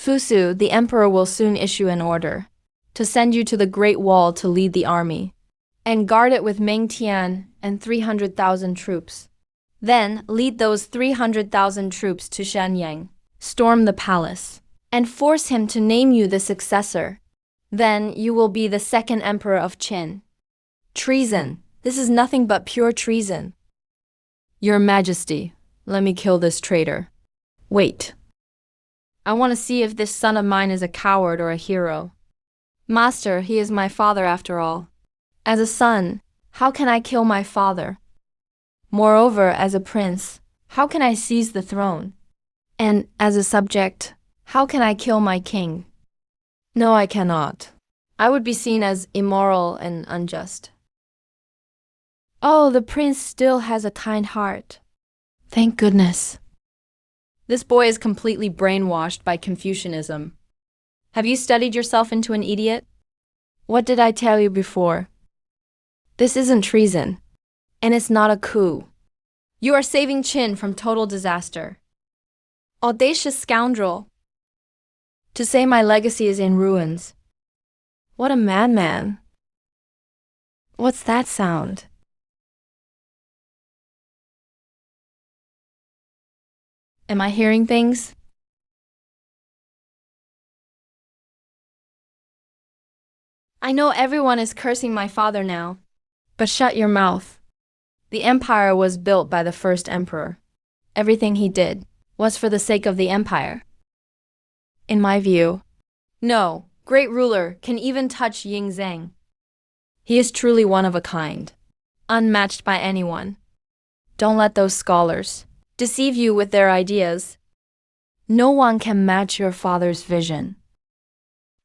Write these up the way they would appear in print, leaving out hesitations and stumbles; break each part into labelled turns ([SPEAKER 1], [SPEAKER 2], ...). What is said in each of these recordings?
[SPEAKER 1] Fusu, the emperor will soon issue an order to send you to the Great Wall to lead the army and guard it with Ming Tian and 300,000 troops. Then lead those 300,000 troops to Shanyang, storm the palace, and force him to name you the successor. Then you will be the second emperor of Qin. Treason. This is nothing but pure treason. Your Majesty, let me kill this traitor. Wait. I want to see if this son of mine is a coward or a hero. Master, he is my father after all. As a son, how can I kill my father? Moreover, as a prince, how can I seize the throne? And as a subject, how can I kill my king? No, I cannot. I would be seen as immoral and unjust. Oh, the prince still has a kind heart. Thank goodness. This boy is completely brainwashed by Confucianism. Have you studied yourself into an idiot? What did I tell you before? This isn't treason, and it's not a coup. You are saving Qin from total disaster. Audacious scoundrel. To say my legacy is in ruins. What a madman. What's that sound? Am I hearing things? I know everyone is cursing my father now, but shut your mouth. The empire was built by the first emperor. Everything he did was for the sake of the empire. In my view, no great ruler can even touch Ying Zheng. He is truly one of a kind, unmatched by anyone. Don't let those scholars deceive you with their ideas. No one can match your father's vision.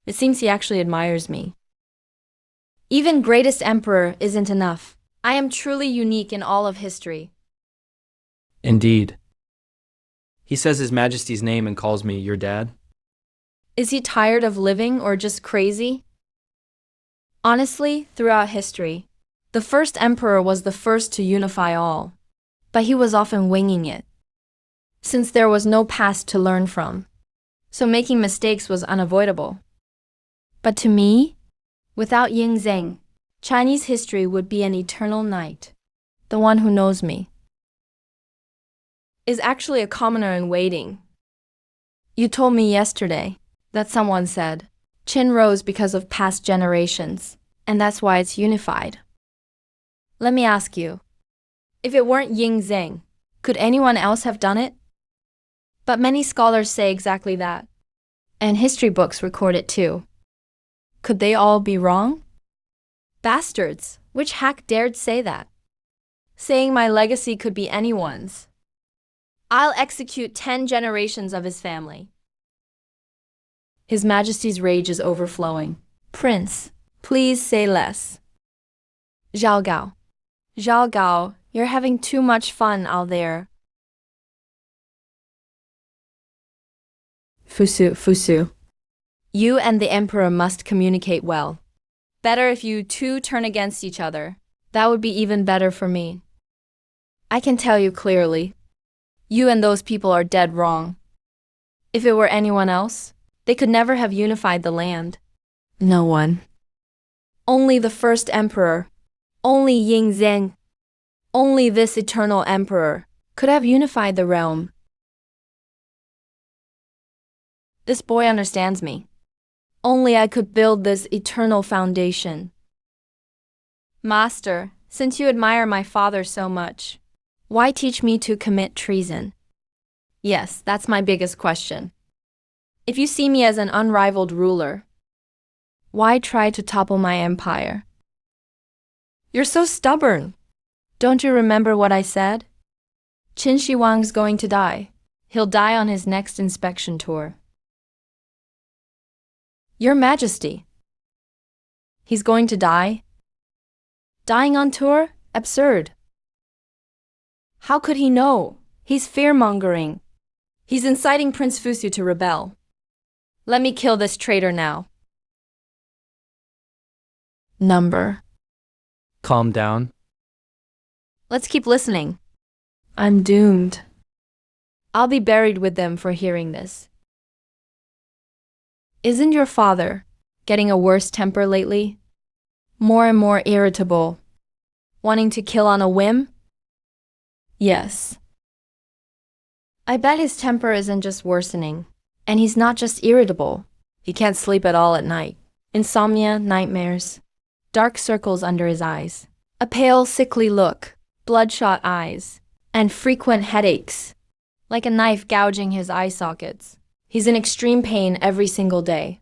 [SPEAKER 1] It seems he actually admires me. Even greatest emperor isn't enough. I am truly unique in all of history.
[SPEAKER 2] Indeed. He says His Majesty's name and calls me your dad.
[SPEAKER 1] Is he tired of living or just crazy? Honestly, throughout history, the first emperor was the first to unify all, but he was often winging it, since there was no past to learn from, so making mistakes was unavoidable. But to me, without Ying Zheng, Chinese history would be an eternal night. The one who knows me is actually a commoner in waiting. You told me yesterday that someone said Qin rose because of past generations, and that's why it's unified. Let me ask you, if it weren't Ying Zheng, could anyone else have done it? But many scholars say exactly that, and history books record it too. Could they all be wrong? Bastards! Which hack dared say that? Saying my legacy could be anyone's. I'll execute 10 generations of his family. His Majesty's rage is overflowing. Prince, please say less. Zhao Gao. Zhao Gao, you're having too much fun out there. Fusu. You and the emperor must communicate well. Better if you two turn against each other. That would be even better for me. I can tell you clearly, you and those people are dead wrong. If it were anyone else, they could never have unified the land. No one. Only the first emperor, only Ying Zheng, only this eternal emperor could have unified the realm. This boy understands me. Only I could build this eternal foundation. Master, since you admire my father so much, why teach me to commit treason? Yes, that's my biggest question. If you see me as an unrivaled ruler, why try to topple my empire? You're so stubborn. Don't you remember what I said? Qin Shi Huang's going to die. He'll die on his next inspection tour. Your Majesty. He's going to die? Dying on tour? Absurd. How could he know? He's fear-mongering. He's inciting Prince Fusu to rebel. Let me kill this traitor now. Number.
[SPEAKER 2] Calm down.
[SPEAKER 1] Let's keep listening. I'm doomed. I'll be buried with them for hearing this. Isn't your father getting a worse temper lately? More and more irritable, wanting to kill on a whim? Yes. I bet his temper isn't just worsening. And he's not just irritable. He can't sleep at all at night. Insomnia, nightmares, dark circles under his eyes, a pale, sickly look, bloodshot eyes, and frequent headaches, like a knife gouging his eye sockets. He's in extreme pain every single day.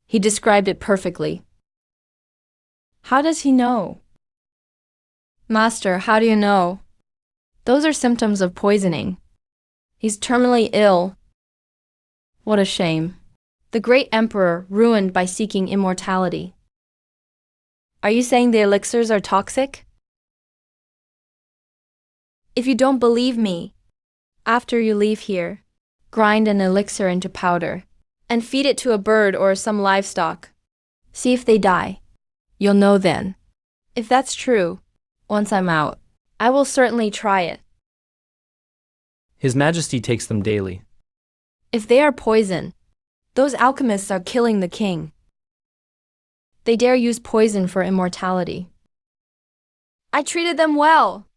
[SPEAKER 1] He described it perfectly. How does he know? Master, how do you know? Those are symptoms of poisoning. He's terminally ill. What a shame. The great emperor ruined by seeking immortality. Are you saying the elixirs are toxic? If you don't believe me, after you leave here, grind an elixir into powder and feed it to a bird or some livestock. See if they die. You'll know then. If that's true, once I'm out, I will certainly try it.
[SPEAKER 2] His Majesty takes them daily.
[SPEAKER 1] If they are poison, those alchemists are killing the king. They dare use poison for immortality. I treated them well.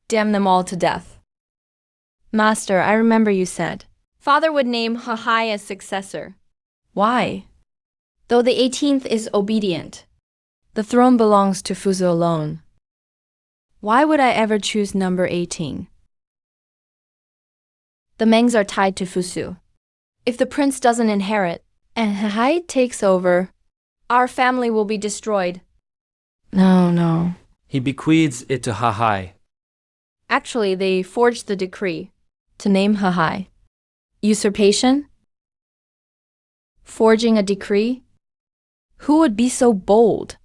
[SPEAKER 1] Damn them all to death. Master, I remember you said, Father would name Hahai as successor. Why? Though the 18th is obedient, the throne belongs to Fuzu alone. Why would I ever choose number 18? The Mengs are tied to Fuzu. If the prince doesn't inherit, and Hahai takes over, our family will be destroyed. No.
[SPEAKER 2] He bequeaths it to Hahai.
[SPEAKER 1] Actually, they forged the decree to name Hahai. Usurpation? Forging a decree? Who would be so bold?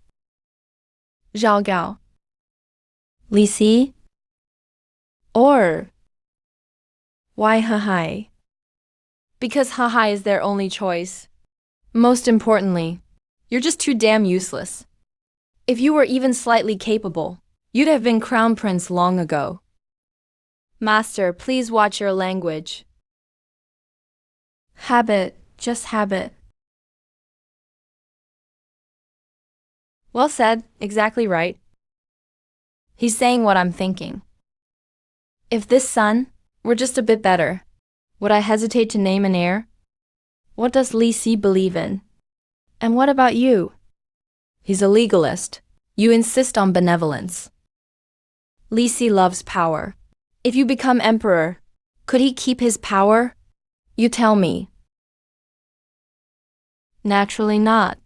[SPEAKER 1] Zhao Gao? Li Si? Or why Hahai? Because Hahai is their only choice. Most importantly, you're just too damn useless. If you were even slightly capable, you'd have been crown prince long ago. Master, please watch your language. Habit, just habit. Well said, exactly right. He's saying what I'm thinking. If this son were just a bit better, would I hesitate to name an heir? What does Li Si believe in? And what about you? He's a legalist. You insist on benevolence. Li Si loves power. If you become emperor, could he keep his power? You tell me. Naturally not.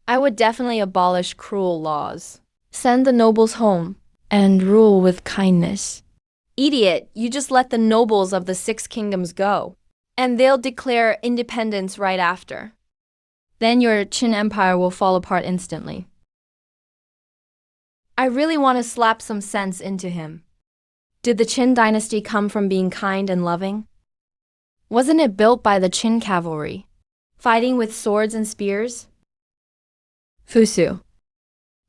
[SPEAKER 1] I would definitely abolish cruel laws, send the nobles home, and rule with kindness. Idiot, you just let the nobles of the 6 kingdoms go, and they'll declare independence right after. Then your Qin Empire will fall apart instantly. I really want to slap some sense into him. Did the Qin dynasty come from being kind and loving? Wasn't it built by the Qin cavalry, fighting with swords and spears? Fusu,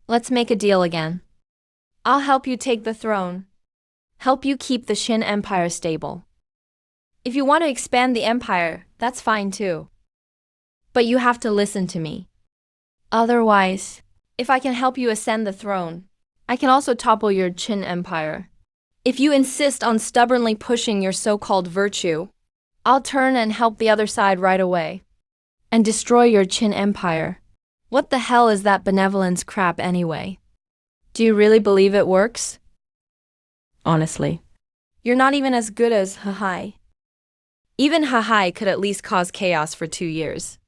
[SPEAKER 1] let's make a deal again. I'll help you take the throne, help you keep the Qin Empire stable. If you want to expand the empire, that's fine too. But you have to listen to me. Otherwise, if I can help you ascend the throne, I can also topple your Qin Empire. If you insist on stubbornly pushing your so-called virtue, I'll turn and help the other side right away and destroy your Qin Empire. What the hell is that benevolence crap anyway? Do you really believe it works? Honestly, you're not even as good as Hahai. Even Hahai could at least cause chaos for 2 years.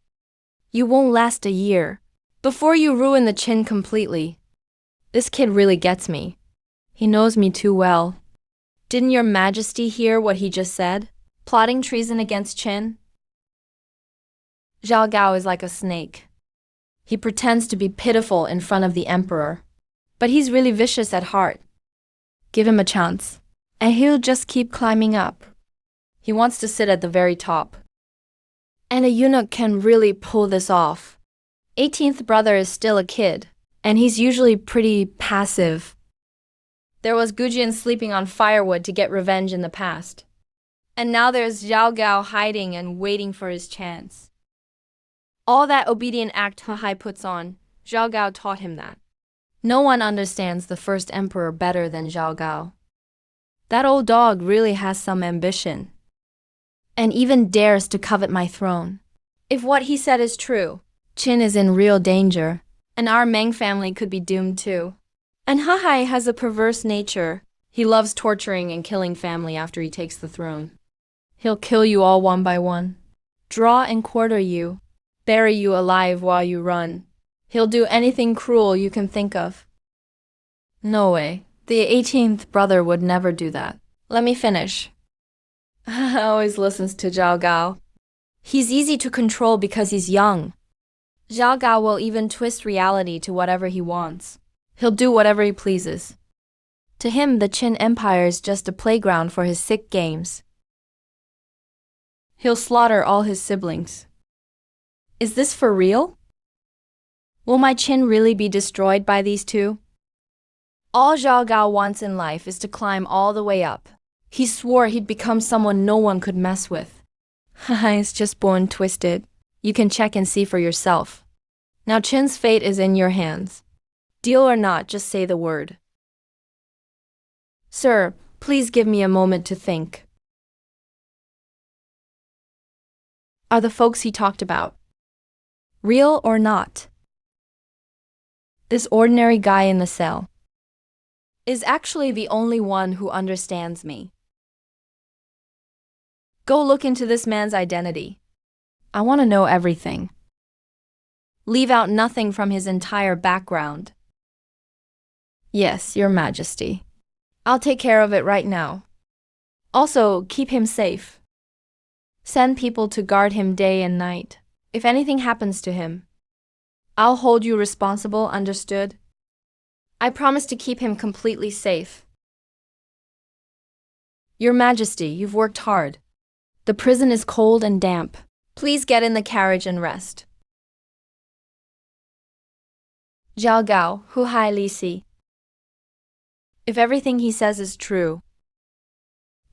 [SPEAKER 1] You won't last a year before you ruin the Qin completely. This kid really gets me. He knows me too well. Didn't your Majesty hear what he just said? Plotting treason against Qin? Zhao Gao is like a snake. He pretends to be pitiful in front of the emperor, but he's really vicious at heart. Give him a chance, and he'll just keep climbing up. He wants to sit at the very top. And a eunuch can really pull this off. 18th brother is still a kid, and he's usually pretty passive. There was Gujin sleeping on firewood to get revenge in the past. And now there's Zhao Gao hiding and waiting for his chance. All that obedient act He puts on, Zhao Gao taught him that. No one understands the first emperor better than Zhao Gao. That old dog really has some ambition. And even dares to covet my throne. If what he said is true, Qin is in real danger, and our Meng family could be doomed too. And Hai has a perverse nature. He loves torturing and killing family after he takes the throne. He'll kill you all one by one, draw and quarter you, bury you alive while you run. He'll do anything cruel you can think of. No way. The 18th brother would never do that. Let me finish. Always listens to Zhao Gao. He's easy to control because he's young. Zhao Gao will even twist reality to whatever he wants. He'll do whatever he pleases. To him, the Qin Empire is just a playground for his sick games. He'll slaughter all his siblings. Is this for real? Will my Qin really be destroyed by these two? All Zhao Gao wants in life is to climb all the way up. He swore he'd become someone no one could mess with. Haha, it's just born twisted. You can check and see for yourself. Now Qin's fate is in your hands. Deal or not, just say the word. Sir, please give me a moment to think. Are the folks he talked about real or not? This ordinary guy in the cell is actually the only one who understands me. Go look into this man's identity. I want to know everything. Leave out nothing from his entire background. Yes, Your Majesty. I'll take care of it right now. Also, keep him safe. Send people to guard him day and night. If anything happens to him, I'll hold you responsible, understood? I promise to keep him completely safe. Your Majesty, you've worked hard. The prison is cold and damp. Please get in the carriage and rest. Zhao Gao, Hu Hai Li Si. If everything he says is true,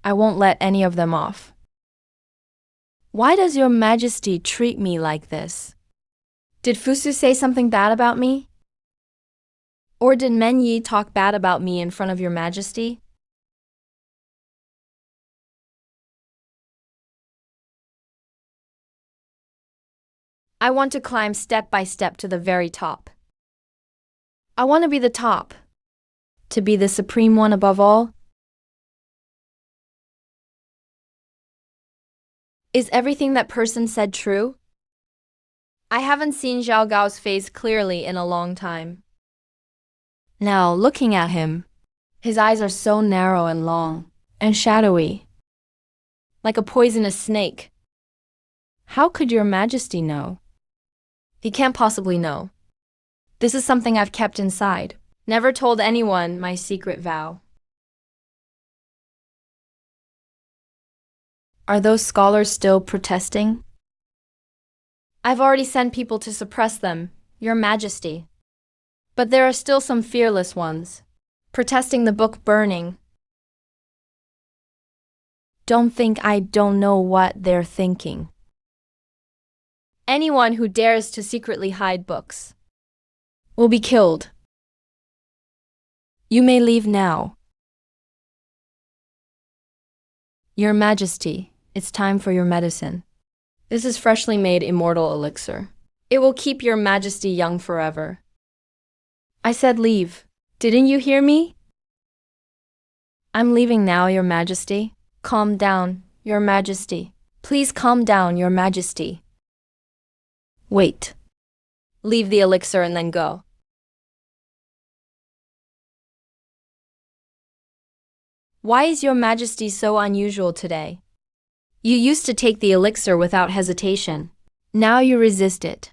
[SPEAKER 1] I won't let any of them off. Why does Your Majesty treat me like this? Did Fusu say something bad about me? Or did Men Yi talk bad about me in front of Your Majesty? I want to climb step by step to the very top. I want to be the top. To be the supreme one above all. Is everything that person said true? I haven't seen Zhao Gao's face clearly in a long time. Now, looking at him, his eyes are so narrow and long, and shadowy, like a poisonous snake. How could Your Majesty know? He can't possibly know. This is something I've kept inside. Never told anyone my secret vow. Are those scholars still protesting? I've already sent people to suppress them, Your Majesty. But there are still some fearless ones, protesting the book burning. Don't think I don't know what they're thinking. Anyone who dares to secretly hide books will be killed. You may leave now. Your Majesty, it's time for your medicine. This is freshly made immortal elixir. It will keep Your Majesty young forever. I said leave. Didn't you hear me? I'm leaving now, Your Majesty. Calm down, Your Majesty. Please calm down, Your Majesty. Wait. Leave the elixir and then go. Why is Your Majesty so unusual today? You used to take the elixir without hesitation. Now you resist it.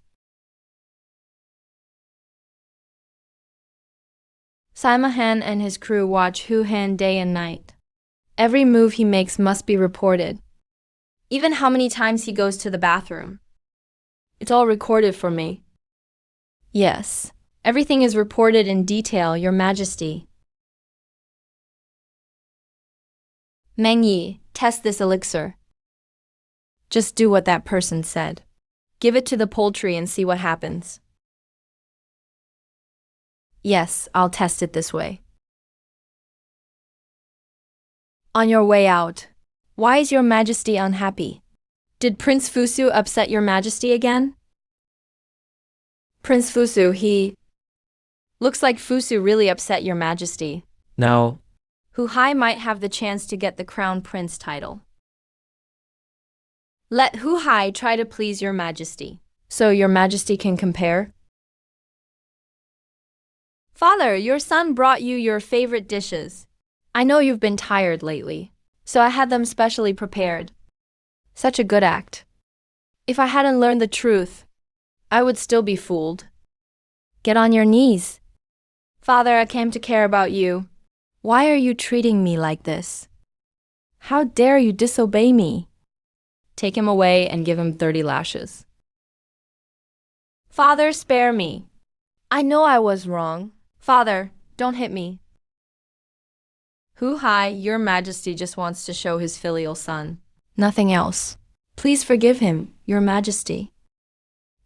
[SPEAKER 1] Saimahan and his crew watch Hu Han day and night. Every move he makes must be reported. Even how many times he goes to the bathroom. It's all recorded for me. Yes, everything is reported in detail, Your Majesty. Meng Yi, test this elixir. Just do what that person said. Give it to the poultry and see what happens. Yes, I'll test it this way. On your way out, why is your majesty unhappy? Did Prince Fusu upset your majesty again? Prince Fusu, he... Looks like Fusu really upset your majesty.
[SPEAKER 2] Now,
[SPEAKER 1] Hu Hai might have the chance to get the crown prince title. Let Hu Hai try to please your majesty, so your majesty can compare. Father, your son brought you your favorite dishes. I know you've been tired lately, so I had them specially prepared. Such a good act. If I hadn't learned the truth, I would still be fooled. Get on your knees. Father, I came to care about you. Why are you treating me like this? How dare you disobey me? Take him away and give him 30 lashes. Father, spare me. I know I was wrong. Father, don't hit me. Hu Hai, your majesty just wants to show his filial son. Nothing else. Please forgive him, your majesty.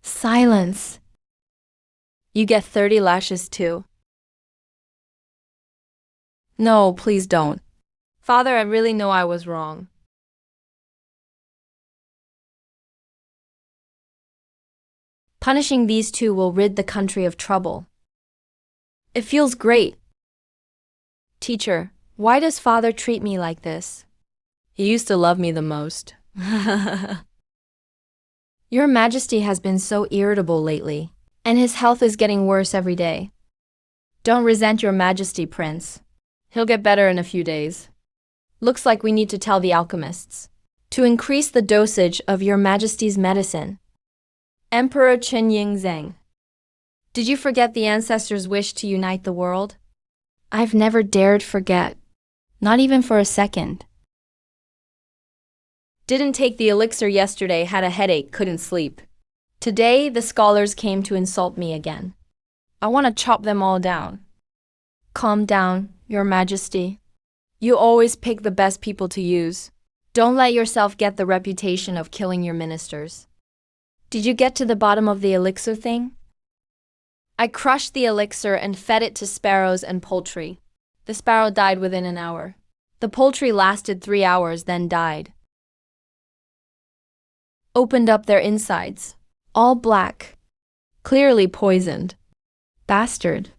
[SPEAKER 1] Silence. You get 30 lashes too. No, please don't. Father, I really know I was wrong. Punishing these two will rid the country of trouble. It feels great. Teacher, why does father treat me like this? He used to love me the most. Your majesty has been so irritable lately, and his health is getting worse every day. Don't resent your majesty, prince. He'll get better in a few days. Looks like we need to tell the alchemists to increase the dosage of your majesty's medicine. Emperor Qin Yingzheng. Did you forget the ancestors' wish to unite the world? I've never dared forget, not even for a second. Didn't take the elixir yesterday, had a headache, couldn't sleep. Today, the scholars came to insult me again. I want to chop them all down. Calm down, your majesty. You always pick the best people to use. Don't let yourself get the reputation of killing your ministers. Did you get to the bottom of the elixir thing? I crushed the elixir and fed it to sparrows and poultry. The sparrow died within an hour. The poultry lasted 3 hours, then died. Opened up their insides. All black. Clearly poisoned. Bastard.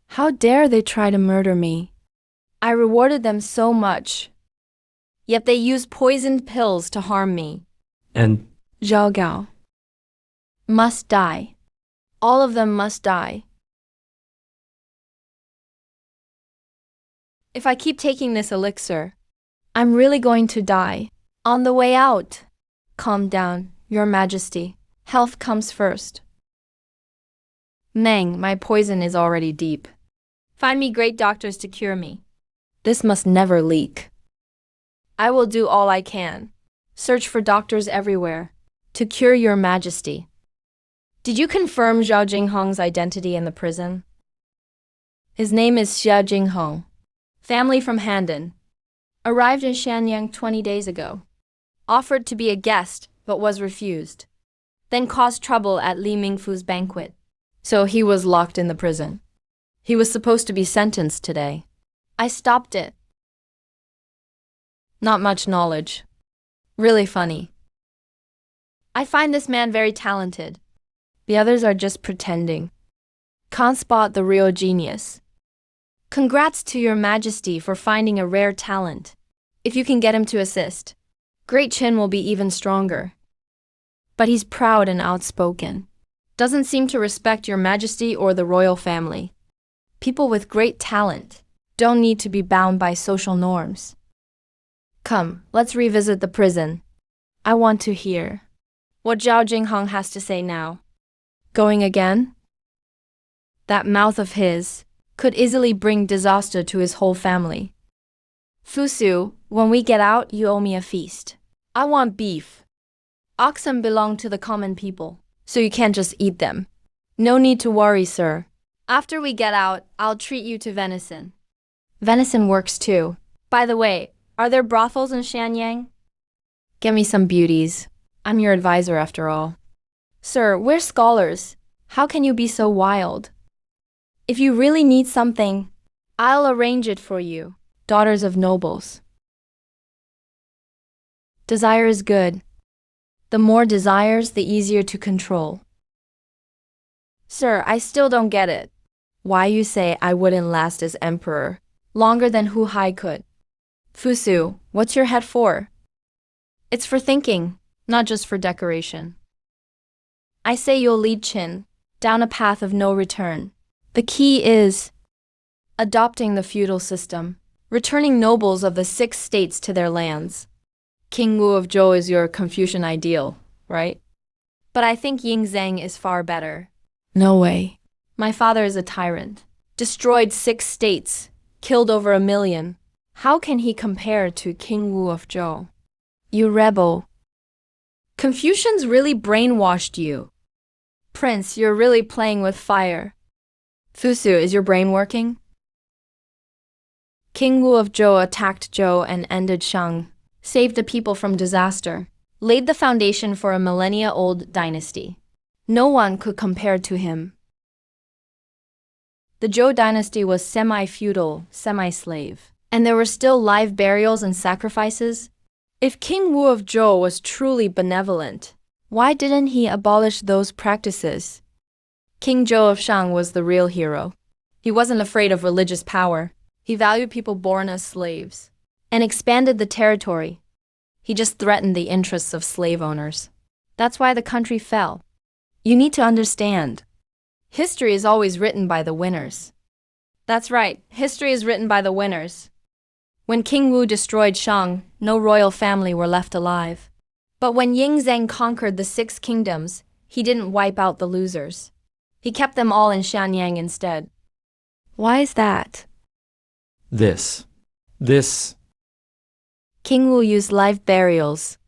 [SPEAKER 1] How dare they try to murder me? I rewarded them so much. Yet they used poisoned pills to harm me.
[SPEAKER 2] and
[SPEAKER 1] Zhao Gao. Must die. All of them must die. If I keep taking this elixir, I'm really going to die. On the way out. Calm down, your majesty. Health comes first. Meng, my poison is already deep. Find me great doctors to cure me. This must never leak. I will do all I can. Search for doctors everywhere to cure your majesty. Did you confirm Zhao Jinghong's identity in the prison? His name is Xia Jinghong. Family from Handan. Arrived in Shanyang 20 days ago. Offered to be a guest, but was refused. Then caused trouble at Li Mingfu's banquet. So he was locked in the prison. He was supposed to be sentenced today. I stopped it. Not much knowledge. Really funny. I find this man very talented. The others are just pretending. Can't spot the real genius. Congrats to your majesty for finding a rare talent. If you can get him to assist, Great Qin will be even stronger. But he's proud and outspoken. Doesn't seem to respect your majesty or the royal family. People with great talent don't need to be bound by social norms. Come, let's revisit the prison. I want to hear what Zhao Jinghong has to say now. Going again? That mouth of his could easily bring disaster to his whole family. Fusu, when we get out, you owe me a feast. I want beef. Oxen belong to the common people, so you can't just eat them. No need to worry, sir. After we get out, I'll treat you to venison. Venison works too. By the way, Are there brothels in Shanyang? Get me some beauties. I'm your advisor after all. Sir, we're scholars. How can you be so wild? If you really need something, I'll arrange it for you, daughters of nobles. Desire is good. The more desires, the easier to control. Sir, I still don't get it. Why you say I wouldn't last as emperor longer than Hu Hai could? Fusu, what's your head for? It's for thinking, not just for decoration. I say you'll lead Qin down a path of no return. The key is adopting the feudal system, returning nobles of the 6 states to their lands. King Wu of Zhou is your Confucian ideal, right? But I think Ying Zheng is far better. No way. My father is a tyrant, destroyed 6 states, killed over 1 million. How can he compare to King Wu of Zhou? You rebel. Confucians really brainwashed you. Prince, you're really playing with fire. Fusu, is your brain working? King Wu of Zhou attacked Zhou and ended Shang, saved the people from disaster, laid the foundation for a millennia-old dynasty. No one could compare to him. The Zhou dynasty was semi-feudal, semi-slave, and there were still live burials and sacrifices. If King Wu of Zhou was truly benevolent, why didn't he abolish those practices? King Zhou of Shang was the real hero. He wasn't afraid of religious power. He valued people born as slaves and expanded the territory. He just threatened the interests of slave owners. That's why the country fell. You need to understand. History is always written by the winners. That's right, history is written by the winners. When King Wu destroyed Shang, no royal family were left alive. But when Ying Zheng conquered the 6 kingdoms, he didn't wipe out the losers. He kept them all in Shanyang instead. Why is that?
[SPEAKER 2] This.
[SPEAKER 1] King Wu used live burials.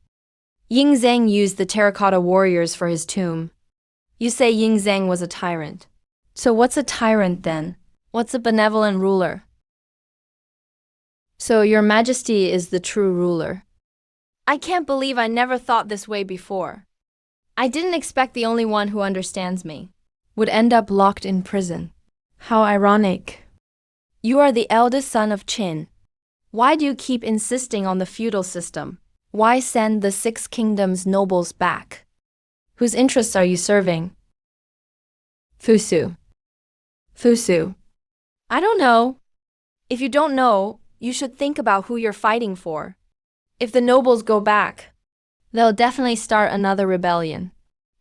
[SPEAKER 1] Ying Zheng used the terracotta warriors for his tomb. You say Ying Zheng was a tyrant. So what's a tyrant then? What's a benevolent ruler? So your majesty is the true ruler. I can't believe I never thought this way before. I didn't expect the only one who understands me would end up locked in prison. How ironic. You are the eldest son of Qin. Why do you keep insisting on the feudal system? Why send the 6 kingdoms nobles back? Whose interests are you serving? Fusu. I don't know. If you don't know, you should think about who you're fighting for. If the nobles go back, they'll definitely start another rebellion.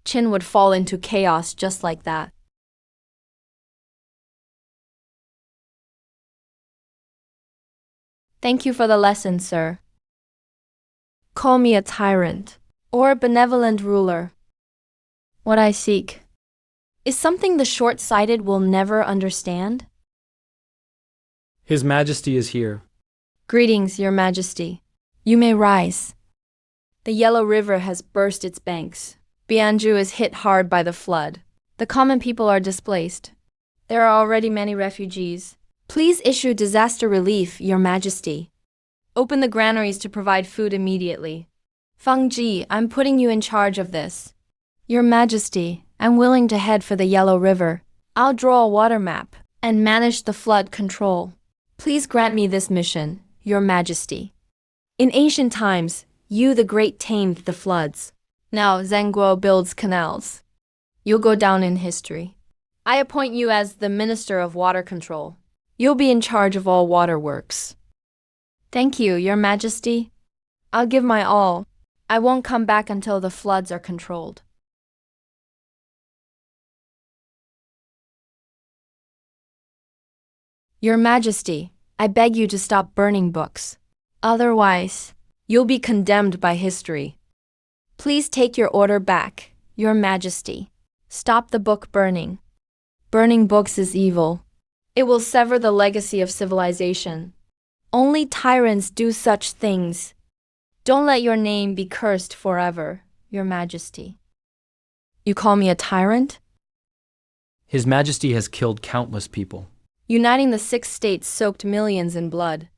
[SPEAKER 1] Qin would fall into chaos just like that. Thank you for the lesson, sir. Call me a tyrant or a benevolent ruler. What I seek is something the short-sighted will never understand.
[SPEAKER 2] His Majesty is here.
[SPEAKER 1] Greetings, Your Majesty. You may rise. The Yellow River has burst its banks. Bianju is hit hard by the flood. The common people are displaced. There are already many refugees. Please issue disaster relief, Your Majesty. Open the granaries to provide food immediately. Feng Ji, I'm putting you in charge of this. Your Majesty, I'm willing to head for the Yellow River. I'll draw a water map and manage the flood control. Please grant me this mission, Your Majesty. In ancient times, you the great tamed the floods. Now Zhengguo builds canals. You'll go down in history. I appoint you as the Minister of Water Control. You'll be in charge of all waterworks. Thank you, Your Majesty. I'll give my all. I won't come back until the floods are controlled. Your Majesty, I beg you to stop burning books. Otherwise, you'll be condemned by history. Please take your order back, Your Majesty. Stop the book burning. Burning books is evil. It will sever the legacy of civilization. Only tyrants do such things. Don't let your name be cursed forever, Your Majesty. You call me a tyrant?
[SPEAKER 2] His Majesty has killed countless people.
[SPEAKER 1] Uniting the 6 states soaked millions in blood.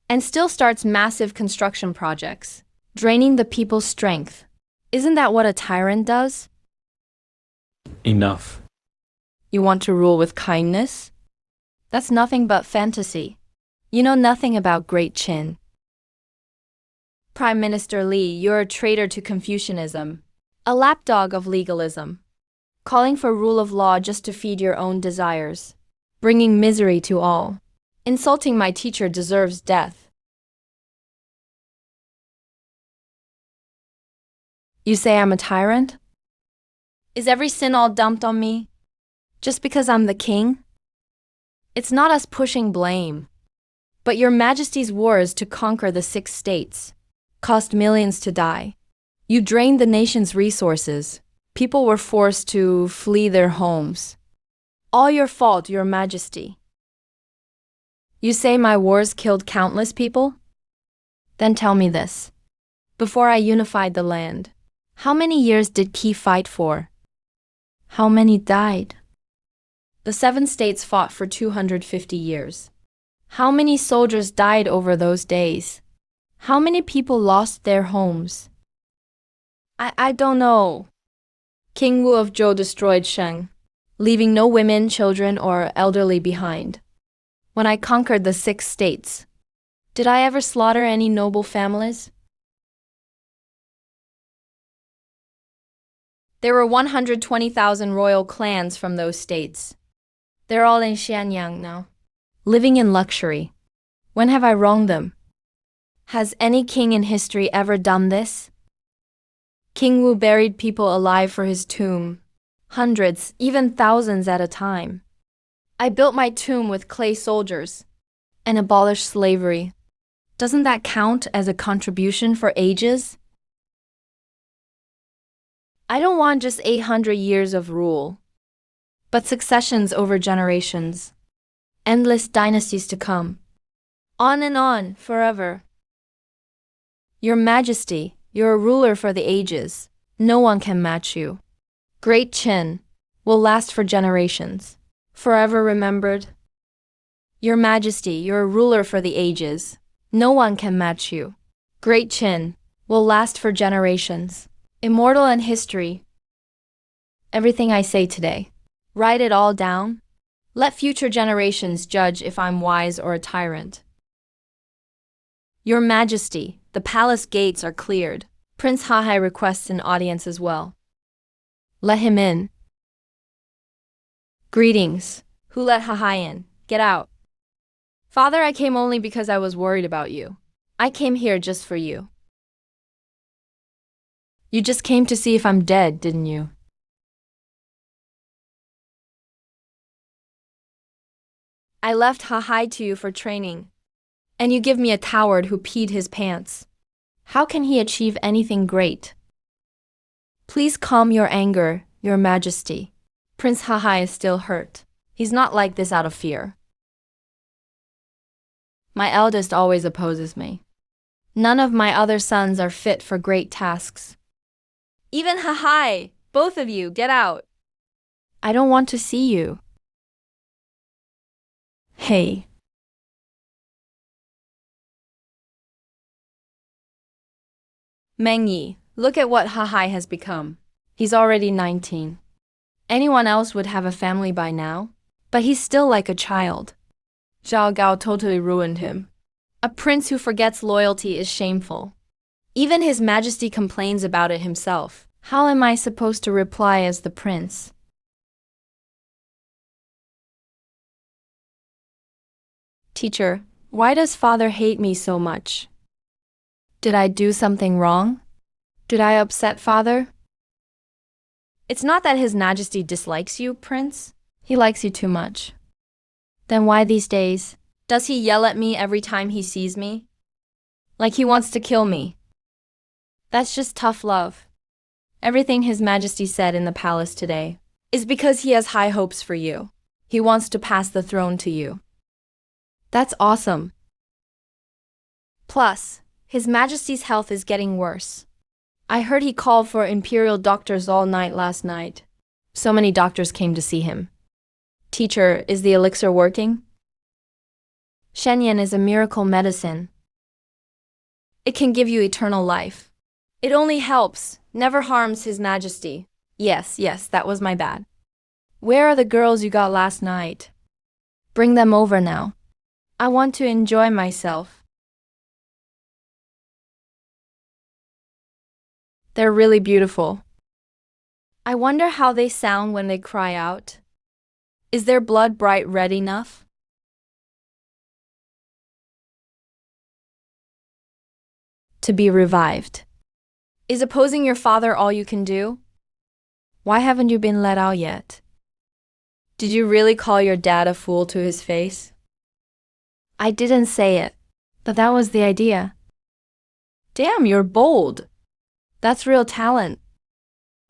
[SPEAKER 1] and still starts massive construction projects, draining the people's strength. Isn't that what a tyrant does?
[SPEAKER 2] Enough.
[SPEAKER 1] You want to rule with kindness? That's nothing but fantasy. You know nothing about Great Qin. Prime Minister Li, you're a traitor to Confucianism, a lapdog of legalism, calling for rule of law just to feed your own desires, bringing misery to all. Insulting my teacher deserves death. You say I'm a tyrant? Is every sin all dumped on me? Just because I'm the king? It's not us pushing blame, but your majesty's wars to conquer the 6 states cost millions to die. You drained the nation's resources. People were forced to flee their homes. All your fault, your majesty. You say my wars killed countless people? Then tell me this. Before I unified the land, how many years did Qi fight for? How many died? The 7 states fought for 250 years. How many soldiers died over those days? How many people lost their homes? I don't know. King Wu of Zhou destroyed Sheng, leaving no women, children, or elderly behind. When I conquered the 6 states, did I ever slaughter any noble families? There were 120,000 royal clans from those states. They're all in Xianyang now, living in luxury. When have I wronged them? Has any king in history ever done this? King Wu buried people alive for his tomb, hundreds, even thousands at a time. I built my tomb with clay soldiers and abolished slavery. Doesn't that count as a contribution for ages? I don't want just 800 years of rule, but successions over generations, endless dynasties to come, on and on, forever. Your Majesty, you're a ruler for the ages. No one can match you. Great Qin will last for generations, forever remembered. Your Majesty, you're a ruler for the ages. No one can match you. Great Qin will last for generations, immortal in history. Everything I say today, write it all down. Let future generations judge if I'm wise or a tyrant. Your Majesty, the palace gates are cleared. Prince Hahai requests an audience as well. Let him in. Greetings. Who let Hahai in? Get out. Father, I came only because I was worried about you. I came here just for you. You just came to see if I'm dead, didn't you? I left Hahai to you for training, and you give me a coward who peed his pants. How can he achieve anything great? Please calm your anger, your Majesty. Prince Hahai is still hurt. He's not like this out of fear. My eldest always opposes me. None of my other sons are fit for great tasks. Even Hahai, both of you, get out. I don't want to see you. Hey. Meng Yi, look at what Hahai has become. He's already 19. Anyone else would have a family by now, but he's still like a child. Zhao Gao totally ruined him. A prince who forgets loyalty is shameful. Even His Majesty complains about it himself. How am I supposed to reply as the prince? Teacher, why does father hate me so much? Did I do something wrong? Did I upset father? It's not that His Majesty dislikes you, Prince. He likes you too much. Then why these days? Does he yell at me every time he sees me? Like he wants to kill me. That's just tough love. Everything His Majesty said in the palace today is because he has high hopes for you. He wants to pass the throne to you. That's awesome. Plus, His Majesty's health is getting worse. I heard he called for imperial doctors all night last night. So many doctors came to see him. Teacher, is the elixir working? Shenyan is a miracle medicine. It can give you eternal life. It only helps, never harms His Majesty. Yes, that was my bad. Where are the girls you got last night? Bring them over now. I want to enjoy myself. They're really beautiful. I wonder how they sound when they cry out. Is their blood bright red enough? To be revived. Is opposing your father all you can do? Why haven't you been let out yet? Did you really call your dad a fool to his face? I didn't say it, but that was the idea. Damn, you're bold. That's real talent.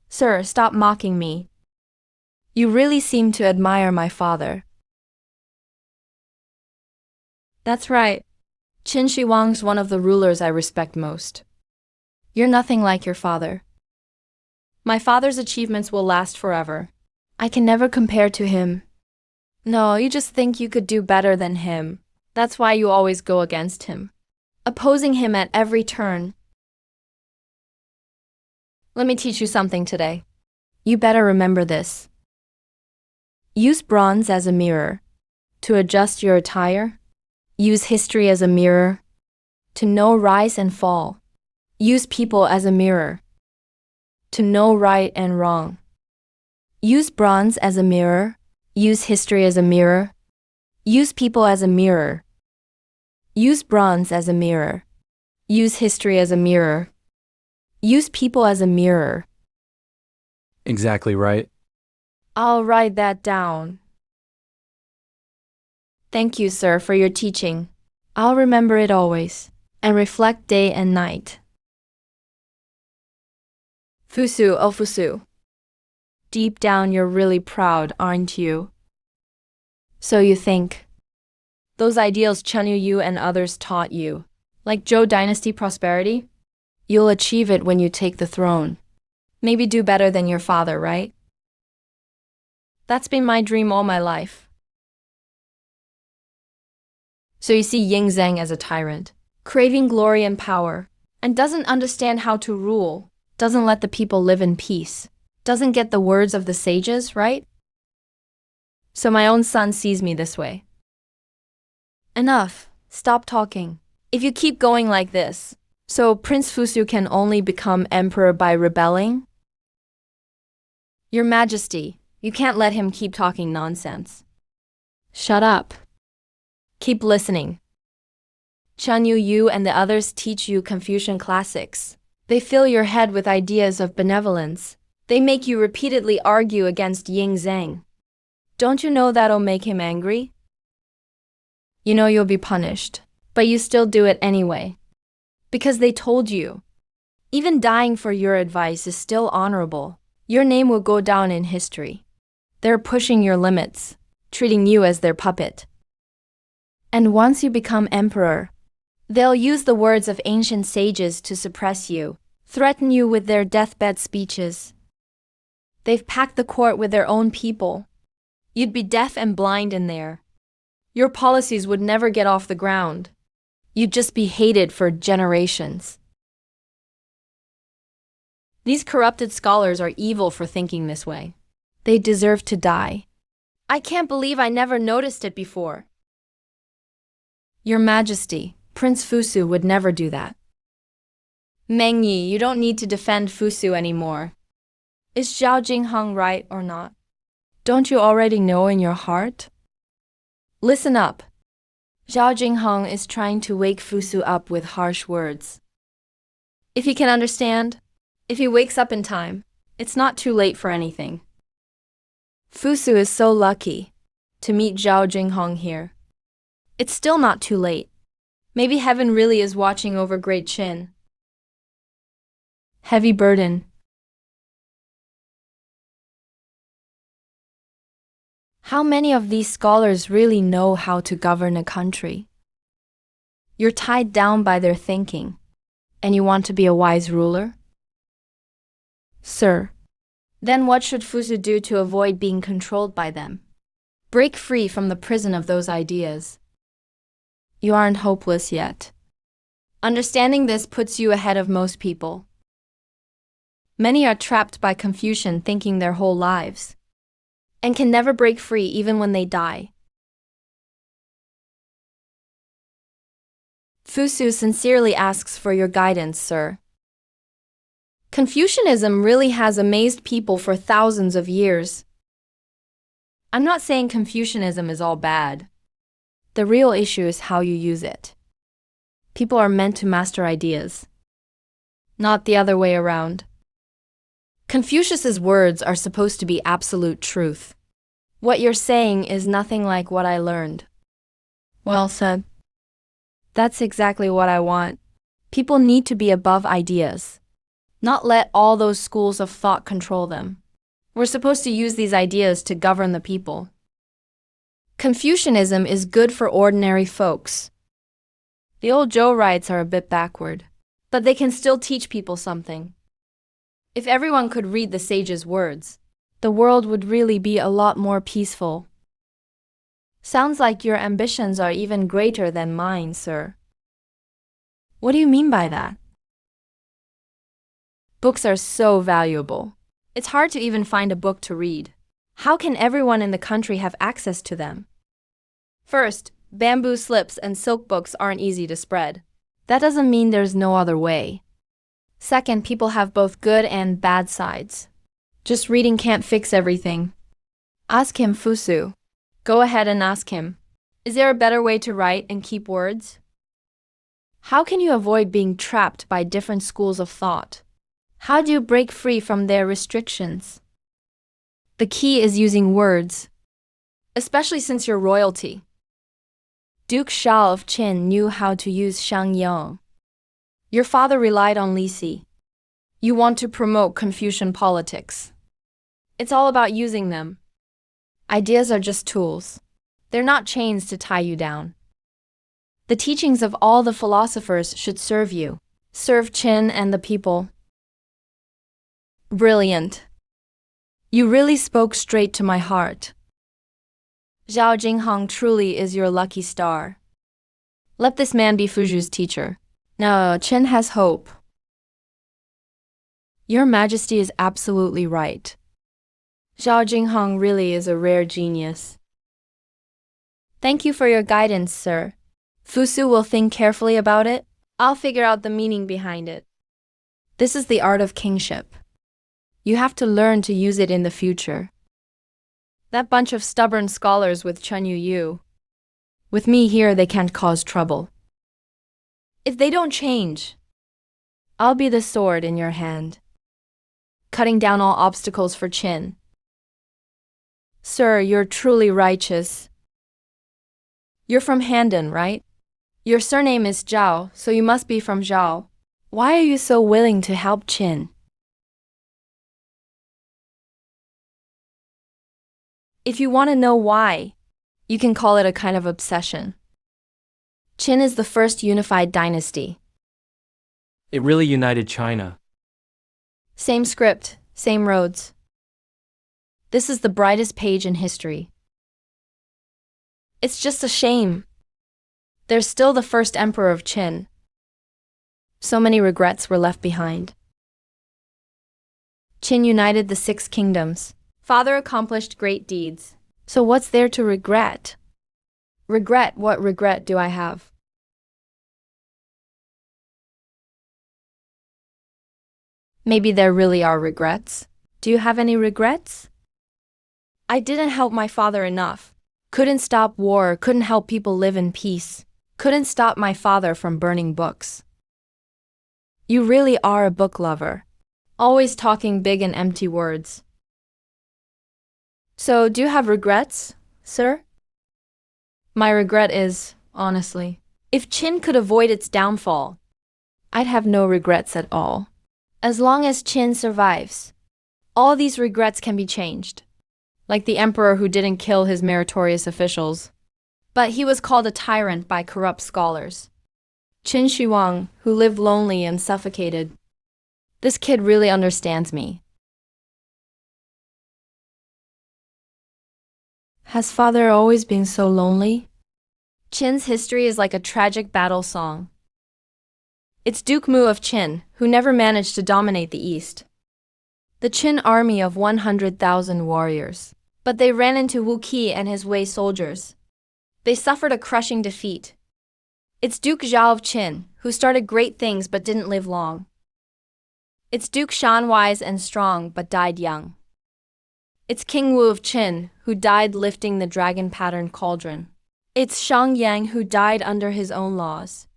[SPEAKER 1] Sir, stop mocking me. You really seem to admire my father. That's right. Qin Shi Huang's one of the rulers I respect most. You're nothing like your father. My father's achievements will last forever. I can never compare to him. No, you just think you could do better than him. That's why you always go against him, opposing him at every turn. Let me teach you something today. You better remember this. Use bronze as a mirror to adjust your attire. Use history as a mirror to know rise and fall. Use people as a mirror to know right and wrong. Use bronze as a mirror. Use history as a mirror. Use people as a mirror. Use bronze as a mirror. Use history as a mirror. Use people as a mirror.
[SPEAKER 2] Exactly right.
[SPEAKER 1] I'll write that down. Thank you, sir, for your teaching. I'll remember it always and reflect day and night. Fusu, oh Fusu. Deep down you're really proud, aren't you? So you think. Those ideals Chen Yu and others taught you, like Zhou dynasty prosperity, you'll achieve it when you take the throne. Maybe do better than your father, right? That's been my dream all my life. So you see Ying Zheng as a tyrant, craving glory and power, and doesn't understand how to rule, doesn't let the people live in peace, doesn't get the words of the sages, right? So my own son sees me this way. Enough. Stop talking. If you keep going like this, so Prince Fusu can only become emperor by rebelling? Your Majesty, you can't let him keep talking nonsense. Shut up. Keep listening. Chen Yu and the others teach you Confucian classics. They fill your head with ideas of benevolence. They make you repeatedly argue against Ying Zheng. Don't you know that'll make him angry? You know you'll be punished, but you still do it anyway. Because they told you. Even dying for your advice is still honorable. Your name will go down in history. They're pushing your limits, treating you as their puppet. And once you become emperor, they'll use the words of ancient sages to suppress you, threaten you with their deathbed speeches. They've packed the court with their own people. You'd be deaf and blind in there. Your policies would never get off the ground. You'd just be hated for generations. These corrupted scholars are evil for thinking this way. They deserve to die. I can't believe I never noticed it before. Your Majesty, Prince Fusu would never do that. Meng Yi, you don't need to defend Fusu anymore. Is Zhao Jingheng right or not? Don't you already know in your heart? Listen up. Zhao Jingheng is trying to wake Fusu up with harsh words. If he can understand, if he wakes up in time, it's not too late for anything. Fusu is so lucky to meet Zhao Jingheng here. It's still not too late. Maybe heaven really is watching over Great Qin. Heavy burden. How many of these scholars really know how to govern a country? You're tied down by their thinking, and you want to be a wise ruler? Sir, then what should Fusu do to avoid being controlled by them? Break free from the prison of those ideas. You aren't hopeless yet. Understanding this puts you ahead of most people. Many are trapped by confusion thinking their whole lives, and can never break free even when they die. Fusu sincerely asks for your guidance, sir. Confucianism really has amazed people for thousands of years. I'm not saying Confucianism is all bad. The real issue is how you use it. People are meant to master ideas, not the other way around. Confucius's words are supposed to be absolute truth. What you're saying is nothing like what I learned. Well said. That's exactly what I want. People need to be above ideas, not let all those schools of thought control them. We're supposed to use these ideas to govern the people. Confucianism is good for ordinary folks. The old Zhou rites are a bit backward, but they can still teach people something. If everyone could read the sage's words, the world would really be a lot more peaceful. Sounds like your ambitions are even greater than mine, sir. What do you mean by that? Books are so valuable. It's hard to even find a book to read. How can everyone in the country have access to them? First, bamboo slips and silk books aren't easy to spread. That doesn't mean there's no other way. Second, people have both good and bad sides. Just reading can't fix everything. Ask him, Fusu. Go ahead and ask him. Is there a better way to write and keep words? How can you avoid being trapped by different schools of thought? How do you break free from their restrictions? The key is using words, especially since you're royalty. Duke Shao of Qin knew how to use Shangyang. Your father relied on Lisi. You want to promote Confucian politics. It's all about using them. Ideas are just tools. They're not chains to tie you down. The teachings of all the philosophers should serve you, serve Qin and the people. Brilliant. You really spoke straight to my heart. Zhao Jinghong truly is your lucky star. Let this man be Fuju's teacher. No, Qin has hope. Your Majesty is absolutely right. Zhao Jinghong really is a rare genius. Thank you for your guidance, sir. Fusu will think carefully about it. I'll figure out the meaning behind it. This is the art of kingship. You have to learn to use it in the future. That bunch of stubborn scholars with Chen Yu. With me here, they can't cause trouble. If they don't change, I'll be the sword in your hand, cutting down all obstacles for Qin. Sir, you're truly righteous. You're from Handan, right? Your surname is Zhao, so you must be from Zhao. Why are you so willing to help Qin? If you want to know why, you can call it a kind of obsession. Qin is the first unified dynasty.
[SPEAKER 2] It really united China.
[SPEAKER 1] Same script, same roads. This is the brightest page in history. It's just a shame. There's still the first emperor of Qin. So many regrets were left behind. Qin united the 6 kingdoms. Father accomplished great deeds. So what's there to regret? Regret? What regret do I have? Maybe there really are regrets. Do you have any regrets? I didn't help my father enough. Couldn't stop war, couldn't help people live in peace. Couldn't stop my father from burning books. You really are a book lover. Always talking big and empty words. So, do you have regrets, sir? My regret is, honestly, if Qin could avoid its downfall, I'd have no regrets at all. As long as Qin survives, all these regrets can be changed. Like the emperor who didn't kill his meritorious officials. But he was called a tyrant by corrupt scholars. Qin Shi who lived lonely and suffocated. This kid really understands me. Has father always been so lonely? Qin's history is like a tragic battle song. It's Duke Mu of Qin, who never managed to dominate the East. The Qin army of 100,000 warriors. But they ran into Wu Qi and his Wei soldiers. They suffered a crushing defeat. It's Duke Zhao of Qin, who started great things but didn't live long. It's Duke Shan, wise and strong but died young. It's King Wu of Qin, who died lifting the dragon-patterned cauldron. It's Shang Yang, who died under his own laws.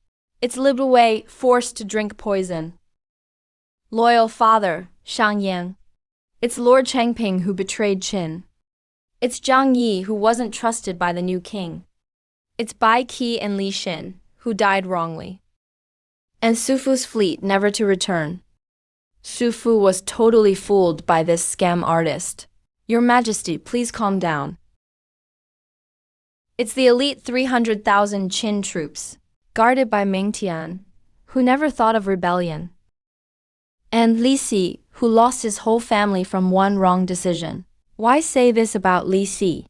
[SPEAKER 1] It's Lü Wei, forced to drink poison. Loyal father, Shang Yang. It's Lord Changping, who betrayed Qin. It's Zhang Yi, who wasn't trusted by the new king. It's Bai Qi and Li Xin, who died wrongly. And Su Fu's fleet never to return. Su Fu was totally fooled by this scam artist. Your Majesty, please calm down. It's the elite 300,000 Qin troops, guarded by Meng Tian, who never thought of rebellion. And Li Si, who lost his whole family from one wrong decision. Why say this about Li Si?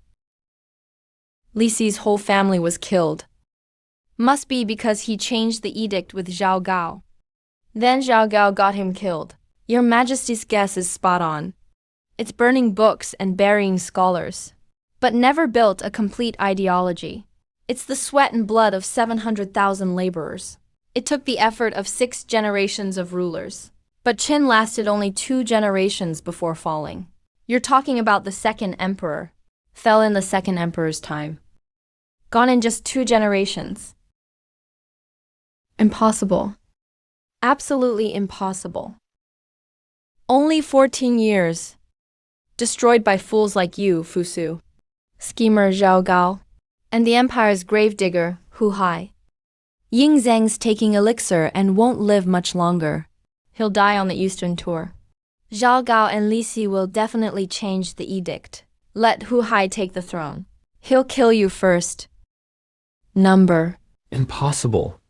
[SPEAKER 1] Li Si's whole family was killed. Must be because he changed the edict with Zhao Gao. Then Zhao Gao got him killed. Your Majesty's guess is spot on. It's burning books and burying scholars. But never built a complete ideology. It's the sweat and blood of 700,000 laborers. It took the effort of 6 generations of rulers. But Qin lasted only 2 generations before falling. You're talking about the second emperor. Fell in the second emperor's time. Gone in just 2 generations. Impossible. Absolutely impossible. Only 14 years. Destroyed by fools like you, Fusu. Schemer Zhao Gao. And the empire's gravedigger, Hu Hai. Ying Zhang's taking elixir and won't live much longer. He'll die on the Eastern tour. Zhao Gao and Li Si will definitely change the edict. Let Hu Hai take the throne. He'll kill you first. Number.
[SPEAKER 2] Impossible.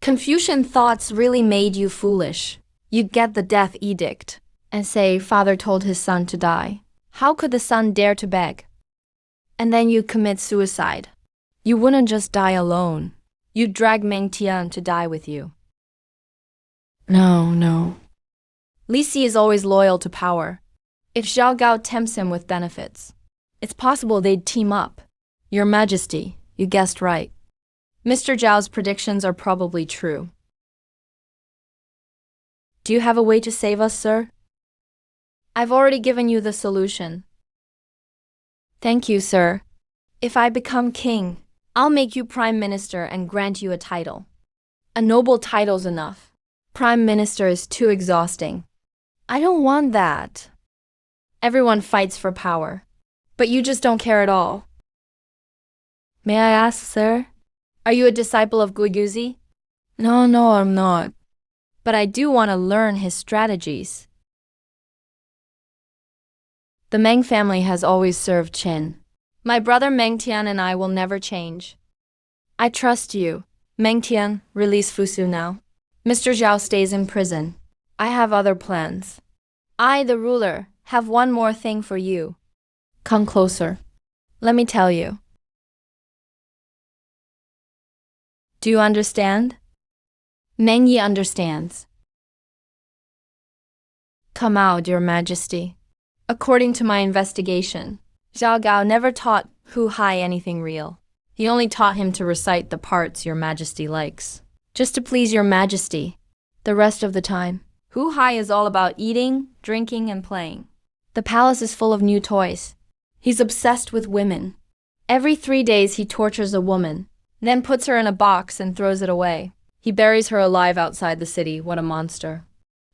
[SPEAKER 1] Confucian thoughts really made you foolish. You get the death edict and say father told his son to die. How could the son dare to beg? And then you commit suicide. You wouldn't just die alone. You'd drag Meng Tian to die with you. No. Li Si is always loyal to power. If Zhao Gao tempts him with benefits, it's possible they'd team up. Your Majesty, you guessed right. Mr. Zhao's predictions are probably true. Do you have a way to save us, sir? I've already given you the solution. Thank you, sir. If I become king, I'll make you prime minister and grant you a title. A noble title's enough. Prime minister is too exhausting. I don't want that. Everyone fights for power, but you just don't care at all. May I ask, sir? Are you a disciple of Guiguzi? No, I'm not. But I do want to learn his strategies. The Meng family has always served Qin. My brother Meng Tian and I will never change. I trust you. Meng Tian, release Fusu now. Mr. Zhao stays in prison. I have other plans. I, the ruler, have one more thing for you. Come closer. Let me tell you. Do you understand? Meng Yi understands. Come out, Your Majesty. According to my investigation, Zhao Gao never taught Hu Hai anything real. He only taught him to recite the parts Your Majesty likes. Just to please Your Majesty. The rest of the time, Hu Hai is all about eating, drinking, and playing. The palace is full of new toys. He's obsessed with women. Every 3 days he tortures a woman, then puts her in a box and throws it away. He buries her alive outside the city. What a monster.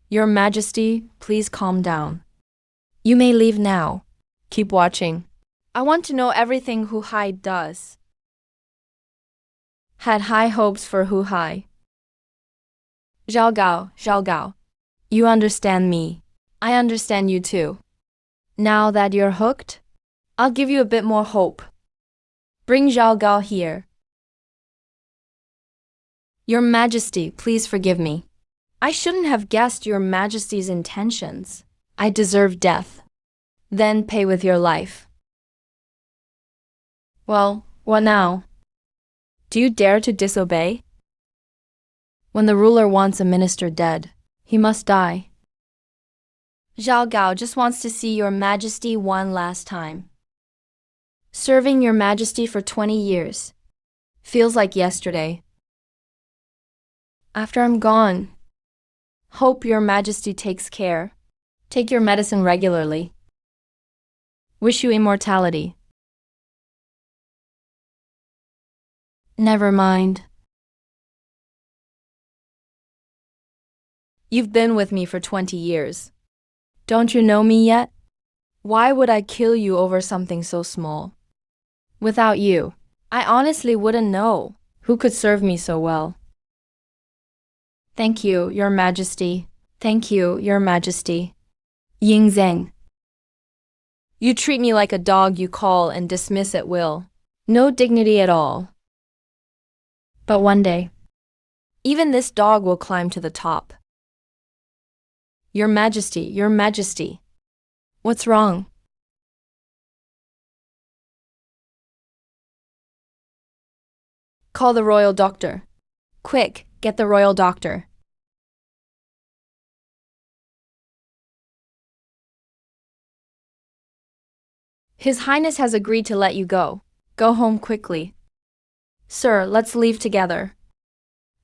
[SPEAKER 1] Your Majesty, please calm down. You may leave now. Keep watching. I want to know everything Hu Hai does. Had high hopes for Hu Hai. Zhao Gao. You understand me. I understand you too. Now that you're hooked, I'll give you a bit more hope. Bring Zhao Gao here. Your Majesty, please forgive me. I shouldn't have guessed Your Majesty's intentions. I deserve death. Then pay with your life. Well, what now? Do you dare to disobey? When the ruler wants a minister dead, he must die. Zhao Gao just wants to see your majesty one last time. Serving your majesty for 20 years. Feels like yesterday. After I'm gone, hope your majesty takes care. Take your medicine regularly. Wish you immortality. Never mind. You've been with me for 20 years. Don't you know me yet? Why would I kill you over something so small? Without you, I honestly wouldn't know who could serve me so well. Thank you, Your Majesty. Thank you, Your Majesty. Ying Zheng. You treat me like a dog you call and dismiss at will. No dignity at all. But one day, even this dog will climb to the top. Your Majesty, Your Majesty. What's wrong? Call the royal doctor. Quick, get the royal doctor. His Highness has agreed to let you go. Go home quickly. Sir, let's leave together.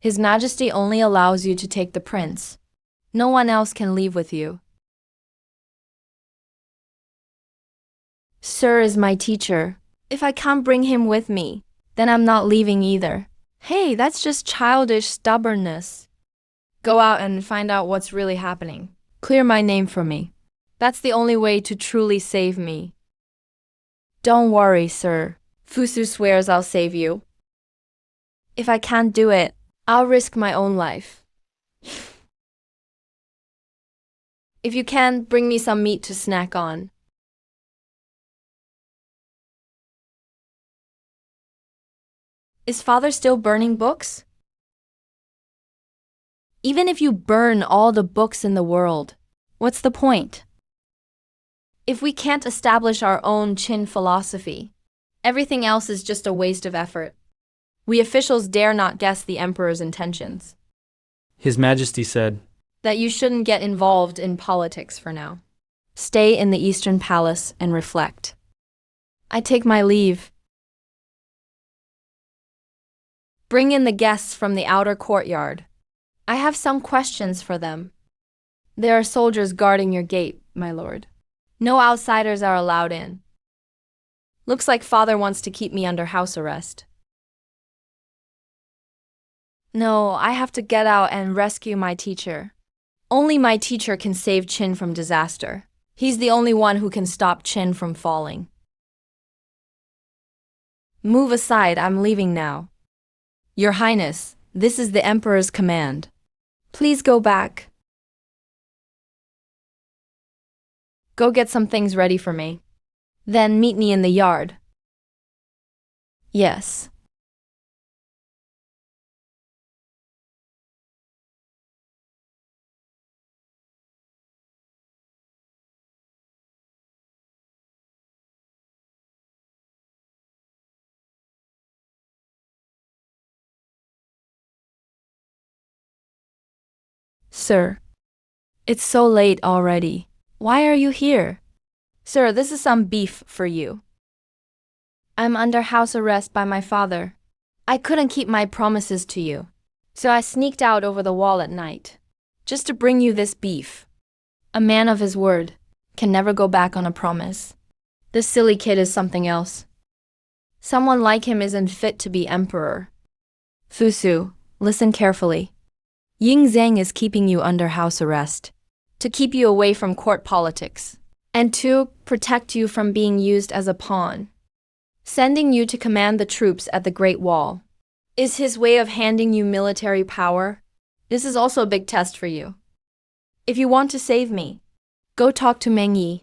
[SPEAKER 1] His Majesty only allows you to take the prince. No one else can leave with you. Sir is my teacher. If I can't bring him with me, then I'm not leaving either. Hey, that's just childish stubbornness. Go out and find out what's really happening. Clear my name for me. That's the only way to truly save me. Don't worry, sir. Fusu swears I'll save you. If I can't do it, I'll risk my own life. If you can, bring me some meat to snack on. Is father still burning books? Even if you burn all the books in the world, what's the point? If we can't establish our own Qin philosophy, everything else is just a waste of effort. We officials dare not guess the emperor's intentions.
[SPEAKER 2] His Majesty said
[SPEAKER 1] That you shouldn't get involved in politics for now. Stay in the Eastern Palace and reflect. I take my leave. Bring in the guests from the outer courtyard. I have some questions for them. There are soldiers guarding your gate, my lord. No outsiders are allowed in. Looks like father wants to keep me under house arrest. No, I have to get out and rescue my teacher. Only my teacher can save Qin from disaster. He's the only one who can stop Qin from falling. Move aside, I'm leaving now. Your Highness, this is the Emperor's command. Please go back. Go get some things ready for me. Then meet me in the yard. Yes. Sir, it's so late already. Why are you here? Sir, this is some beef for you. I'm under house arrest by my father. I couldn't keep my promises to you, so I sneaked out over the wall at night, just to bring you this beef. A man of his word can never go back on a promise. This silly kid is something else. Someone like him isn't fit to be emperor. Fusu, listen carefully. Ying Zheng is keeping you under house arrest, to keep you away from court politics, and to protect you from being used as a pawn. Sending you to command the troops at the Great Wall is his way of handing you military power. This is also a big test for you. If you want to save me, go talk to Meng Yi.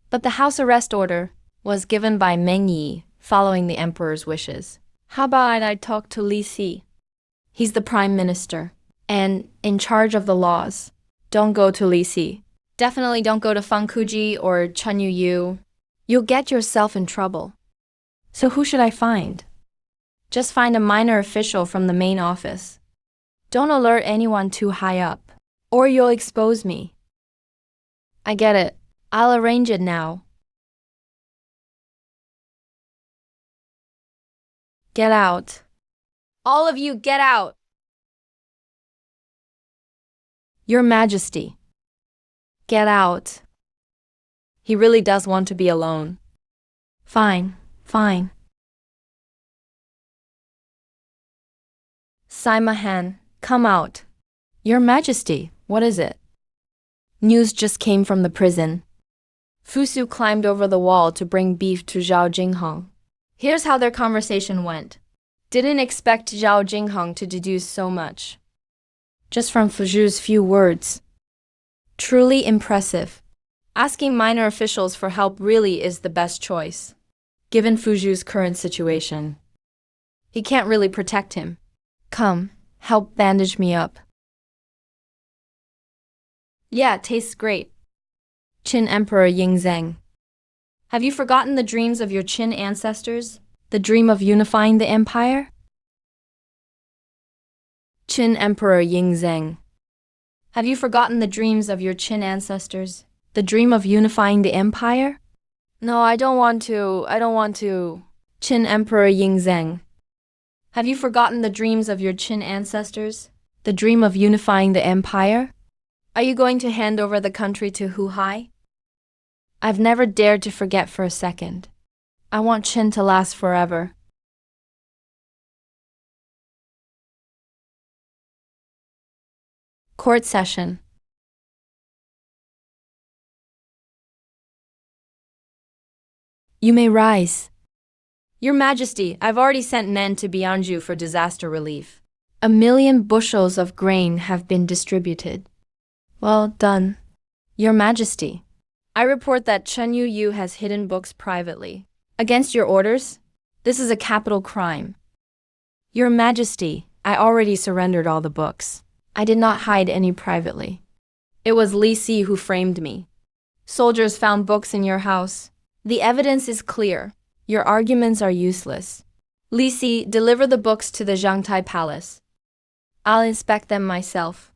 [SPEAKER 1] But the house arrest order was given by Meng Yi following the emperor's wishes. How about I talk to Li Si? He's the prime minister and in charge of the laws. Don't go to Li Si. Definitely don't go to Feng Kuji or Chen Yu. You'll get yourself in trouble. So who should I find? Just find a minor official from the main office. Don't alert anyone too high up, or you'll expose me. I get it. I'll arrange it now. Get out. All of you, get out! Your Majesty. Get out. He really does want to be alone. Fine, fine. Saimahan, come out. Your Majesty, what is it? News just came from the prison. Fusu climbed over the wall to bring beef to Zhao Jinghong. Here's how their conversation went. Didn't expect Zhao Jinghong to deduce so much. Just from Fuju's few words. Truly impressive. Asking minor officials for help really is the best choice, given Fuju's current situation. He can't really protect him. Come, help bandage me up. Yeah, tastes great. Qin Emperor Yingzheng. Have you forgotten the dreams of your Qin ancestors? The dream of unifying the empire? Qin Emperor Yingzheng. Have you forgotten the dreams of your Qin ancestors? The dream of unifying the empire? No, I don't want to. Qin Emperor Yingzheng. Have you forgotten the dreams of your Qin ancestors? The dream of unifying the empire? Are you going to hand over the country to Hu Hai? I've never dared to forget for a second. I want Qin to last forever. Court session. You may rise. Your Majesty, I've already sent men to Bianju for disaster relief. 1 million bushels of grain have been distributed. Well done. Your Majesty, I report that Chen Yu has hidden books privately. Against your orders? This is a capital crime. Your Majesty, I already surrendered all the books. I did not hide any privately. It was Li Si who framed me. Soldiers found books in your house. The evidence is clear. Your arguments are useless. Li Si, deliver the books to the Zhangtai Palace. I'll inspect them myself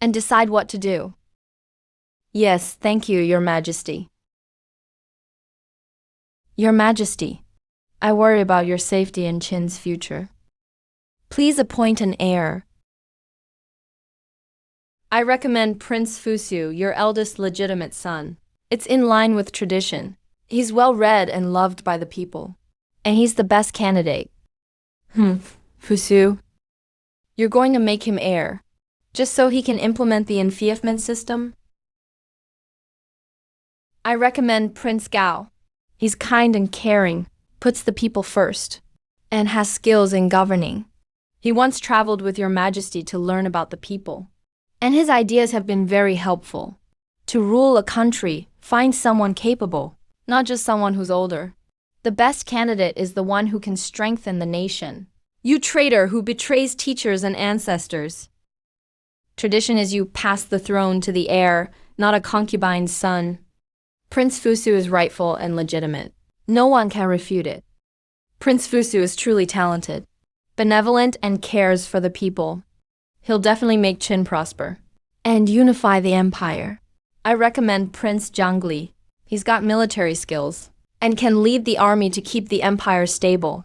[SPEAKER 1] and decide what to do. Yes, thank you, Your Majesty. Your Majesty, I worry about your safety and Qin's future. Please appoint an heir. I recommend Prince Fusu, your eldest legitimate son. It's in line with tradition. He's well-read and loved by the people. And he's the best candidate. Fusu. You're going to make him heir, just so he can implement the enfeoffment system? I recommend Prince Gao. He's kind and caring, puts the people first, and has skills in governing. He once traveled with Your Majesty to learn about the people, and his ideas have been very helpful. To rule a country, find someone capable, not just someone who's older. The best candidate is the one who can strengthen the nation. You traitor who betrays teachers and ancestors. Tradition is you pass the throne to the heir, not a concubine's son. Prince Fusu is rightful and legitimate. No one can refute it. Prince Fusu is truly talented, benevolent, and cares for the people. He'll definitely make Qin prosper and unify the empire. I recommend Prince Jiangli. He's got military skills and can lead the army to keep the empire stable.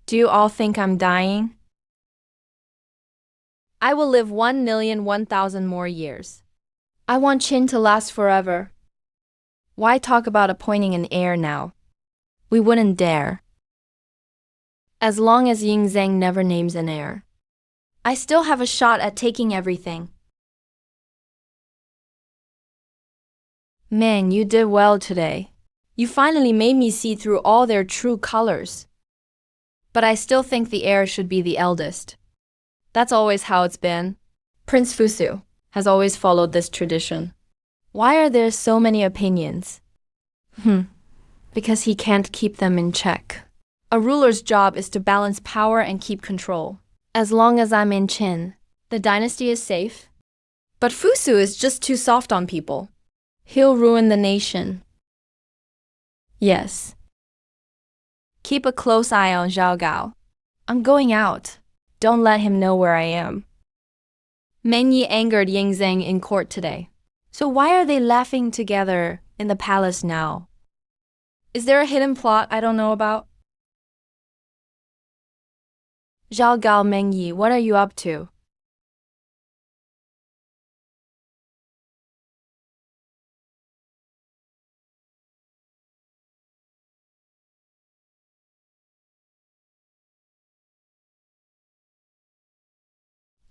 [SPEAKER 1] Do you all think I'm dying? I will live 1,001,000 more years. I want Qin to last forever. Why talk about appointing an heir now? We wouldn't dare. As long as Yingzheng never names an heir, I still have a shot at taking everything. Man, you did well today. You finally made me see through all their true colors. But I still think the heir should be the eldest. That's always how it's been. Prince Fusu has always followed this tradition. Why are there so many opinions? Because he can't keep them in check. A ruler's job is to balance power and keep control. As long as I'm in Qin, the dynasty is safe. But Fusu is just too soft on people. He'll ruin the nation. Yes. Keep a close eye on Zhao Gao. I'm going out. Don't let him know where I am. Meng Yi angered Ying Zheng in court today. So why are they laughing together in the palace now? Is there a hidden plot I don't know about? Zhao Gao, Meng Yi, what are you up to?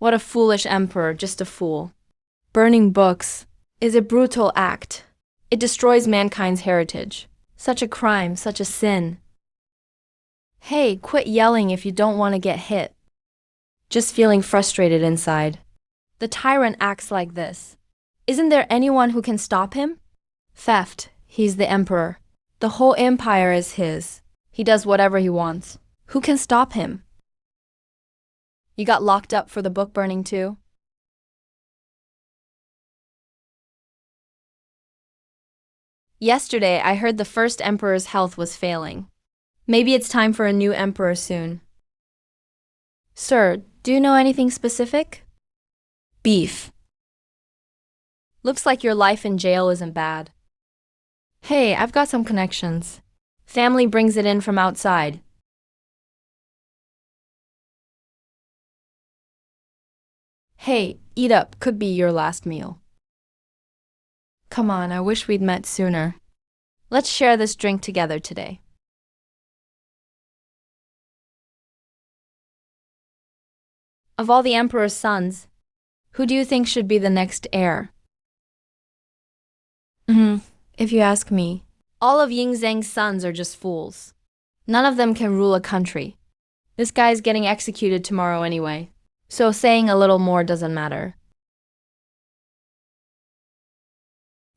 [SPEAKER 1] What a foolish emperor, just a fool. Burning books is a brutal act. It destroys mankind's heritage. Such a crime, such a sin. Hey, quit yelling if you don't want to get hit. Just feeling frustrated inside. The tyrant acts like this. Isn't there anyone who can stop him? Theft. He's the emperor. The whole empire is his. He does whatever he wants. Who can stop him? You got locked up for the book burning too? Yesterday, I heard the first emperor's health was failing. Maybe it's time for a new emperor soon. Sir, do you know anything specific? Beef. Looks like your life in jail isn't bad. Hey, I've got some connections. Family brings it in from outside. Hey, eat up, could be your last meal. Come on, I wish we'd met sooner. Let's share this drink together today. Of all the emperor's sons, who do you think should be the next heir? If you ask me, all of Ying Zheng's sons are just fools. None of them can rule a country. This guy's getting executed tomorrow anyway, so saying a little more doesn't matter.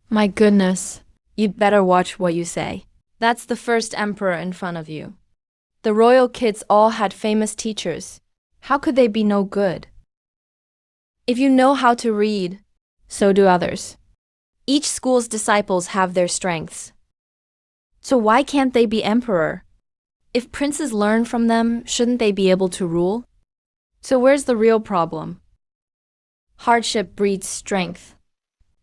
[SPEAKER 1] My goodness, you'd better watch what you say. That's the first emperor in front of you. The royal kids all had famous teachers. How could they be no good? If you know how to read, so do others. Each school's disciples have their strengths. So why can't they be emperor? If princes learn from them, shouldn't they be able to rule? So where's the real problem? Hardship breeds strength,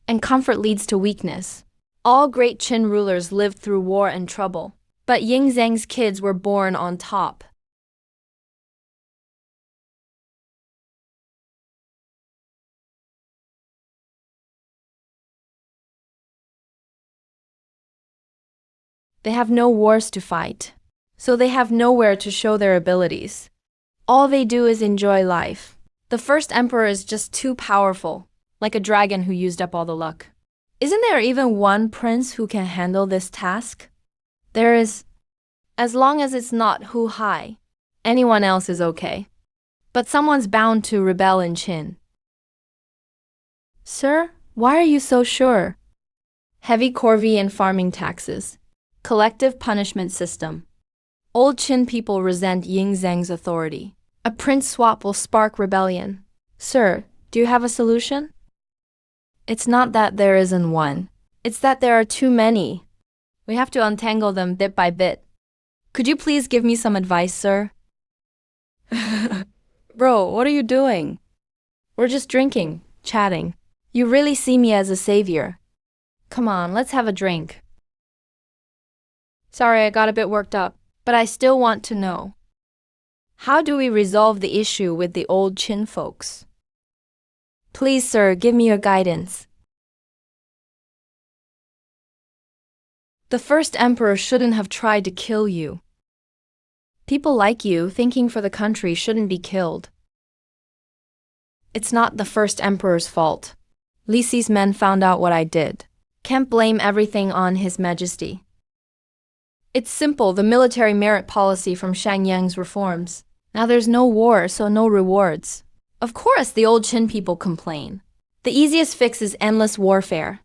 [SPEAKER 1] and comfort leads to weakness. All great Qin rulers lived through war and trouble, but Ying Zheng's kids were born on top. They have no wars to fight, so they have nowhere to show their abilities. All they do is enjoy life. The first emperor is just too powerful, like a dragon who used up all the luck. Isn't there even one prince who can handle this task? There is. As long as it's not Hu Hai, anyone else is okay. But someone's bound to rebel in Qin. Sir, why are you so sure? Heavy corvée and farming taxes. Collective punishment system. Old Qin people resent Ying Zheng's authority. A prince swap will spark rebellion. Sir, do you have a solution? It's not that there isn't one. It's that there are too many. We have to untangle them bit by bit. Could you please give me some advice, sir? Bro, what are you doing? We're just drinking, chatting. You really see me as a savior. Come on, let's have a drink. Sorry, I got a bit worked up, but I still want to know. How do we resolve the issue with the old Qin folks? Please, sir, give me your guidance. The first emperor shouldn't have tried to kill you. People like you, thinking for the country, shouldn't be killed. It's not the first emperor's fault. Li Si's men found out what I did. Can't blame everything on His Majesty. It's simple, the military merit policy from Shang Yang's reforms. Now there's no war, so no rewards. Of course, the old Qin people complain. The easiest fix is endless warfare.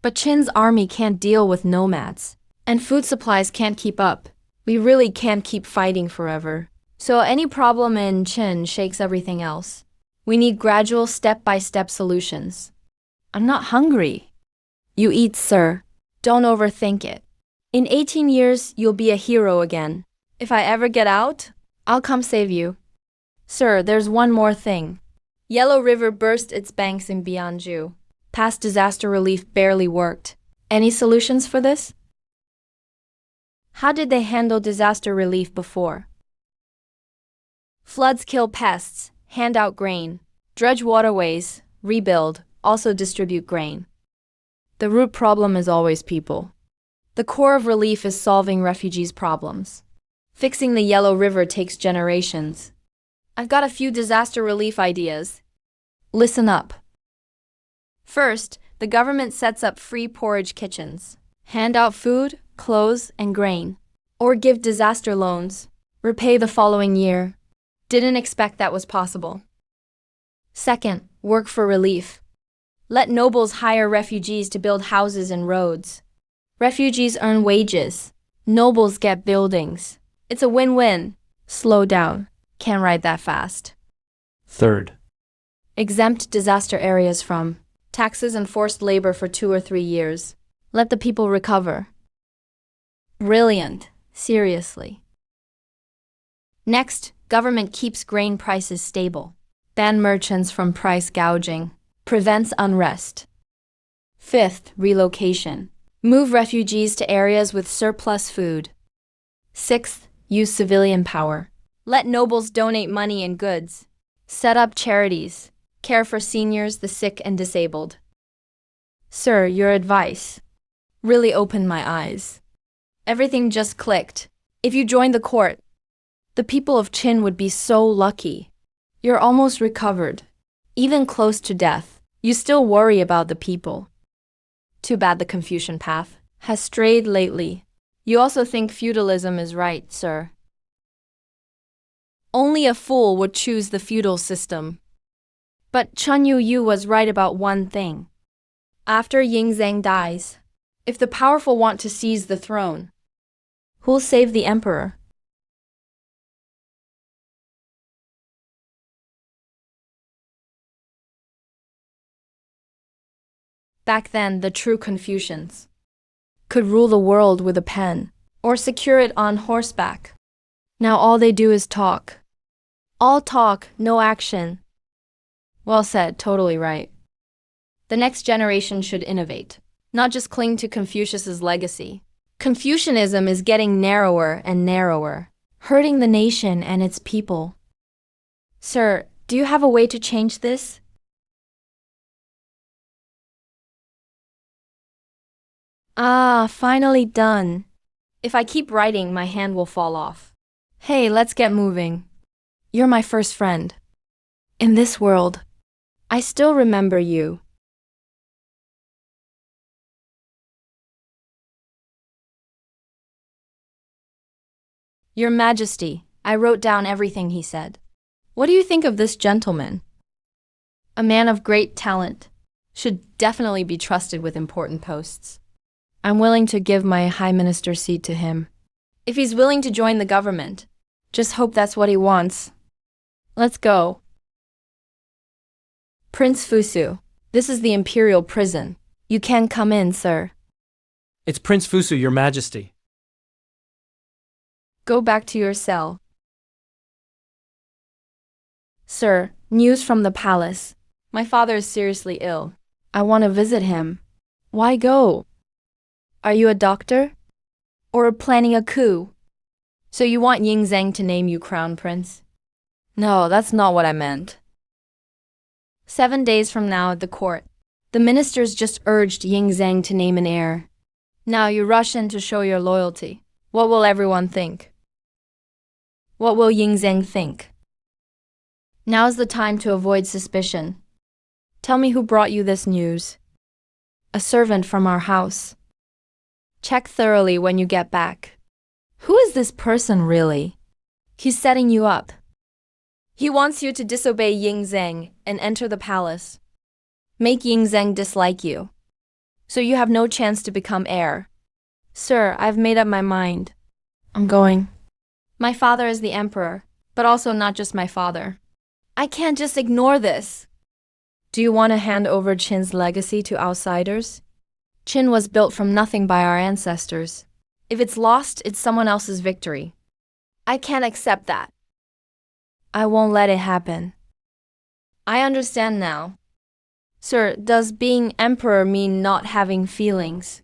[SPEAKER 1] But Qin's army can't deal with nomads, and food supplies can't keep up. We really can't keep fighting forever. So any problem in Qin shakes everything else. We need gradual step-by-step solutions. I'm not hungry. You eat, sir. Don't overthink it. In 18 years, you'll be a hero again. If I ever get out, I'll come save you. Sir, there's one more thing. Yellow River burst its banks in Bianju. Past disaster relief barely worked. Any solutions for this? How did they handle disaster relief before? Floods kill pests, hand out grain, dredge waterways, rebuild, also distribute grain. The root problem is always people. The core of relief is solving refugees' problems. Fixing the Yellow River takes generations. I've got a few disaster relief ideas. Listen up. First, the government sets up free porridge kitchens. Hand out food, clothes, and grain. Or give disaster loans. Repay the following year. Didn't expect that was possible. Second, work for relief. Let nobles hire refugees to build houses and roads. Refugees earn wages. Nobles get buildings. It's a win-win. Slow down. Can't write that fast.
[SPEAKER 2] Third,
[SPEAKER 1] Exempt disaster areas from taxes and forced labor for 2 or 3 years. Let the people recover. Brilliant. Seriously. Next, government keeps grain prices stable. Ban merchants from price gouging. Prevents unrest. Fifth, relocation. Move refugees to areas with surplus food. Sixth, use civilian power. Let nobles donate money and goods. Set up charities. Care for seniors, the sick, and disabled. Sir, your advice really opened my eyes. Everything just clicked. If you joined the court, the people of Qin would be so lucky. You're almost recovered. Even close to death, you still worry about the people. Too bad the Confucian path has strayed lately. You also think feudalism is right, sir. Only a fool would choose the feudal system. But Chen Yu was right about one thing. After Ying Zhang dies, if the powerful want to seize the throne, who'll save the emperor? Back then, the true Confucians could rule the world with a pen or secure it on horseback. Now all they do is talk. All talk, no action. Well said, totally right. The next generation should innovate, not just cling to Confucius's legacy. Confucianism is getting narrower and narrower, hurting the nation and its people. Sir, do you have a way to change this? Ah, finally done. If I keep writing, my hand will fall off. Hey, let's get moving. You're my first friend. In this world, I still remember you. Your Majesty, I wrote down everything he said. What do you think of this gentleman? A man of great talent. Should definitely be trusted with important posts. I'm willing to give my High Minister seat to him. If he's willing to join the government, just hope that's what he wants. Let's go. Prince Fusu, this is the imperial prison. You can come in, sir.
[SPEAKER 2] it's Prince Fusu, Your Majesty.
[SPEAKER 1] Go back to your cell. Sir, news from the palace. My father is seriously ill. I want to visit him. Why go? Are you a doctor? Or planning a coup? So you want Ying Zhang to name you crown prince? No, that's not what I meant. 7 days from now at the court, the ministers just urged Ying Zhang to name an heir. Now you rush in to show your loyalty. What will everyone think? What will Ying Zhang think? Now's the time to avoid suspicion. Tell me who brought you this news. A servant from our house. Check thoroughly when you get back. Who is this person really? He's setting you up. He wants you to disobey Ying Zhang and enter the palace. Make Ying Zhang dislike you, so you have no chance to become heir. Sir, I've made up my mind. I'm going. My father is the emperor, but also not just my father. I can't just ignore this. Do you want to hand over Qin's legacy to outsiders? Qin was built from nothing by our ancestors. If it's lost, it's someone else's victory. I can't accept that. I won't let it happen. I understand now. Sir, does being emperor mean not having feelings?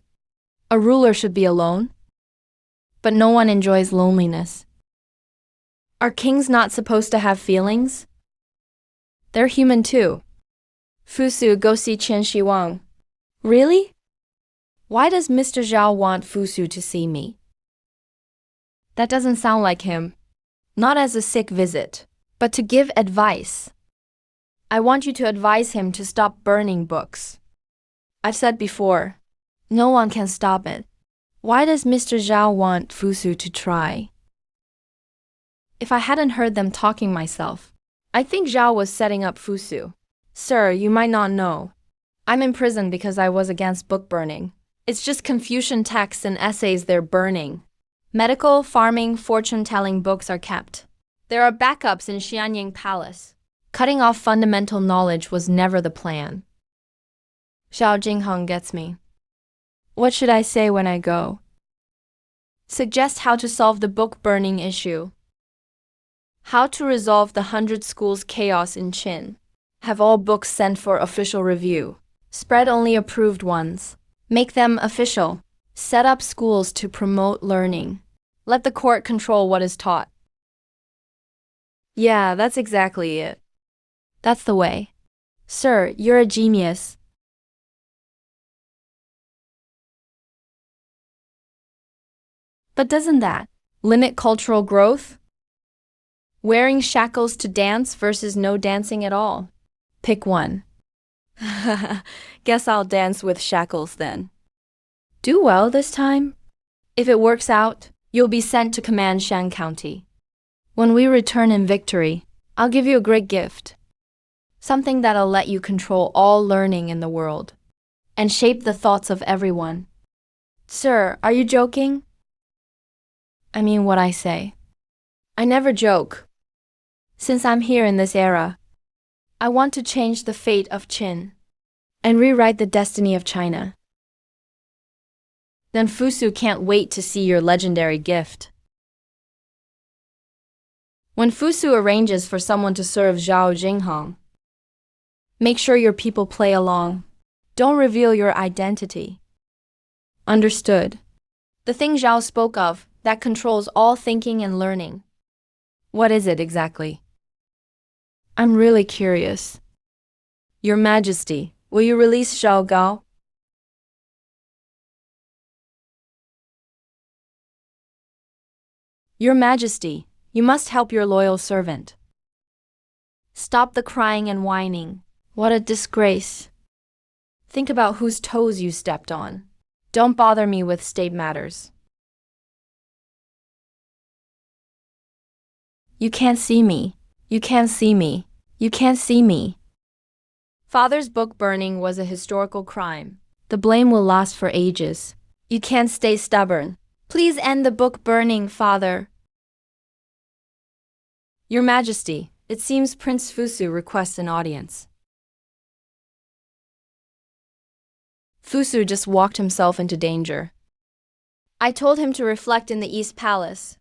[SPEAKER 1] A ruler should be alone. But no one enjoys loneliness. Are kings not supposed to have feelings? They're human too. Fusu, go see Qian Shiwang. Really? Why does Mr. Zhao want Fusu to see me? That doesn't sound like him. Not as a sick visit, but to give advice. I want you to advise him to stop burning books. I've said before, no one can stop it. Why does Mr. Zhao want Fusu to try? If I hadn't heard them talking myself, I think Zhao was setting up Fusu. Sir, you might not know. I'm in prison because I was against book burning. It's just Confucian texts and essays they're burning. Medical, farming, fortune-telling books are kept. There are backups in Xianying Palace. Cutting off fundamental knowledge was never the plan. Xiao Jingheng gets me. What should I say when I go? Suggest how to solve the book burning issue. How to resolve the 100 schools chaos in Qin. Have all books sent for official review. Spread only approved ones. Make them official. Set up schools to promote learning. Let the court control what is taught. Yeah, that's exactly it. That's the way. Sir, you're a genius. But doesn't that limit cultural growth? Wearing shackles to dance versus no dancing at all. Pick one. Guess I'll dance with shackles then. Do well this time. If it works out, you'll be sent to command Shan County. When we return in victory, I'll give you a great gift. Something that'll let you control all learning in the world and shape the thoughts of everyone. Sir, are you joking? I mean what I say. I never joke. Since I'm here in this era, I want to change the fate of Qin and rewrite the destiny of China. Then Fusu can't wait to see your legendary gift. When Fusu arranges for someone to serve Zhao Jingheng, make sure your people play along. Don't reveal your identity. Understood. The thing Zhao spoke of that controls all thinking and learning. What is it exactly? I'm really curious. Your Majesty, will you release Zhao Gao? Your Majesty, you must help your loyal servant. Stop the crying and whining. What a disgrace. Think about whose toes you stepped on. Don't bother me with state matters. You can't see me. You can't see me. You can't see me. Father's book burning was a historical crime. The blame will last for ages. You can't stay stubborn. Please end the book burning, Father. Your Majesty, it seems Prince Fusu requests an audience. Fusu just walked himself into danger. I told him to reflect in the East Palace.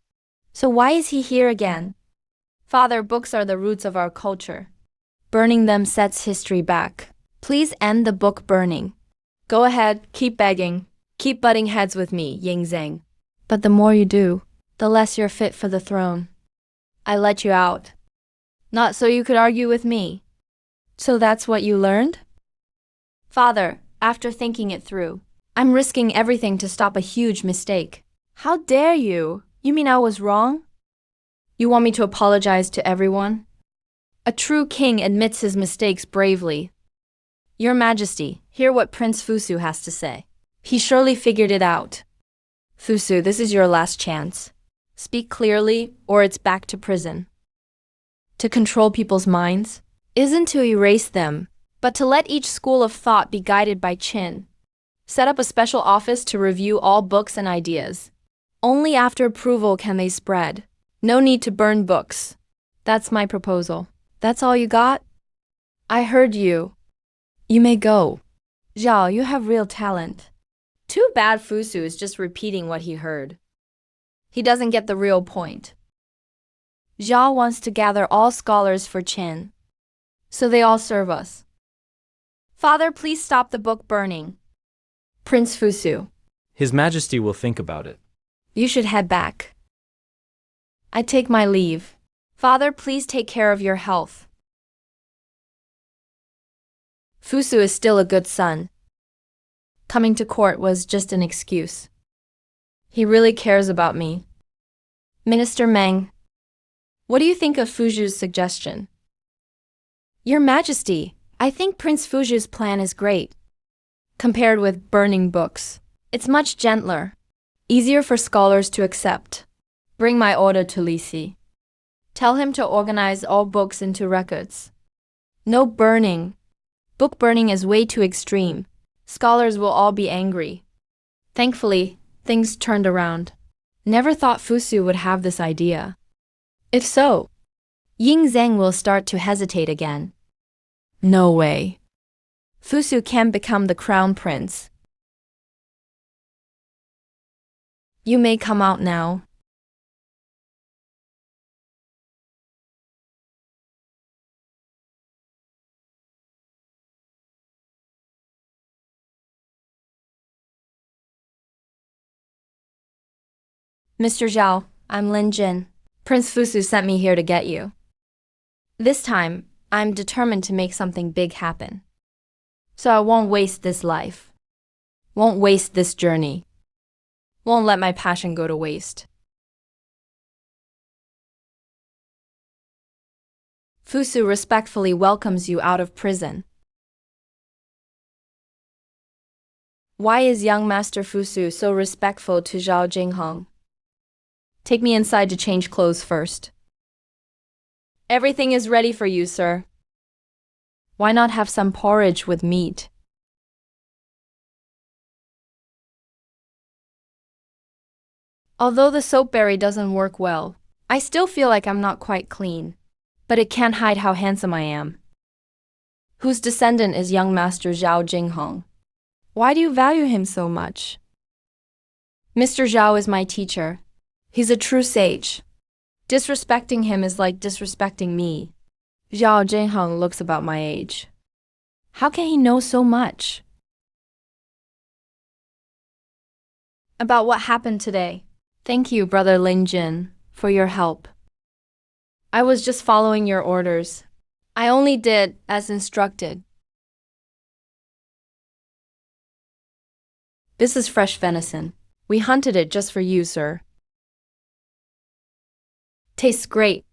[SPEAKER 1] So why is he here again? Father, books are the roots of our culture. Burning them sets history back. Please end the book burning. Go ahead, keep begging. Keep butting heads with me, Ying Zheng. But the more you do, the less you're fit for the throne. I let you out. Not so you could argue with me. So that's what you learned? Father, after thinking it through, I'm risking everything to stop a huge mistake. How dare you? You mean I was wrong? You want me to apologize to everyone? A true king admits his mistakes bravely. Your Majesty, hear what Prince Fusu has to say. He surely figured it out. Fusu, this is your last chance. Speak clearly, or it's back to prison. To control people's minds isn't to erase them, but to let each school of thought be guided by Qin. Set up a special office to review all books and ideas. Only after approval can they spread. No need to burn books. That's my proposal. That's all you got? I heard you. You may go. Zhao, you have real talent. Too bad Fusu is just repeating what he heard. He doesn't get the real point. Zhao wants to gather all scholars for Qin, so they all serve us. Father, please stop the book burning. Prince Fusu,
[SPEAKER 2] His Majesty will think about it.
[SPEAKER 1] you should head back. I take my leave. Father, please take care of your health. Fusu is still a good son. Coming to court was just an excuse. He really cares about me. Minister Meng, what do you think of Fuju's suggestion? Your Majesty, I think Prince Fuju's plan is great. Compared with burning books, it's much gentler, easier for scholars to accept. Bring my order to Lisi. Tell him to organize all books into records. No burning. Book burning is way too extreme. Scholars will all be angry. Thankfully, things turned around. Never thought Fusu would have this idea. If so, Ying Zheng will start to hesitate again. No way. Fusu can become the crown prince. You may come out now. Mr. Zhao, I'm Lin Jin. Prince Fusu sent me here to get you. This time, I'm determined to make something big happen. So I won't waste this life. Won't waste this journey. Won't let my passion go to waste. Fusu respectfully welcomes you out of prison. Why is young Master Fusu so respectful to Zhao Jingheng? Take me inside to change clothes first. Everything is ready for you, sir. Why not have some porridge with meat? Although the soapberry doesn't work well, I still feel like I'm not quite clean. But it can't hide how handsome I am. Whose descendant is young Master Zhao Jingheng? Why do you value him so much? Mr. Zhao is my teacher. He's a true sage. Disrespecting him is like disrespecting me. Zhao Jingheng looks about my age. How can he know so much? About what happened today. Thank you, Brother Lin Jin, for your help. I was just following your orders. I only did as instructed. This is fresh venison. We hunted it just for you, sir. Tastes great.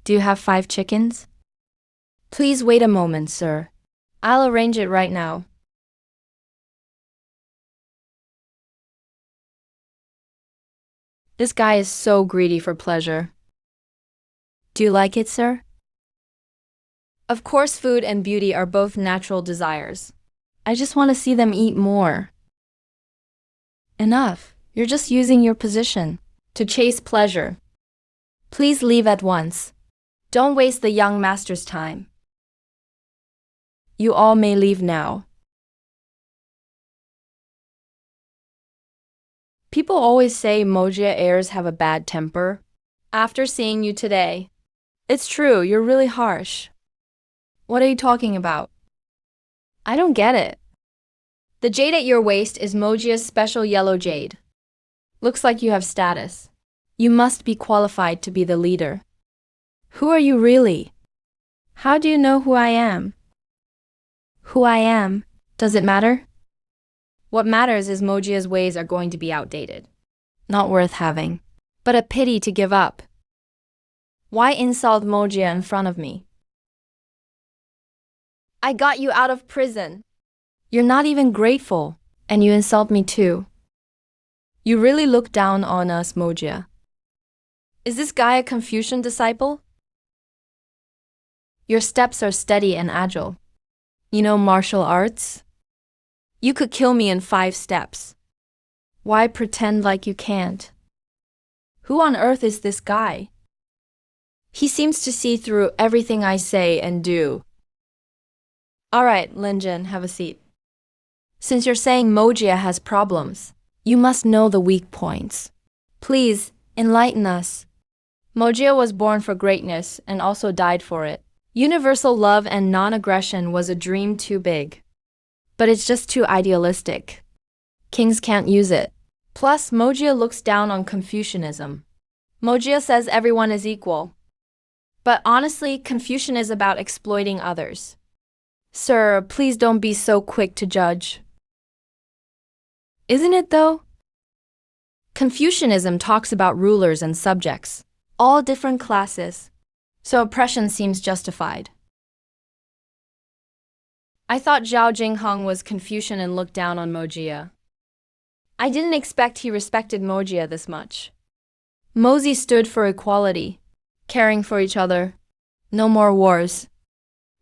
[SPEAKER 1] Do you have 5 chickens? Please wait a moment, sir. I'll arrange it right now. This guy is so greedy for pleasure. Do you like it, sir? Of course, food and beauty are both natural desires. I just want to see them eat more. Enough. You're just using your position to chase pleasure. Please leave at once. Don't waste the young master's time. You all may leave now. People always say Mojia heirs have a bad temper. After seeing you today, it's true, you're really harsh. What are you talking about? I don't get it. The jade at your waist is Mojia's special yellow jade. Looks like you have status. You must be qualified to be the leader. Who are you really? How do you know who I am? Who I am? Does it matter? What matters is Mojia's ways are going to be outdated. Not worth having, but a pity to give up. Why insult Mojia in front of me? I got you out of prison. You're not even grateful, and you insult me too. You really look down on us, Mojia. Is this guy a Confucian disciple? Your steps are steady and agile. You know martial arts? You could kill me in 5 steps. Why pretend like you can't? Who on earth is this guy? He seems to see through everything I say and do. All right, Lin Jin, have a seat. Since you're saying Mojia has problems, you must know the weak points. Please, enlighten us. Mojia was born for greatness and also died for it. Universal love and non-aggression was a dream too big. But it's just too idealistic. Kings can't use it. Plus, Mojia looks down on Confucianism. Mojia says everyone is equal. But honestly, Confucian is about exploiting others. Sir, please don't be so quick to judge. Isn't it though? Confucianism talks about rulers and subjects, all different classes, so oppression seems justified. I thought Zhao Jingheng was Confucian and looked down on Mojia. I didn't expect he respected Mojia this much. Mozi stood for equality, caring for each other, no more wars.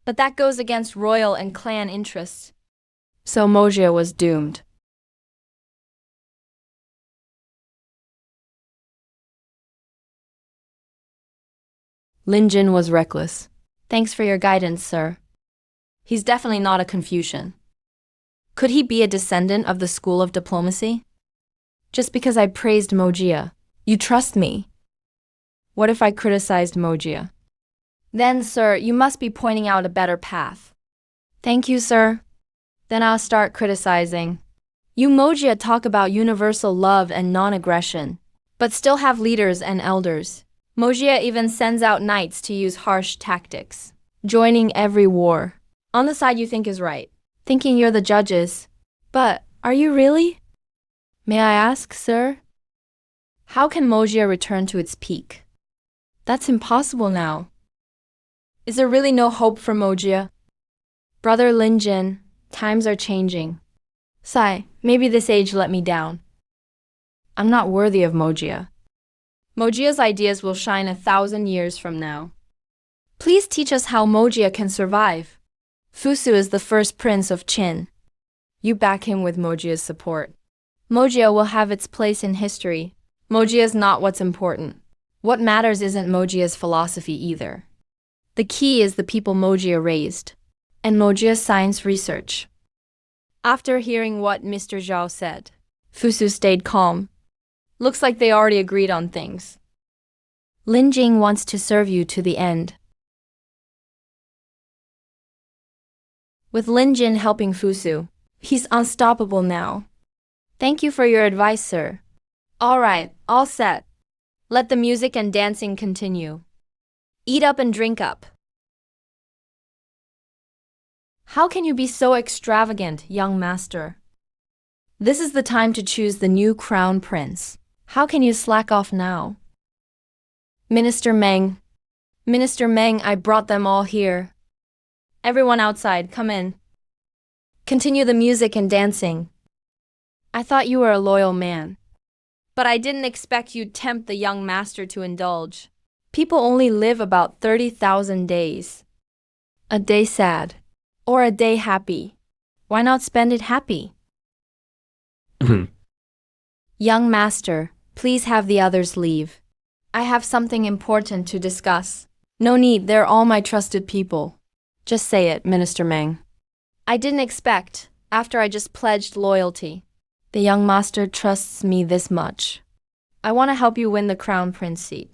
[SPEAKER 1] But that goes against royal and clan interests. So Mojia was doomed. Lin Jin was reckless. Thanks for your guidance, sir. He's definitely not a Confucian. Could he be a descendant of the school of diplomacy? Just because I praised Mojia, you trust me. What if I criticized Mojia? Then, sir, you must be pointing out a better path. Thank you, sir. Then I'll start criticizing. You Mojia talk about universal love and non-aggression, but still have leaders and elders. Mojia even sends out knights to use harsh tactics, joining every war. On the side you think is right, thinking you're the judges. But are you really? May I ask, sir? How can Mojia return to its peak? That's impossible now. Is there really no hope for Mojia? Brother Lin Jin, times are changing. Sai, maybe this age let me down. I'm not worthy of Mojia. Mojia's ideas will shine 1,000 years from now. Please teach us how Mojia can survive. Fusu is the first prince of Qin. You back him with Mojia's support. Mojia will have its place in history. Mojia is not what's important. What matters isn't Mojia's philosophy either. The key is the people Mojia raised, and Mojia's science research. After hearing what Mr. Zhao said, Fusu stayed calm. Looks like they already agreed on things. Lin Jing wants to serve you to the end. With Lin Jin helping Fusu, he's unstoppable now. Thank you for your advice, sir. All right, all set. Let the music and dancing continue. Eat up and drink up. How can you be so extravagant, young master? This is the time to choose the new crown prince. How can you slack off now? Minister Meng, I brought them all here. Everyone outside, come in. Continue the music and dancing. I thought you were a loyal man, but I didn't expect you'd tempt the young master to indulge. People only live about 30,000 days. A day sad, or a day happy. Why not spend it happy? Young master, please have the others leave. I have something important to discuss. No need, they're all my trusted people. Just say it, Minister Meng. I didn't expect, after I just pledged loyalty. The young master trusts me this much. I want to help you win the crown prince seat,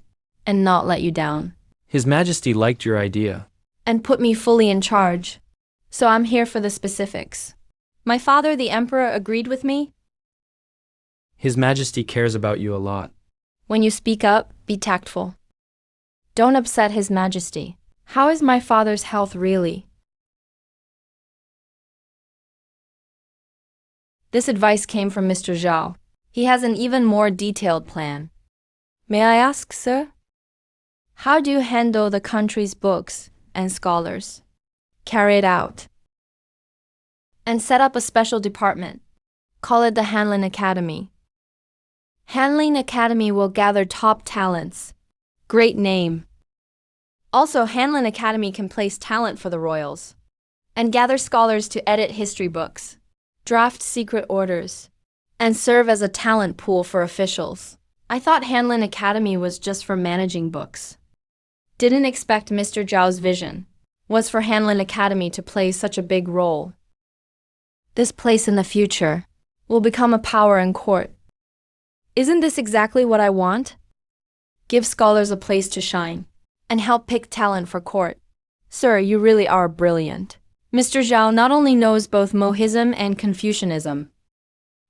[SPEAKER 1] and not let you down.
[SPEAKER 2] His Majesty liked your idea.
[SPEAKER 1] And put me fully in charge. So I'm here for the specifics. My father, the emperor, agreed with me?
[SPEAKER 2] His Majesty cares about you a lot.
[SPEAKER 1] When you speak up, be tactful. Don't upset His Majesty. How is my father's health really? This advice came from Mr. Zhao. He has an even more detailed plan. May I ask, sir? How do you handle the country's books and scholars? Carry it out. And set up a special department. Call it the Hanlin Academy. Hanlin Academy will gather top talents. Great name. Also, Hanlin Academy can place talent for the royals and gather scholars to edit history books, draft secret orders, and serve as a talent pool for officials. I thought Hanlin Academy was just for managing books. Didn't expect Mr. Zhao's vision was for Hanlin Academy to play such a big role. This place in the future will become a power in court. Isn't this exactly what I want? Give scholars a place to shine and help pick talent for court. Sir, you really are brilliant. Mr. Zhao not only knows both Mohism and Confucianism,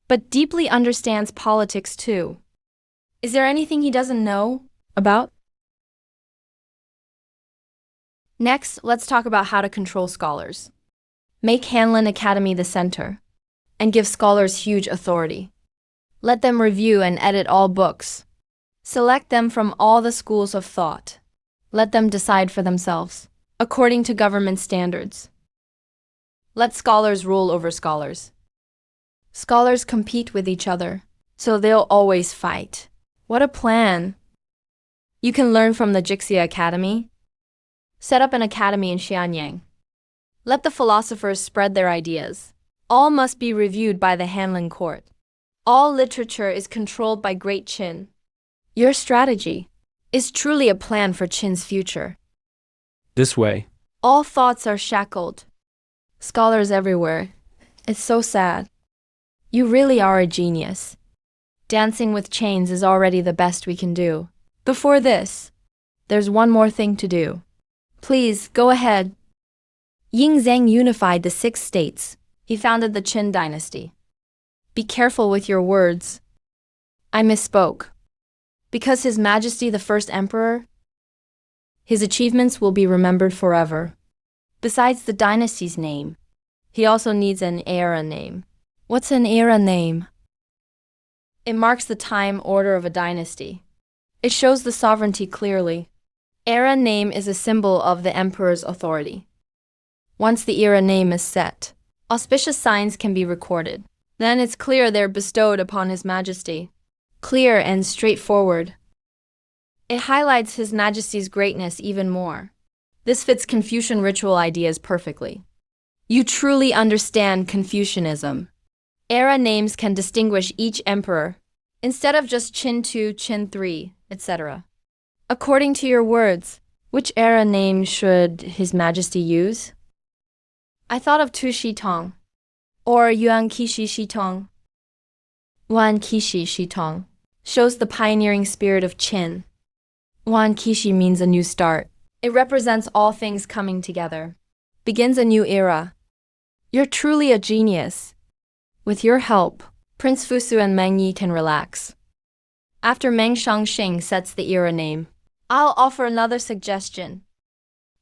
[SPEAKER 1] but deeply understands politics too. Is there anything he doesn't know about? Next, let's talk about how to control scholars. Make Hanlin Academy the center, and give scholars huge authority. Let them review and edit all books. Select them from all the schools of thought. Let them decide for themselves, according to government standards. Let scholars rule over scholars. Scholars compete with each other, so they'll always fight. What a plan! You can learn from the Jixia Academy. Set up an academy in Xianyang. Let the philosophers spread their ideas. All must be reviewed by the Hanlin court. All literature is controlled by Great Qin. Your strategy is truly a plan for Qin's future.
[SPEAKER 2] This way.
[SPEAKER 1] All thoughts are shackled. Scholars everywhere. It's so sad. You really are a genius. Dancing with chains is already the best we can do. Before this, there's one more thing to do. Please, go ahead. Ying Zhang unified the 6 states. He founded the Qin dynasty. Be careful with your words. I misspoke. Because His Majesty the First Emperor, his achievements will be remembered forever. Besides the dynasty's name, he also needs an era name. What's an era name? It marks the time order of a dynasty. It shows the sovereignty clearly. Era name is a symbol of the emperor's authority. Once the era name is set, auspicious signs can be recorded. Then it's clear they're bestowed upon His Majesty. Clear and straightforward. It highlights His Majesty's greatness even more. This fits Confucian ritual ideas perfectly. You truly understand Confucianism. Era names can distinguish each emperor, instead of just Qin 2, Qin 3, etc. According to your words, which era name should His Majesty use? I thought of Tu Shi Tong, or Yuan Kishi Shi Tong. Wan Kishi Shi Tong shows the pioneering spirit of Qin. Wan Kishi means a new start. It represents all things coming together. Begins a new era. You're truly a genius. With your help, Prince Fusu and Meng Yi can relax. After Meng Shangxing sets the era name, I'll offer another suggestion.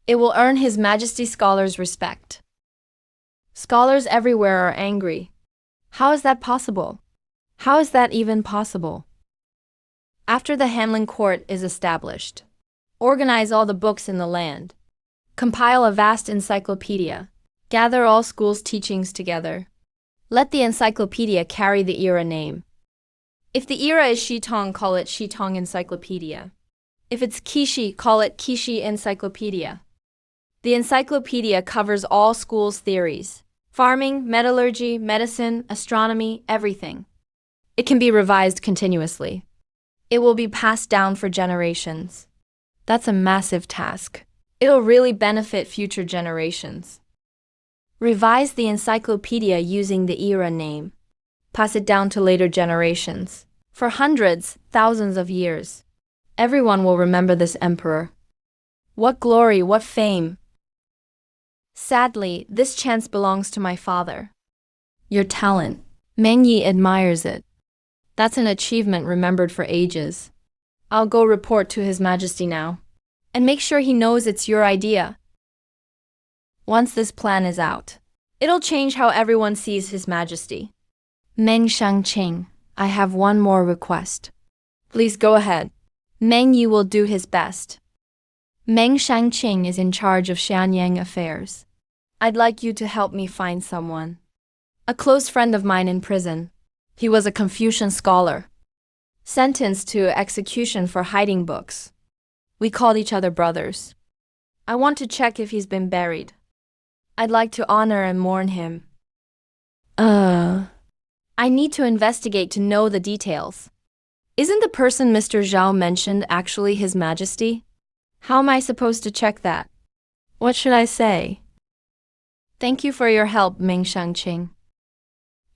[SPEAKER 1] It will earn His Majesty's scholars' respect. Scholars everywhere are angry. How is that possible? How is that even possible? After the Hanlin court is established, organize all the books in the land. Compile a vast encyclopedia. Gather all schools' teachings together. Let the encyclopedia carry the era name. If the era is Shitong, call it Shitong Encyclopedia. If it's Kishi, call it Kishi Encyclopedia. The encyclopedia covers all schools' theories: farming, metallurgy, medicine, astronomy, everything. It can be revised continuously. It will be passed down for generations. That's a massive task. It'll really benefit future generations. Revise the encyclopedia using the era name. Pass it down to later generations. For hundreds, thousands of years, everyone will remember this emperor. What glory, what fame! Sadly, this chance belongs to my father. Your talent. Meng Yi admires it. That's an achievement remembered for ages. I'll go report to His Majesty now, and make sure he knows it's your idea. Once this plan is out, it'll change how everyone sees His Majesty. Meng Shangqing, I have one more request. Please go ahead. Meng Yi will do his best. Meng Shangqing is in charge of Xianyang affairs. I'd like you to help me find someone. A close friend of mine in prison. He was a Confucian scholar, sentenced to execution for hiding books. We called each other brothers. I want to check if he's been buried. I'd like to honor and mourn him. I need to investigate to know the details. Isn't the person Mr. Zhao mentioned actually His Majesty? How am I supposed to check that? What should I say? Thank you for your help, Meng Shangqing.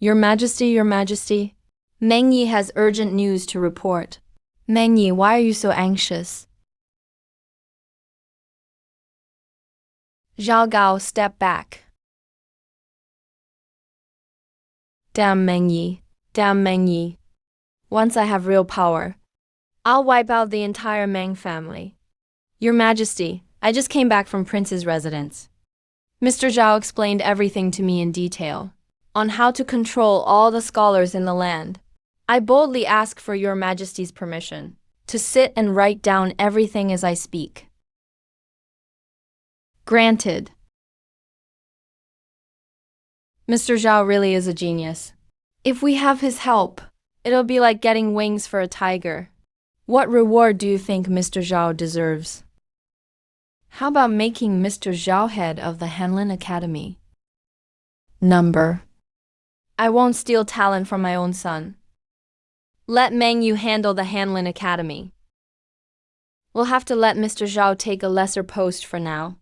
[SPEAKER 1] Your Majesty, Your Majesty. Meng Yi has urgent news to report. Meng Yi, why are you so anxious? Zhao Gao stepped back. Damn Meng Yi. Damn Meng Yi. Once I have real power, I'll wipe out the entire Meng family. Your Majesty, I just came back from Prince's residence. Mr. Zhao explained everything to me in detail, on how to control all the scholars in the land. I boldly ask for your Majesty's permission to sit and write down everything as I speak. Granted. Mr. Zhao really is a genius. If we have his help, it'll be like getting wings for a tiger. What reward do you think Mr. Zhao deserves? How about making Mr. Zhao head of the Hanlin Academy? Number. I won't steal talent from my own son. Let Meng Yu handle the Hanlin Academy. We'll have to let Mr. Zhao take a lesser post for now.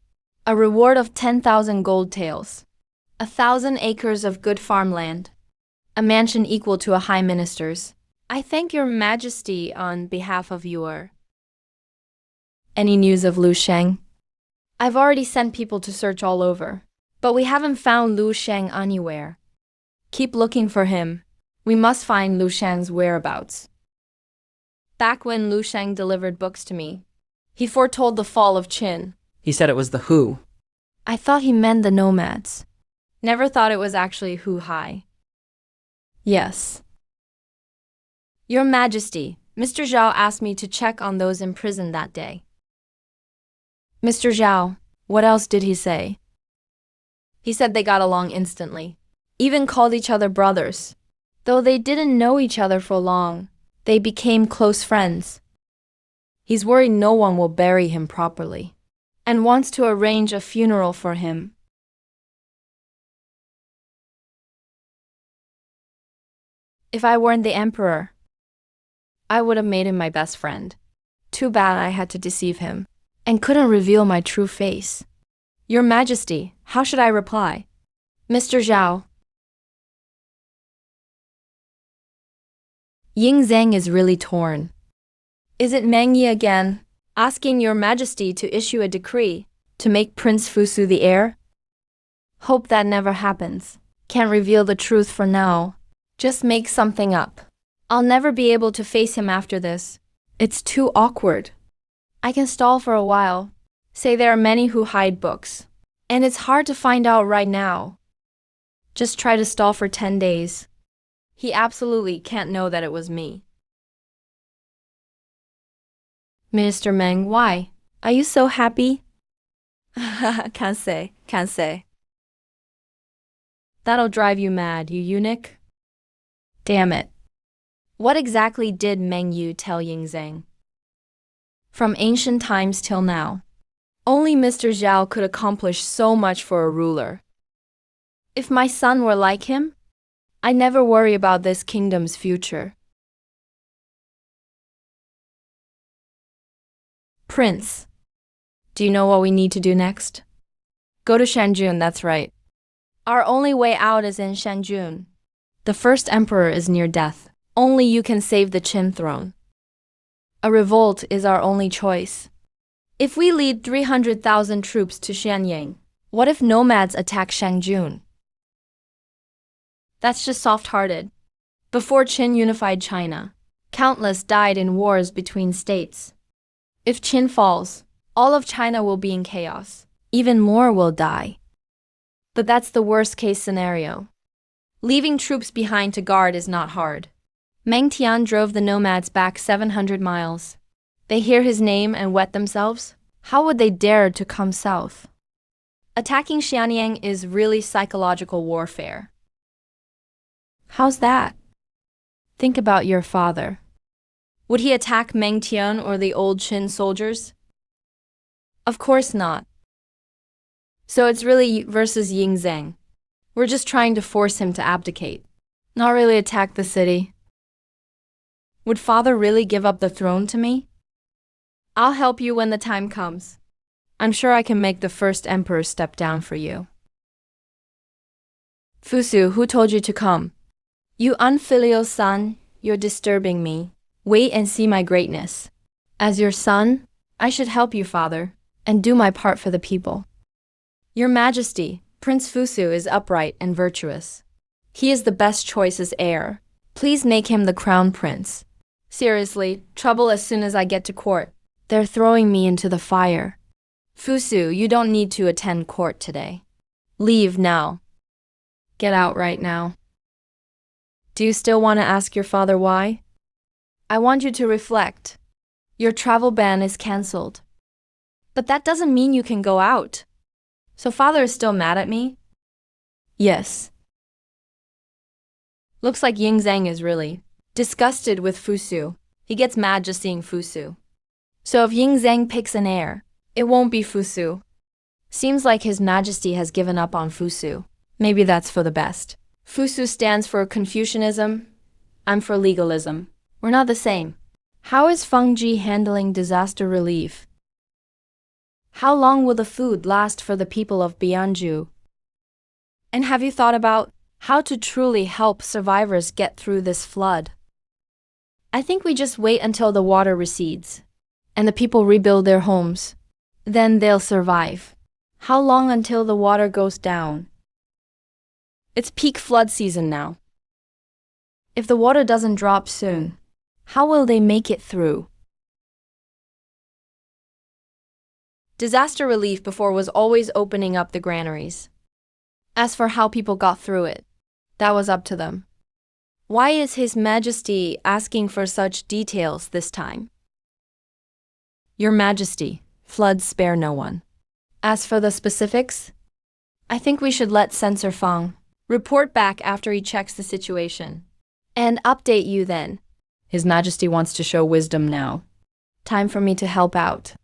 [SPEAKER 1] A reward of 10,000 gold taels. 1,000 acres of good farmland. A mansion equal to a high minister's. I thank your Majesty on behalf of your... Any news of Lu Sheng? I've already sent people to search all over, but we haven't found Lu Sheng anywhere. Keep looking for him. We must find Lu Sheng's whereabouts. Back when Lu Sheng delivered books to me, he foretold the fall of Qin.
[SPEAKER 2] He said it was the Hu.
[SPEAKER 1] I thought he meant the nomads. Never thought it was actually Hu Hai. Yes. Your Majesty, Mr. Zhao asked me to check on those in prison that day. Mr. Zhao, what else did he say? He said they got along instantly. Even called each other brothers. Though they didn't know each other for long, they became close friends. He's worried no one will bury him properly, and wants to arrange a funeral for him. If I weren't the emperor, I would have made him my best friend. Too bad I had to deceive him, and couldn't reveal my true face. Your Majesty, how should I reply? Mr. Zhao. Ying Zhang is really torn. Is it Meng Yi again, asking your Majesty to issue a decree to make Prince Fusu the heir? Hope that never happens. Can't reveal the truth for now. Just make something up. I'll never be able to face him after this. It's too awkward. I can stall for a while. Say there are many who hide books. And it's hard to find out right now. Just try to stall for 10 days. He absolutely can't know that it was me. Minister Meng, why? Are you so happy? Can't say. That'll drive you mad, you eunuch. Damn it. What exactly did Meng Yu tell Ying Zhang? From ancient times till now, only Mr. Zhao could accomplish so much for a ruler. If my son were like him, I never worry about this kingdom's future. Prince, do you know what we need to do next? Go to Shanjun, that's right. Our only way out is in Shanjun. The first emperor is near death. Only you can save the Qin throne. A revolt is our only choice. If we lead 300,000 troops to Xianyang, what if nomads attack Shangjun? That's just soft-hearted. Before Qin unified China, countless died in wars between states. If Qin falls, all of China will be in chaos. Even more will die. But that's the worst-case scenario. Leaving troops behind to guard is not hard. Meng Tian drove the nomads back 700 miles. They hear his name and wet themselves? How would they dare to come south? Attacking Xianyang is really psychological warfare. How's that? Think about your father. Would he attack Meng Tian or the old Qin soldiers? Of course not. So it's really versus Ying Zhang. We're just trying to force him to abdicate, not really attack the city. Would father really give up the throne to me? I'll help you when the time comes. I'm sure I can make the first emperor step down for you. Fusu, who told you to come? You unfilial son, you're disturbing me. Wait and see my greatness. As your son, I should help you, father, and do my part for the people. Your Majesty, Prince Fusu is upright and virtuous. He is the best choice as heir. Please make him the crown prince. Seriously, trouble as soon as I get to court. They're throwing me into the fire. Fusu, you don't need to attend court today. Leave now. Get out right now. Do you still want to ask your father why? I want you to reflect. Your travel ban is cancelled. But that doesn't mean you can go out. So father is still mad at me? Yes. Looks like Ying Zhang is really disgusted with Fusu. He gets mad just seeing Fusu. So if Ying Zhang picks an heir, it won't be Fusu. Seems like His Majesty has given up on Fusu. Maybe that's for the best. Fusu stands for Confucianism. I'm for legalism. We're not the same. How is Feng Ji handling disaster relief? How long will the food last for the people of Bianju? And have you thought about how to truly help survivors get through this flood? I think we just wait until the water recedes and the people rebuild their homes. Then they'll survive. How long until the water goes down? It's peak flood season now. If the water doesn't drop soon, how will they make it through? Disaster relief before was always opening up the granaries. As for how people got through it, that was up to them. Why is His Majesty asking for such details this time? Your Majesty, floods spare no one. As for the specifics, I think we should let Censor Feng report back after he checks the situation and update you then. His Majesty wants to show wisdom now. Time for me to help out.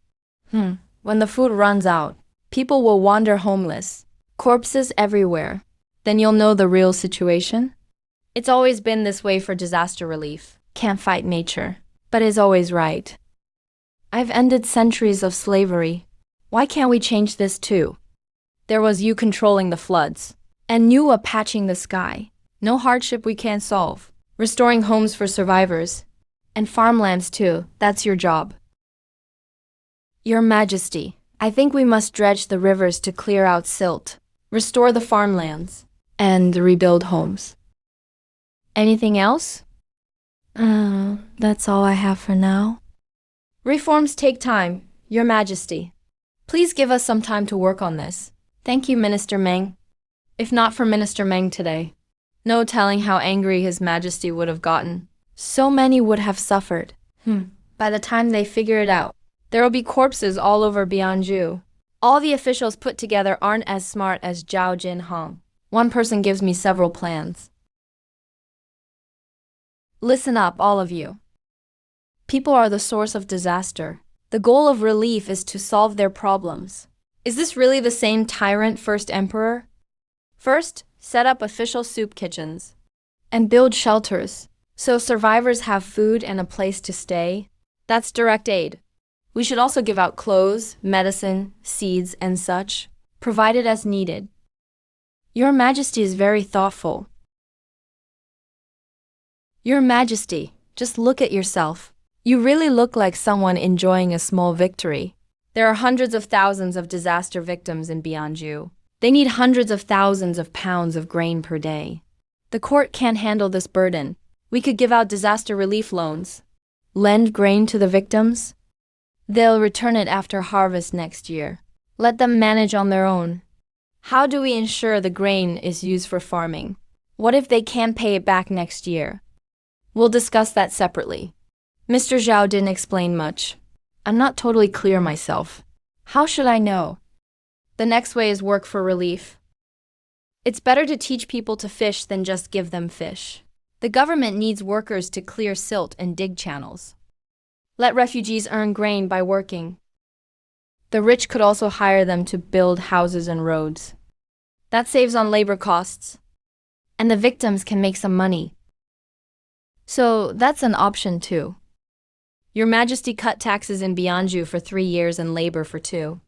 [SPEAKER 1] When the food runs out, people will wander homeless, corpses everywhere. Then you'll know the real situation. It's always been this way for disaster relief. Can't fight nature, but is always right. I've ended centuries of slavery. Why can't we change this too? There was you controlling the floods, and Nuwa patching the sky. No hardship we can't solve. Restoring homes for survivors. And farmlands too, that's your job. Your Majesty, I think we must dredge the rivers to clear out silt, restore the farmlands, and rebuild homes. Anything else? That's all I have for now. Reforms take time, Your Majesty. Please give us some time to work on this. Thank you, Minister Meng. If not for Minister Meng today, no telling how angry His Majesty would have gotten. So many would have suffered. By the time they figure it out, there will be corpses all over Bianju. All the officials put together aren't as smart as Zhao Jinhong. One person gives me several plans. Listen up, all of you. People are the source of disaster. The goal of relief is to solve their problems. Is this really the same tyrant first emperor? First, set up official soup kitchens and build shelters so survivors have food and a place to stay. That's direct aid. We should also give out clothes, medicine, seeds, and such, provided as needed. Your Majesty is very thoughtful. Your Majesty, just look at yourself. You really look like someone enjoying a small victory. There are hundreds of thousands of disaster victims in Bianju. They need hundreds of thousands of pounds of grain per day. The court can't handle this burden. We could give out disaster relief loans. Lend grain to the victims. They'll return it after harvest next year. Let them manage on their own. How do we ensure the grain is used for farming? What if they can't pay it back next year? We'll discuss that separately. Mr. Zhao didn't explain much. I'm not totally clear myself. How should I know? The next way is work for relief. It's better to teach people to fish than just give them fish. The government needs workers to clear silt and dig channels. Let refugees earn grain by working. The rich could also hire them to build houses and roads. That saves on labor costs. And the victims can make some money. So that's an option too. Your Majesty cut taxes in Bianju for 3 years and labor for 2.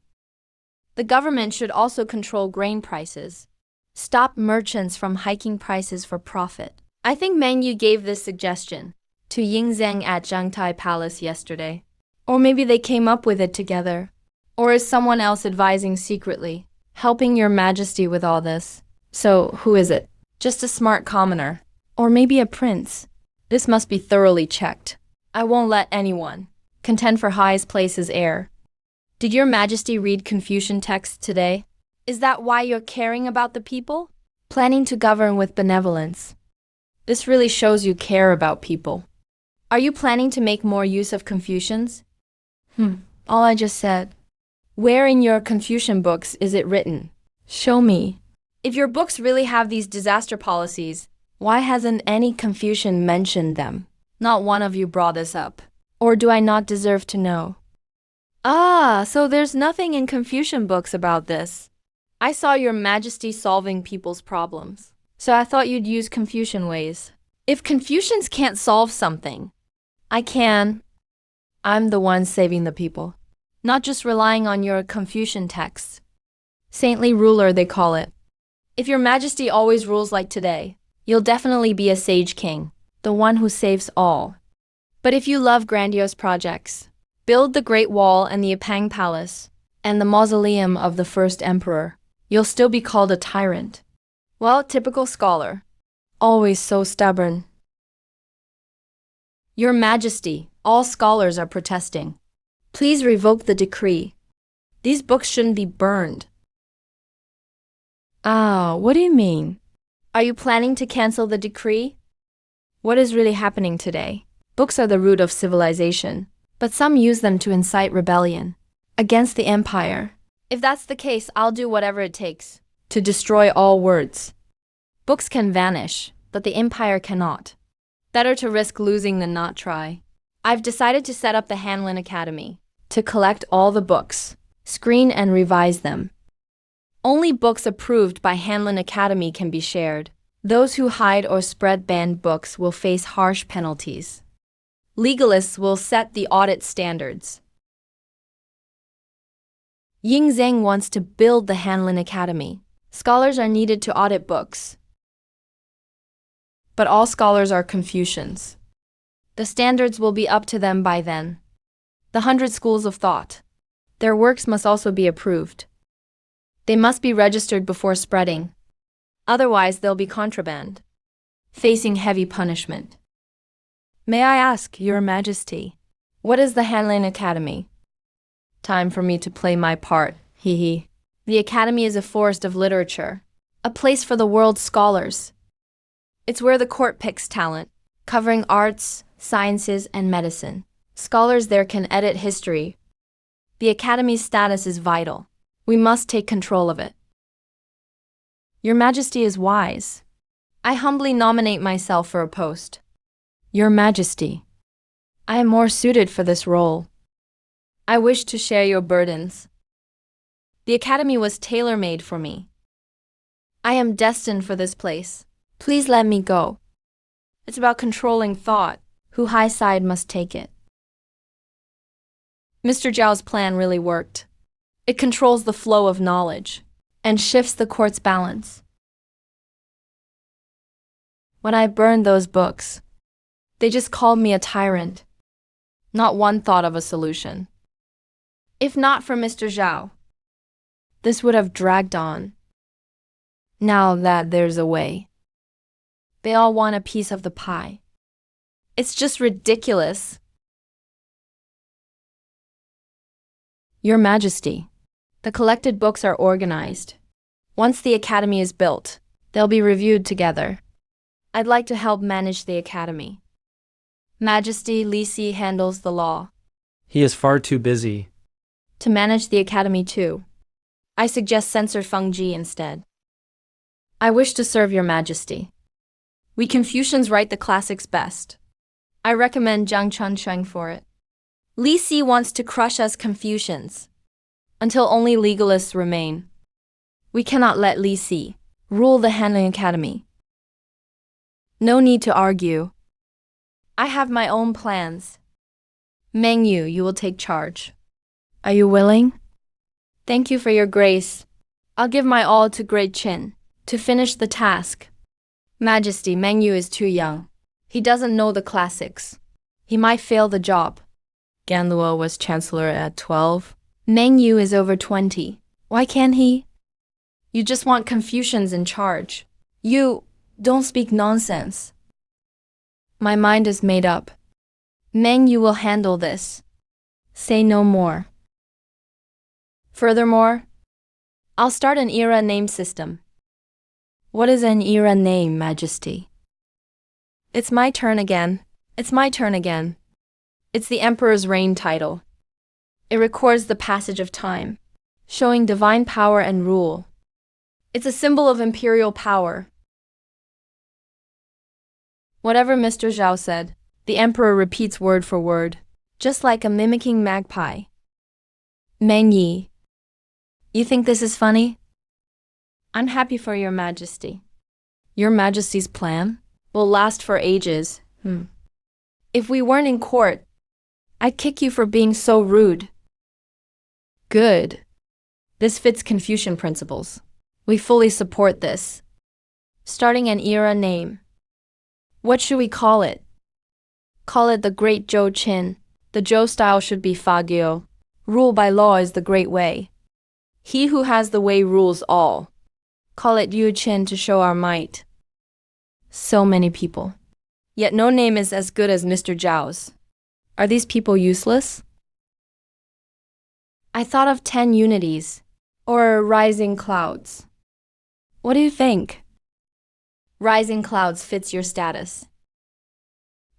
[SPEAKER 1] The government should also control grain prices. Stop merchants from hiking prices for profit. I think Meng Yu gave this suggestion. to Yingzheng at Zhangtai Palace yesterday. Or maybe they came up with it together. Or is someone else advising secretly, helping your majesty with all this? So, who is it? Just a smart commoner. Or maybe a prince. This must be thoroughly checked. I won't let anyone contend for highest places heir. Did your majesty read Confucian texts today? Is that why you're caring about the people? Planning to govern with benevolence. This really shows you care about people. Are you planning to make more use of Confucians? All I just said. Where in your Confucian books is it written? Show me. If your books really have these disaster policies, why hasn't any Confucian mentioned them? Not one of you brought this up. Or do I not deserve to know? Ah, so there's nothing in Confucian books about this. I saw your majesty solving people's problems, so I thought you'd use Confucian ways. If Confucians can't solve something, I can. I'm the one saving the people, not just relying on your Confucian texts. Saintly ruler, they call it. If your majesty always rules like today, you'll definitely be a sage king, the one who saves all. But if you love grandiose projects, build the Great Wall and the Apang Palace, and the mausoleum of the first emperor, you'll still be called a tyrant. Well, typical scholar. Always so stubborn. Your Majesty, all scholars are protesting. Please revoke the decree. These books shouldn't be burned. Ah, what do you mean? Are you planning to cancel the decree? What is really happening today? Books are the root of civilization, but some use them to incite rebellion against the empire. If that's the case, I'll do whatever it takes to destroy all words. Books can vanish, but the empire cannot. Better to risk losing than not try. I've decided to set up the Hanlin Academy to collect all the books, screen and revise them. Only books approved by Hanlin Academy can be shared. Those who hide or spread banned books will face harsh penalties. Legalists will set the audit standards. Yingzheng wants to build the Hanlin Academy. Scholars are needed to audit books. But all scholars are Confucians. The standards will be up to them by then. The 100 schools of thought. Their works must also be approved. They must be registered before spreading. Otherwise, they'll be contraband, facing heavy punishment. May I ask, Your Majesty, what is the Hanlin Academy? Time for me to play my part, hee hee. The Academy is a forest of literature, a place for the world's scholars. It's where the court picks talent, covering arts, sciences, and medicine. Scholars there can edit history. The Academy's status is vital. We must take control of it. Your Majesty is wise. I humbly nominate myself for a post. Your Majesty, I am more suited for this role. I wish to share your burdens. The Academy was tailor-made for me. I am destined for this place. Please let me go. It's about controlling thought. Who high side must take it. Mr. Zhao's plan really worked. It controls the flow of knowledge and shifts the court's balance. When I burned those books, they just called me a tyrant. Not one thought of a solution. If not for Mr. Zhao, this would have dragged on. Now that there's a way, they all want a piece of the pie. It's just ridiculous. Your Majesty, the collected books are organized. Once the Academy is built, they'll be reviewed together. I'd like to help manage the Academy. Majesty, Li Si handles the law.
[SPEAKER 2] He is far too busy.
[SPEAKER 1] To manage the Academy too. I suggest censor Feng Ji instead. I wish to serve Your Majesty. We Confucians write the classics best. I recommend Zhang Chunsheng for it. Li Si wants to crush us Confucians until only legalists remain. We cannot let Li Si rule the Hanlin Academy. No need to argue. I have my own plans. Meng Yu, you will take charge. Are you willing? Thank you for your grace. I'll give my all to Great Qin to finish the task. Majesty, Meng Yu is too young. He doesn't know the classics. He might fail the job. Ganluo was chancellor at 12. Meng Yu is over 20. Why can't he? You just want Confucians in charge. You don't speak nonsense. My mind is made up. Meng Yu will handle this. Say no more. Furthermore, I'll start an era name system. What is an era name, Majesty? It's my turn again. It's my turn again. It's the Emperor's reign title. It records the passage of time, showing divine power and rule. It's a symbol of imperial power. Whatever Mr. Zhao said, the Emperor repeats word for word, just like a mimicking magpie. Meng Yi, you think this is funny? I'm happy for your Majesty. Your Majesty's plan will last for ages. If we weren't in court, I'd kick you for being so rude. Good. This fits Confucian principles. We fully support this. Starting an era name. What should we call it? Call it the Great Zhou Qin. The Zhou style should be Fagyo. Rule by law is the great way. He who has the way rules all. Call it Yu Qin to show our might. So many people. Yet no name is as good as Mr. Zhao's. Are these people useless? I thought of 10 unities, or rising clouds. What do you think? Rising clouds fits your status.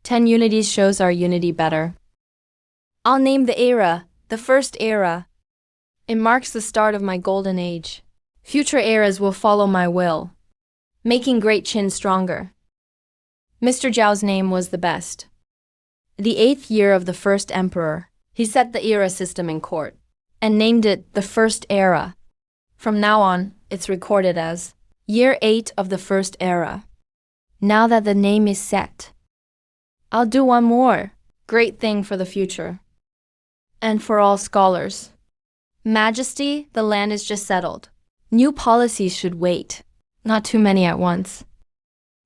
[SPEAKER 1] 10 unities shows our unity better. I'll name the era, the first era. It marks the start of my golden age. Future eras will follow my will, making Great Qin stronger. Mr. Zhao's name was the best. The 8th year of the first emperor, he set the era system in court and named it the first era. From now on, it's recorded as year 8 of the first era. Now that the name is set, I'll do one more great thing for the future. And for all scholars. Majesty, the land is just settled. New policies should wait, not too many at once.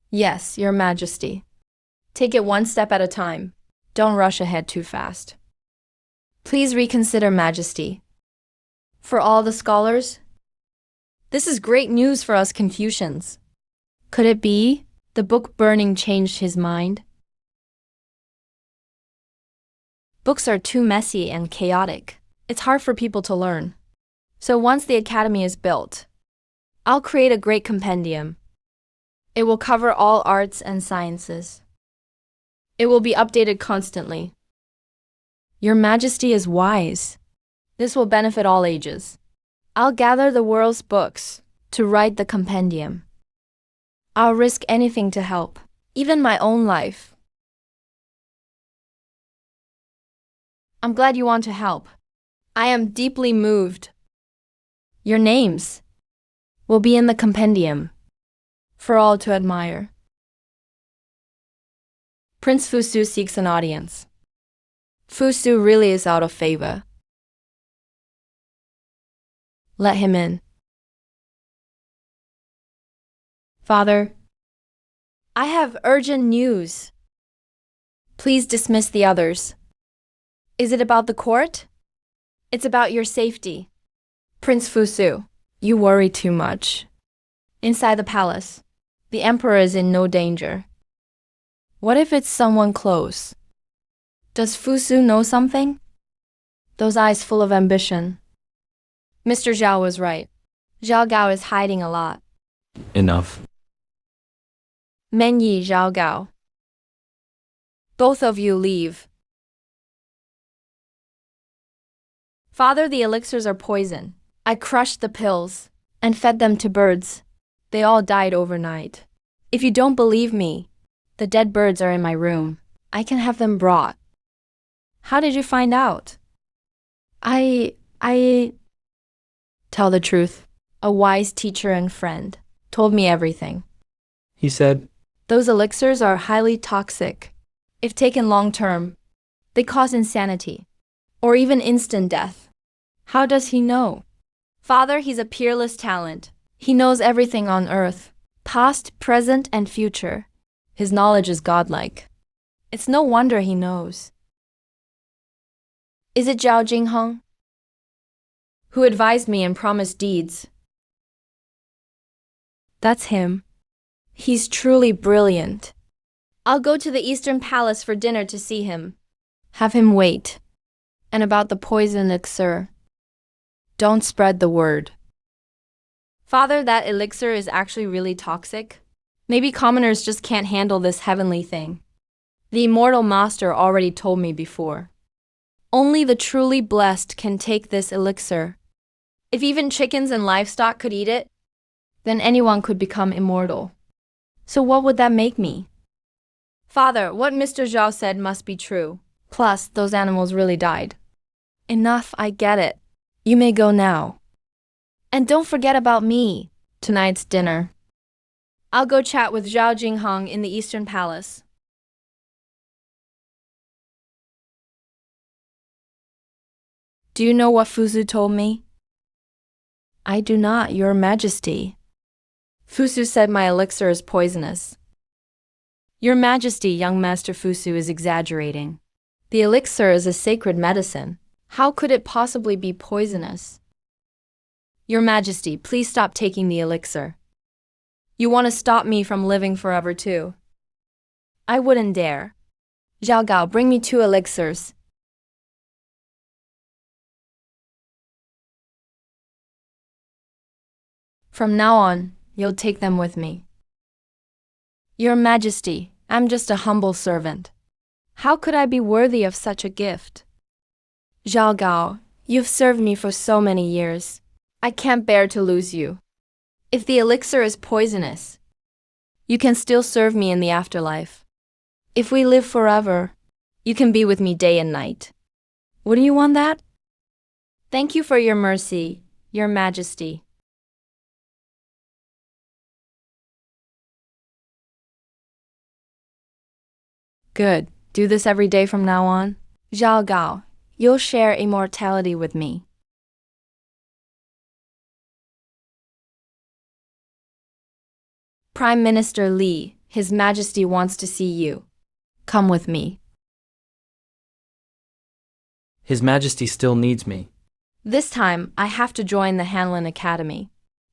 [SPEAKER 1] Yes, Your Majesty. Take it one step at a time. Don't rush ahead too fast. Please reconsider, Majesty. For all the scholars, this is great news for us Confucians. Could it be the book burning changed his mind? Books are too messy and chaotic. It's hard for people to learn. So once the academy is built, I'll create a great compendium. It will cover all arts and sciences. It will be updated constantly. Your Majesty is wise. This will benefit all ages. I'll gather the world's books to write the compendium. I'll risk anything to help, even my own life. I'm glad you want to help. I am deeply moved. Your names will be in the compendium for all to admire. Prince Fusu seeks an audience. Fusu really is out of favor. Let him in. Father, I have urgent news. Please dismiss the others. Is it about the court? It's about your safety. Prince Fusu, you worry too much. Inside the palace, the emperor is in no danger. What if it's someone close? Does Fusu know something? Those eyes full of ambition. Mr. Zhao was right. Zhao Gao is hiding a lot.
[SPEAKER 2] Enough.
[SPEAKER 1] Meng Yi, Zhao Gao. Both of you leave. Father, the elixirs are poison. I crushed the pills and fed them to birds. They all died overnight. If you don't believe me, the dead birds are in my room. I can have them brought. How did you find out? I Tell the truth. A wise teacher and friend told me everything.
[SPEAKER 2] He said,
[SPEAKER 1] Those elixirs are highly toxic. If taken long term, they cause insanity, or even instant death. How does he know? Father, he's a peerless talent. He knows everything on earth, past, present, and future. His knowledge is godlike. It's no wonder he knows. Is it Zhao Jingheng? Who advised me and promised deeds? That's him. He's truly brilliant. I'll go to the Eastern Palace for dinner to see him. Have him wait. And about the poison elixir, don't spread the word. Father, that elixir is actually really toxic. Maybe commoners just can't handle this heavenly thing. The immortal master already told me before. Only the truly blessed can take this elixir. If even chickens and livestock could eat it, then anyone could become immortal. So what would that make me? Father, what Mr. Zhao said must be true. Plus, those animals really died. Enough, I get it. You may go now. And don't forget about me. Tonight's dinner. I'll go chat with Zhao Jingheng in the Eastern Palace. Do you know what Fusu told me? I do not, Your Majesty. Fusu said my elixir is poisonous. Your Majesty, young Master Fusu is exaggerating. The elixir is a sacred medicine. How could it possibly be poisonous? Your Majesty, please stop taking the elixir. You want to stop me from living forever too. I wouldn't dare. Zhao Gao, bring me 2 elixirs. From now on, you'll take them with me. Your Majesty, I'm just a humble servant. How could I be worthy of such a gift? Zhao Gao, you've served me for so many years. I can't bear to lose you. If the elixir is poisonous, you can still serve me in the afterlife. If we live forever, you can be with me day and night. Wouldn't you want that? Thank you for your mercy, Your Majesty. Good. Do this every day from now on. Zhao Gao, you'll share immortality with me. Prime Minister Li, His Majesty wants to see you. Come with me.
[SPEAKER 2] His Majesty still needs me.
[SPEAKER 1] This time, I have to join the Hanlin Academy.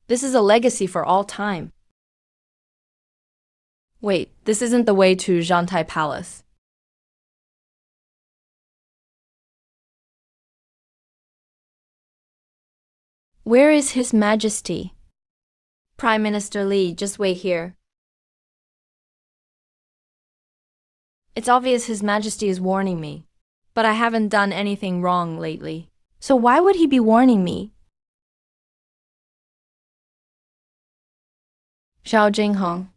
[SPEAKER 1] This is a legacy for all time. Wait, this isn't the way to Zhantai Palace. Where is His Majesty? Prime Minister Li, just wait here. It's obvious His Majesty is warning me, but I haven't done anything wrong lately. So why would he be warning me? Zhao Jingheng,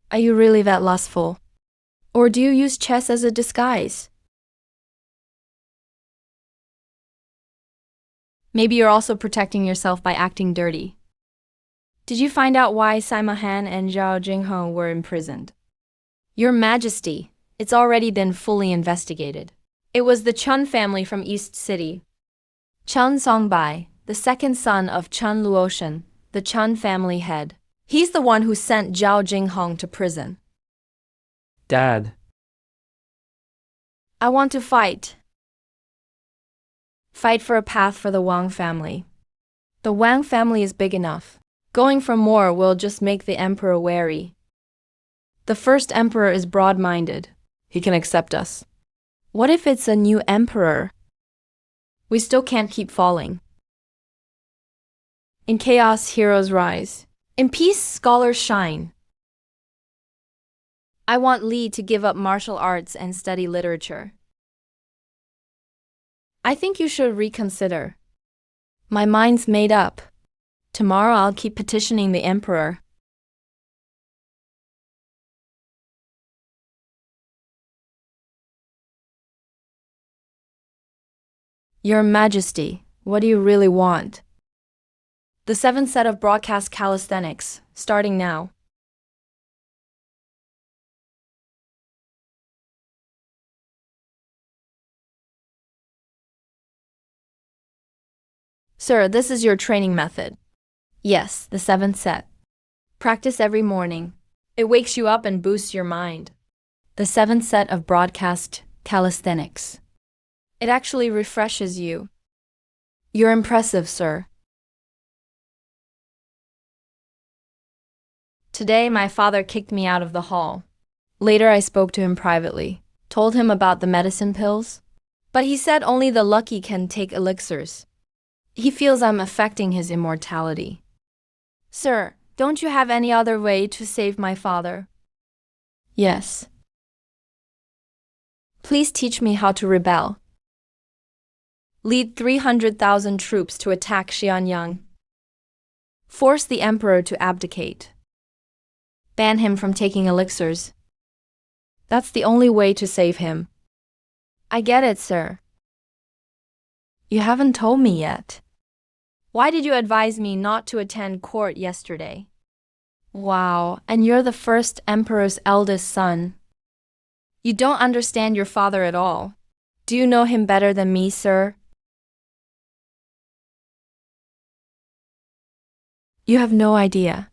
[SPEAKER 1] are you really that lustful? Or do you use chess as a disguise? Maybe you're also protecting yourself by acting dirty. Did you find out why Sima Han and Zhao Jingheng were imprisoned? Your Majesty, it's already been fully investigated. It was the Chun family from East City. Chun Songbai, the second son of Chun Luoshan, the Chun family head. He's the one who sent Zhao Jingheng to prison.
[SPEAKER 2] Dad.
[SPEAKER 1] I want to fight. Fight for a path for the Wang family. The Wang family is big enough. Going for more will just make the emperor wary. The first emperor is broad-minded. He can accept us. What if it's a new emperor? We still can't keep falling. In chaos, heroes rise. In peace, scholars shine. I want Li to give up martial arts and study literature. I think you should reconsider. My mind's made up. Tomorrow I'll keep petitioning the emperor. Your Majesty, what do you really want? The 7th set of broadcast calisthenics, starting now. Sir, this is your training method. Yes, the 7th set. Practice every morning. It wakes you up and boosts your mind. The seventh set of broadcast calisthenics. It actually refreshes you. You're impressive, sir. Today, my father kicked me out of the hall. Later, I spoke to him privately, told him about the medicine pills. But he said only the lucky can take elixirs. He feels I'm affecting his immortality. Sir, don't you have any other way to save my father? Yes. Please teach me how to rebel. Lead 300,000 troops to attack Xianyang. Force the emperor to abdicate. Ban him from taking elixirs. That's the only way to save him. I get it, sir. You haven't told me yet. Why did you advise me not to attend court yesterday? Wow, and you're the first emperor's eldest son. You don't understand your father at all. Do you know him better than me, sir? You have no idea.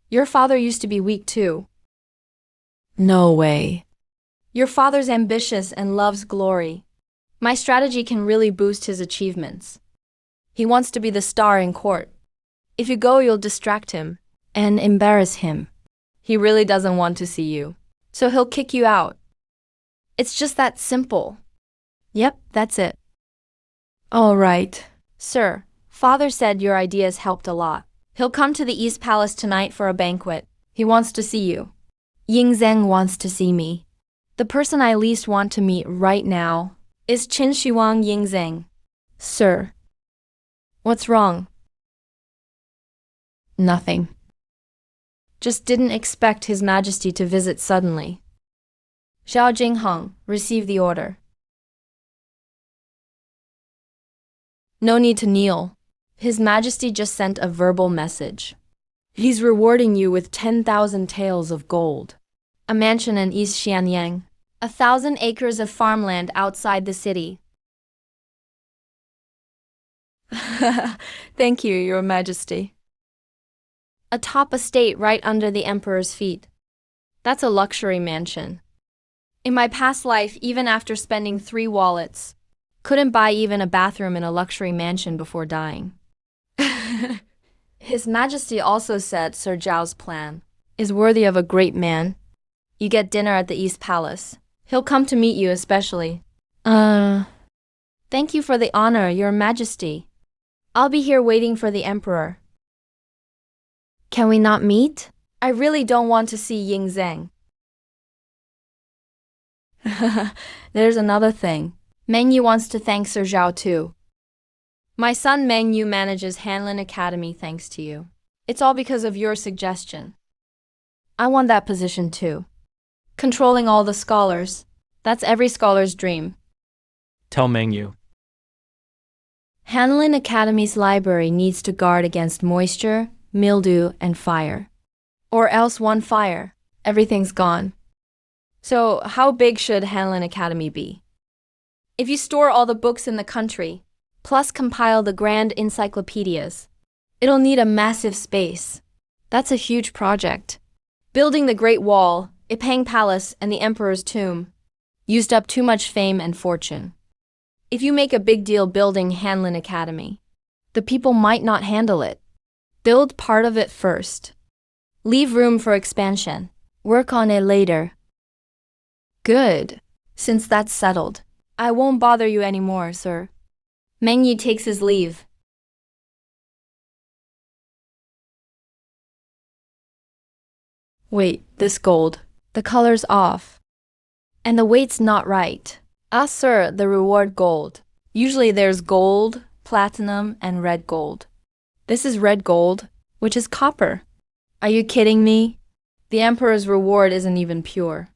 [SPEAKER 1] Your father used to be weak too. No way. Your father's ambitious and loves glory. My strategy can really boost his achievements. He wants to be the star in court. If you go, you'll distract him and embarrass him. He really doesn't want to see you, so he'll kick you out. It's just that simple. Yep, that's it. All right. Sir, father said your ideas helped a lot. He'll come to the East Palace tonight for a banquet. He wants to see you. Ying Zheng wants to see me. The person I least want to meet right now is Qin Shiwang Ying Zheng. Sir. What's wrong? Nothing. Just didn't expect His Majesty to visit suddenly. Xiao Jingheng, receive the order. No need to kneel. His Majesty just sent a verbal message. He's rewarding you with 10,000 taels of gold, a mansion in East Xianyang, 1,000 acres of farmland outside the city. Thank you, Your Majesty. A top estate right under the Emperor's feet. That's a luxury mansion. In my past life, even after spending 3 wallets, couldn't buy even a bathroom in a luxury mansion before dying. His Majesty also said Sir Zhao's plan is worthy of a great man. You get dinner at the East Palace. He'll come to meet you especially. Thank you for the honor, Your Majesty. I'll be here waiting for the Emperor. Can we not meet? I really don't want to see Ying Zheng. There's another thing. Meng Yu wants to thank Sir Zhao too. My son Meng Yu manages Hanlin Academy thanks to you. It's all because of your suggestion. I want that position too. Controlling all the scholars. That's every scholar's dream.
[SPEAKER 2] Tell Mengyu.
[SPEAKER 1] Hanlin Academy's library needs to guard against moisture, mildew, and fire. Or else one fire, everything's gone. So how big should Hanlin Academy be? If you store all the books in the country, plus compile the grand encyclopedias, it'll need a massive space. That's a huge project. Building the Great Wall, Ipang Palace, and the Emperor's Tomb used up too much fame and fortune. If you make a big deal building Hanlin Academy, the people might not handle it. Build part of it first. Leave room for expansion. Work on it later. Good. Since that's settled, I won't bother you anymore, sir. Meng Yu takes his leave. Wait, this gold. The color's off. And the weight's not right. Ah, sir, the reward gold. Usually there's gold, platinum, and red gold. This is red gold, which is copper. Are you kidding me? The Emperor's reward isn't even pure.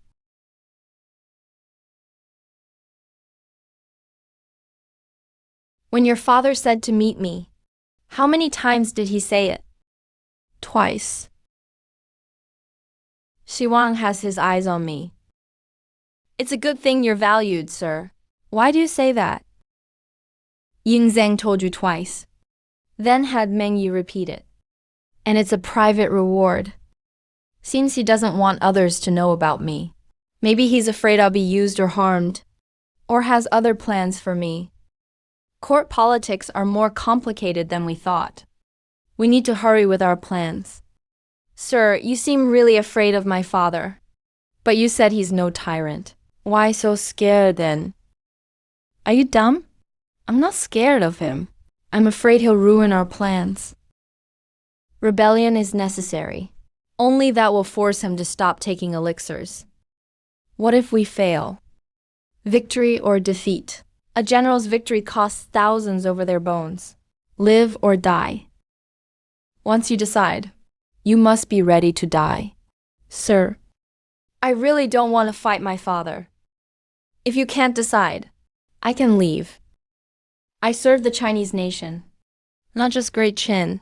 [SPEAKER 1] When your father said to meet me, how many times did he say it? Twice. Shiwang has his eyes on me. It's a good thing you're valued, sir. Why do you say that? Ying Zheng told you twice. Then had Meng Yu repeat it. And it's a private reward. Seems he doesn't want others to know about me. Maybe he's afraid I'll be used or harmed, or has other plans for me. Court politics are more complicated than we thought. We need to hurry with our plans. Sir, you seem really afraid of my father. But you said he's no tyrant. Why so scared then? Are you dumb? I'm not scared of him. I'm afraid he'll ruin our plans. Rebellion is necessary. Only that will force him to stop taking elixirs. What if we fail? Victory or defeat? A general's victory costs thousands over their bones. Live or die. Once you decide, you must be ready to die. Sir, I really don't want to fight my father. If you can't decide, I can leave. I serve the Chinese nation, not just Great Qin.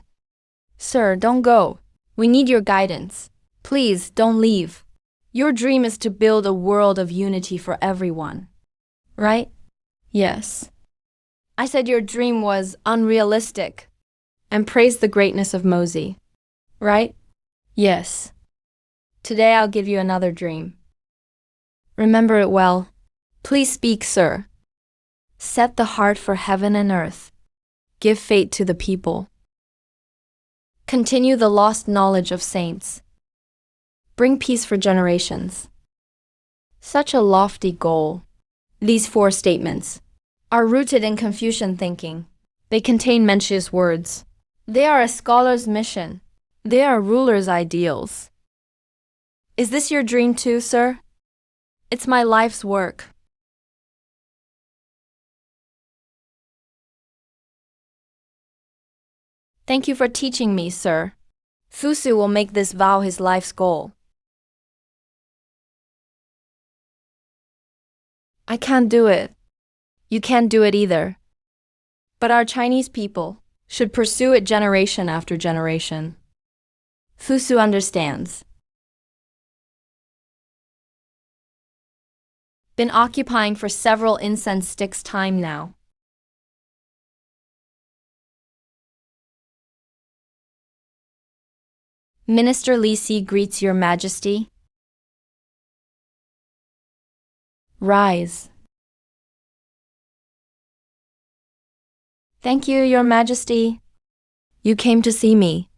[SPEAKER 1] Sir, don't go. We need your guidance. Please, don't leave. Your dream is to build a world of unity for everyone. Right? Yes. I said your dream was unrealistic and praised the greatness of Mosey. Right? Yes. Today I'll give you another dream. Remember it well. Please speak, sir. Set the heart for heaven and earth. Give fate to the people. Continue the lost knowledge of saints. Bring peace for generations. Such a lofty goal. These 4 statements are rooted in Confucian thinking. They contain Mencius words. They are a scholar's mission. They are ruler's ideals. Is this your dream too, sir? It's my life's work. Thank you for teaching me, sir. Fusu will make this vow his life's goal. I can't do it. You can't do it either. But our Chinese people should pursue it generation after generation. Fusu understands. Been occupying for several incense sticks time now. Minister Li Si greets your majesty. Rise. Thank you, your majesty. You came to see me.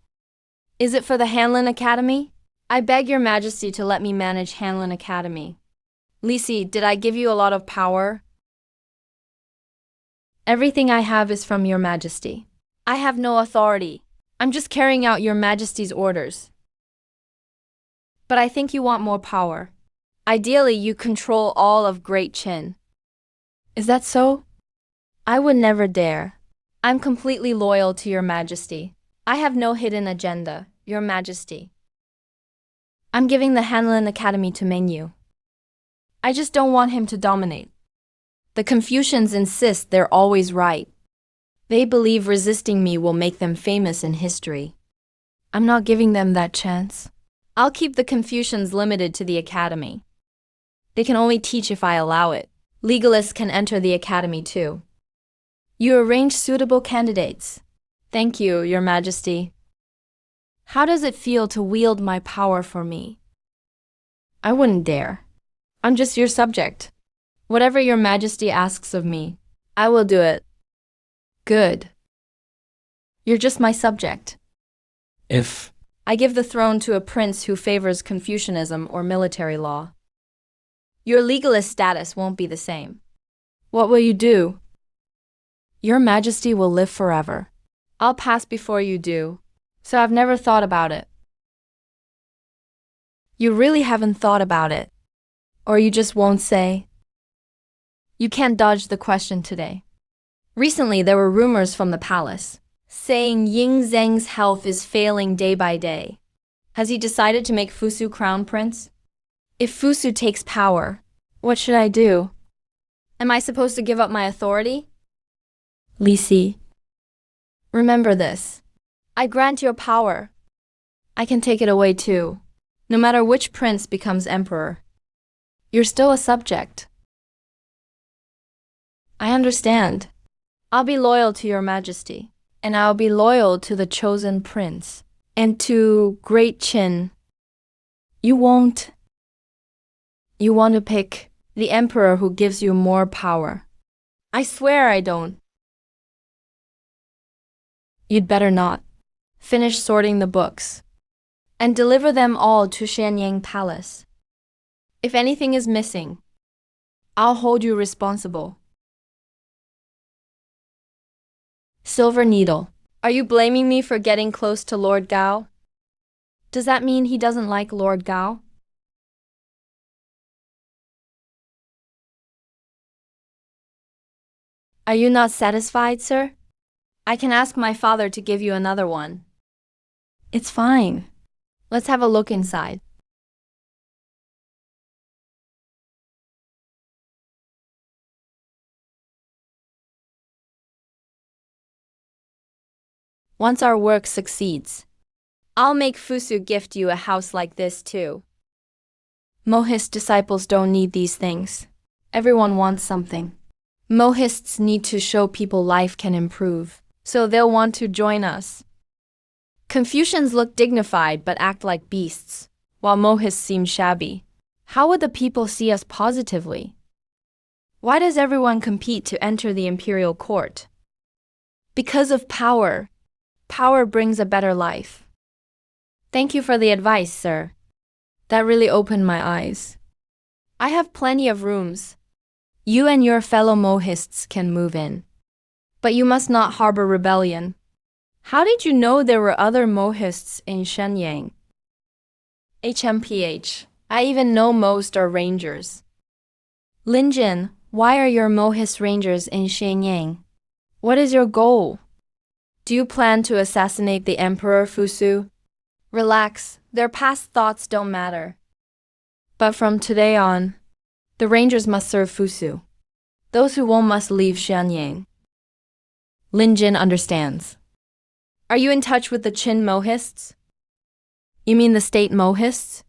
[SPEAKER 1] Is it for the Hanlin Academy? I beg your majesty to let me manage Hanlin Academy. Li Si, did I give you a lot of power? Everything I have is from your majesty. I have no authority. I'm just carrying out your majesty's orders. But I think you want more power. Ideally, you control all of Great Qin. Is that so? I would never dare. I'm completely loyal to your majesty. I have no hidden agenda, your majesty. I'm giving the Hanlin Academy to Mengyu. I just don't want him to dominate. The Confucians insist they're always right. They believe resisting me will make them famous in history. I'm not giving them that chance. I'll keep the Confucians limited to the academy. They can only teach if I allow it. Legalists can enter the academy too. You arrange suitable candidates. Thank you, your majesty. How does it feel to wield my power for me? I wouldn't dare. I'm just your subject. Whatever your majesty asks of me, I will do it. Good. You're just my subject.
[SPEAKER 2] If
[SPEAKER 1] I give the throne to a prince who favors Confucianism or military law, your legalist status won't be the same. What will you do? Your majesty will live forever. I'll pass before you do, so I've never thought about it. You really haven't thought about it. Or you just won't say? You can't dodge the question today. Recently, there were rumors from the palace saying Ying Zheng's health is failing day by day. Has he decided to make Fusu crown prince? If Fusu takes power, what should I do? Am I supposed to give up my authority? Li Si, remember this. I grant your power. I can take it away too, no matter which prince becomes emperor. You're still a subject. I understand. I'll be loyal to your majesty, and I'll be loyal to the chosen prince, and to Great Qin. You won't. You want to pick the emperor who gives you more power. I swear I don't. You'd better not. Finish sorting the books and deliver them all to Shanyang Palace. If anything is missing, I'll hold you responsible. Silver Needle. Are you blaming me for getting close to Lord Gao? Does that mean he doesn't like Lord Gao? Are you not satisfied, sir? I can ask my father to give you another one. It's fine. Let's have a look inside. Once our work succeeds, I'll make Fusu gift you a house like this too. Mohist disciples don't need these things. Everyone wants something. Mohists need to show people life can improve, so they'll want to join us. Confucians look dignified but act like beasts, while Mohists seem shabby. How would the people see us positively? Why does everyone compete to enter the imperial court? Because of power. Power brings a better life. Thank you for the advice, sir. That really opened my eyes. I have plenty of rooms. You and your fellow Mohists can move in. But you must not harbor rebellion. How did you know there were other Mohists in Shenyang? HMPH. I even know most are rangers. Linjin, why are your Mohist rangers in Shenyang? What is your goal? Do you plan to assassinate the Emperor Fusu? Relax, their past thoughts don't matter. But from today on, the rangers must serve Fusu. Those who won't must leave Shenyang. Lin Jin understands. Are you in touch with the Qin Mohists? You mean the state Mohists?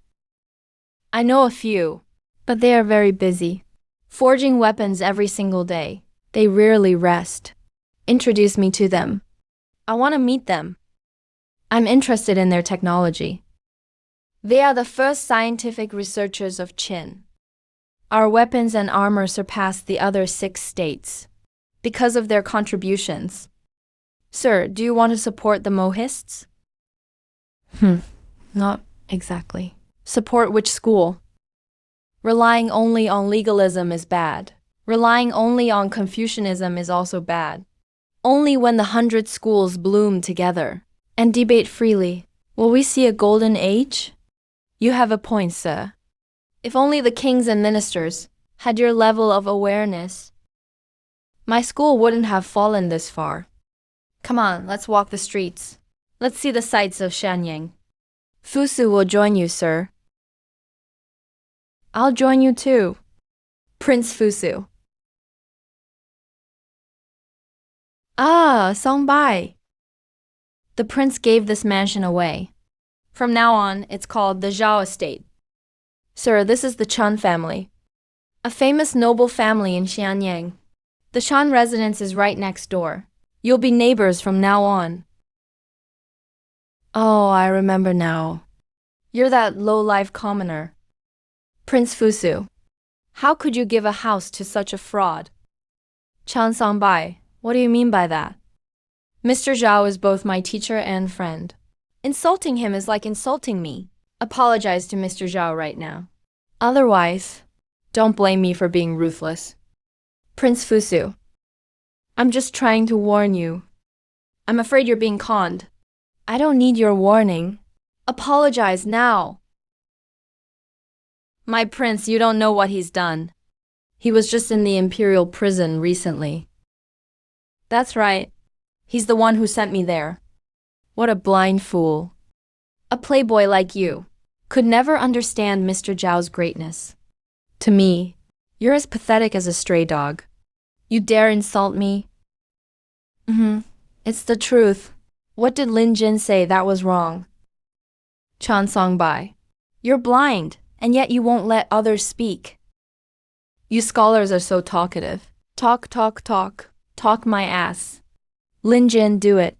[SPEAKER 1] I know a few, but they are very busy, forging weapons every single day. They rarely rest. Introduce me to them. I want to meet them. I'm interested in their technology. They are the first scientific researchers of Qin. Our weapons and armor surpass the other 6 states because of their contributions. Sir, do you want to support the Mohists? Not exactly. Support which school? Relying only on legalism is bad. Relying only on Confucianism is also bad. Only when the 100 schools bloom together and debate freely will we see a golden age? You have a point, sir. If only the kings and ministers had your level of awareness, my school wouldn't have fallen this far. Come on, let's walk the streets. Let's see the sights of Shenyang. Fusu will join you, sir. I'll join you too. Prince Fusu. Ah, Songbai. The prince gave this mansion away. From now on, it's called the Zhao Estate. Sir, this is the Chun family, a famous noble family in Xianyang. The Chun residence is right next door. You'll be neighbors from now on. Oh, I remember now. You're that low-life commoner. Prince Fusu. How could you give a house to such a fraud? Chan Songbai, what do you mean by that? Mr. Zhao is both my teacher and friend. Insulting him is like insulting me. Apologize to Mr. Zhao right now. Otherwise, don't blame me for being ruthless. Prince Fusu. I'm just trying to warn you. I'm afraid you're being conned. I don't need your warning. Apologize now. My prince, you don't know what he's done. He was just in the imperial prison recently. That's right. He's the one who sent me there. What a blind fool. A playboy like you could never understand Mr. Zhao's greatness. To me, you're as pathetic as a stray dog. You dare insult me? It's the truth. What did Lin Jin say that was wrong? Chan Songbai. You're blind, and yet you won't let others speak. You scholars are so talkative. Talk, talk, talk. Talk my ass. Lin Jin, do it.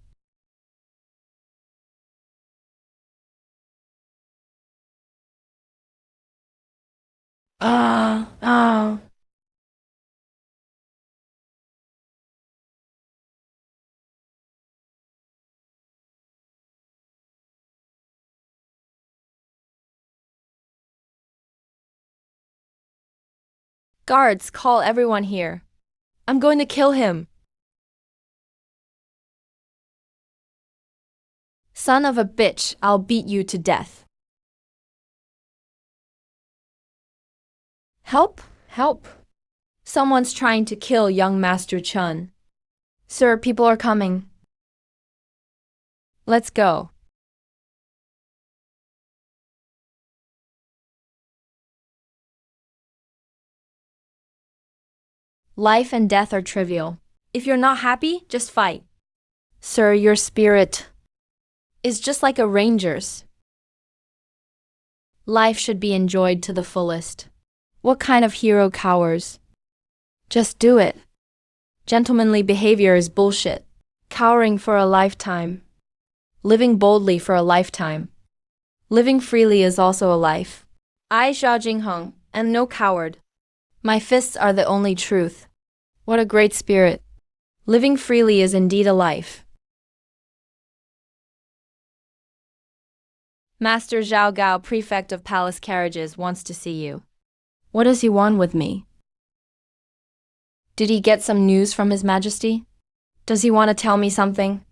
[SPEAKER 1] Ah, ah. Guards, call everyone here. I'm going to kill him. Son of a bitch, I'll beat you to death. Help, help. Someone's trying to kill young Master Chun. Sir, people are coming. Let's go. Life and death are trivial. If you're not happy, just fight. Sir, your spirit is just like a ranger's. Life should be enjoyed to the fullest. What kind of hero cowers? Just do it. Gentlemanly behavior is bullshit. Cowering for a lifetime. Living boldly for a lifetime. Living freely is also a life. I, Xia Jingheng, am no coward. My fists are the only truth. What a great spirit. Living freely is indeed a life. Master Zhao Gao, prefect of palace carriages, wants to see you. What does he want with me? Did he get some news from His Majesty? Does he want to tell me something?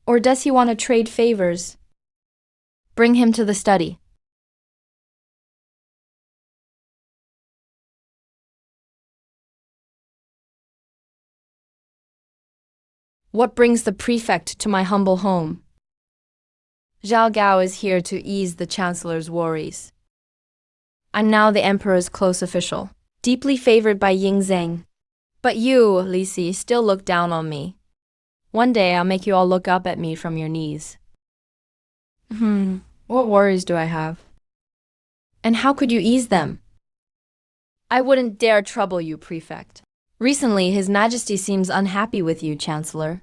[SPEAKER 1] Or does he want to trade favors? Bring him to the study. What brings the prefect to my humble home? Zhao Gao is here to ease the chancellor's worries. I'm now the emperor's close official, deeply favored by Ying Zheng. But you, Li Si, still look down on me. One day I'll make you all look up at me from your knees. What worries do I have? And how could you ease them? I wouldn't dare trouble you, prefect. Recently, His Majesty seems unhappy with you, Chancellor.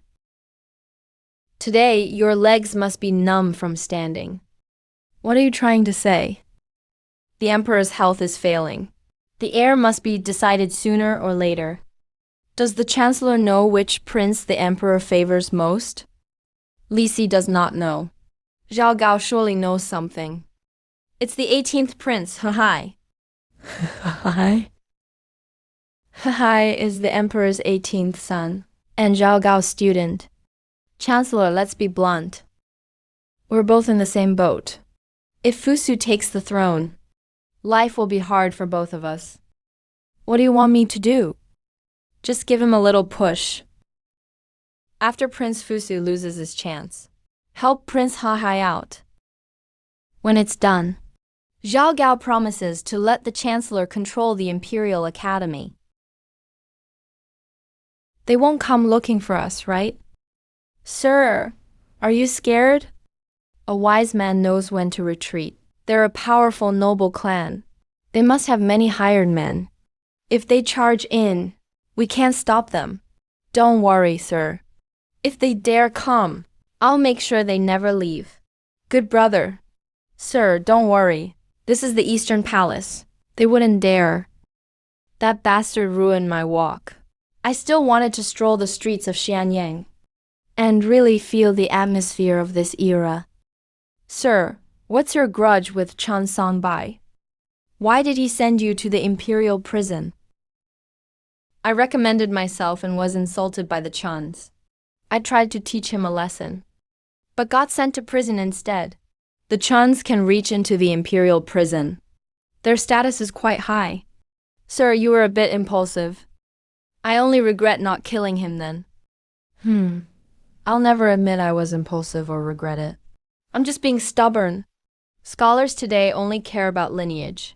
[SPEAKER 1] Today, your legs must be numb from standing. What are you trying to say? The Emperor's health is failing. The heir must be decided sooner or later. Does the Chancellor know which prince the Emperor favors most? Li Si does not know. Zhao Gao surely knows something. It's the 18th prince, Hehai. Hehai? Hehai is the Emperor's 18th son, and Zhao Gao's student. Chancellor, let's be blunt. We're both in the same boat. If Fusu takes the throne, life will be hard for both of us. What do you want me to do? Just give him a little push. After Prince Fusu loses his chance, help Prince Hehai out. When it's done, Zhao Gao promises to let the Chancellor control the Imperial Academy. They won't come looking for us, right? Sir, are you scared? A wise man knows when to retreat. They're a powerful noble clan. They must have many hired men. If they charge in, we can't stop them. Don't worry, sir. If they dare come, I'll make sure they never leave. Good brother. Sir, don't worry. This is the Eastern Palace. They wouldn't dare. That bastard ruined my walk. I still wanted to stroll the streets of Xianyang and really feel the atmosphere of this era. Sir, what's your grudge with Chen Songbai? Why did he send you to the imperial prison? I recommended myself and was insulted by the Chens. I tried to teach him a lesson, but got sent to prison instead. The Chens can reach into the imperial prison. Their status is quite high. Sir, you were a bit impulsive. I only regret not killing him then. I'll never admit I was impulsive or regret it. I'm just being stubborn. Scholars today only care about lineage.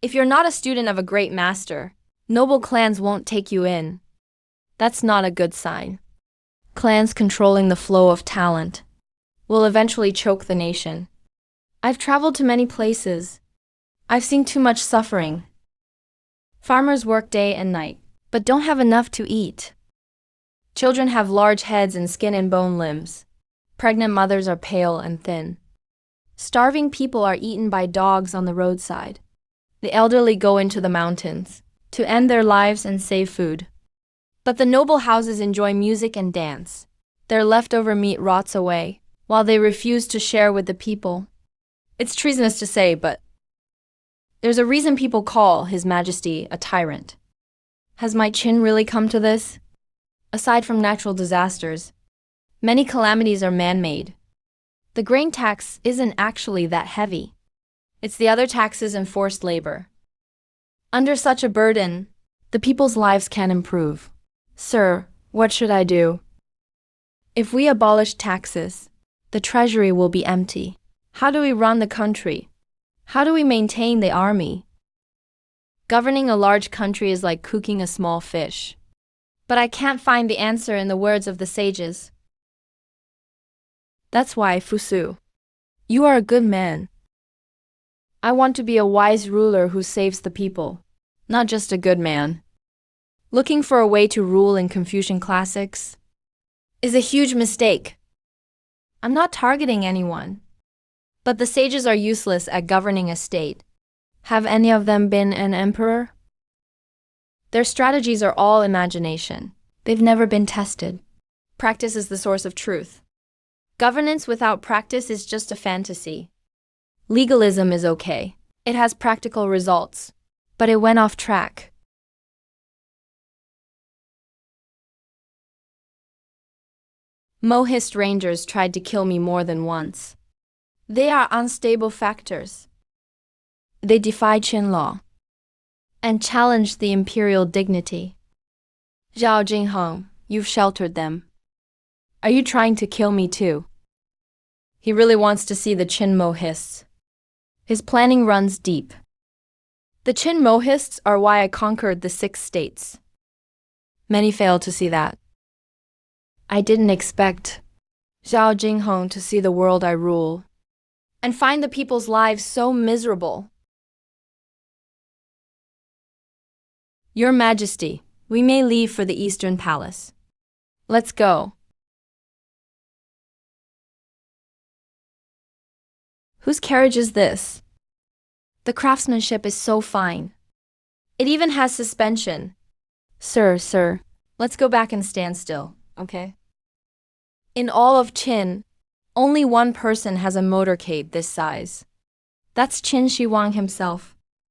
[SPEAKER 1] If you're not a student of a great master, noble clans won't take you in. That's not a good sign. Clans controlling the flow of talent will eventually choke the nation. I've traveled to many places. I've seen too much suffering. Farmers work day and night, but don't have enough to eat. Children have large heads and skin and bone limbs. Pregnant mothers are pale and thin. Starving people are eaten by dogs on the roadside. The elderly go into the mountains to end their lives and save food. But the noble houses enjoy music and dance. Their leftover meat rots away, while they refuse to share with the people. It's treasonous to say, but there's a reason people call His Majesty a tyrant. Has my chin really come to this? Aside from natural disasters, many calamities are man-made. The grain tax isn't actually that heavy. It's the other taxes and forced labor. Under such a burden, the people's lives can improve. Sir, what should I do? If we abolish taxes, the treasury will be empty. How do we run the country? How do we maintain the army? Governing a large country is like cooking a small fish. But I can't find the answer in the words of the sages. That's why, Fusu, you are a good man. I want to be a wise ruler who saves the people, not just a good man. Looking for a way to rule in Confucian classics is a huge mistake. I'm not targeting anyone, but the sages are useless at governing a state. Have any of them been an emperor? Their strategies are all imagination. They've never been tested. Practice is the source of truth. Governance without practice is just a fantasy. Legalism is okay. It has practical results. But it went off track. Mohist rangers tried to kill me more than once. They are unstable factors. They defy Qin law and challenge the imperial dignity. Zhao Jingheng, you've sheltered them. Are you trying to kill me too? He really wants to see the Qin Mohists. His planning runs deep. The Qin Mohists are why I conquered the 6 states. Many fail to see that. I didn't expect Zhao Jingheng to see the world I rule and find the people's lives so miserable. Your Majesty, we may leave for the Eastern Palace. Let's go. Whose carriage is this? The craftsmanship is so fine. It even has suspension. Sir, let's go back and stand still, okay? In all of Qin, only one person has a motorcade this size. That's Qin Shi Huang himself.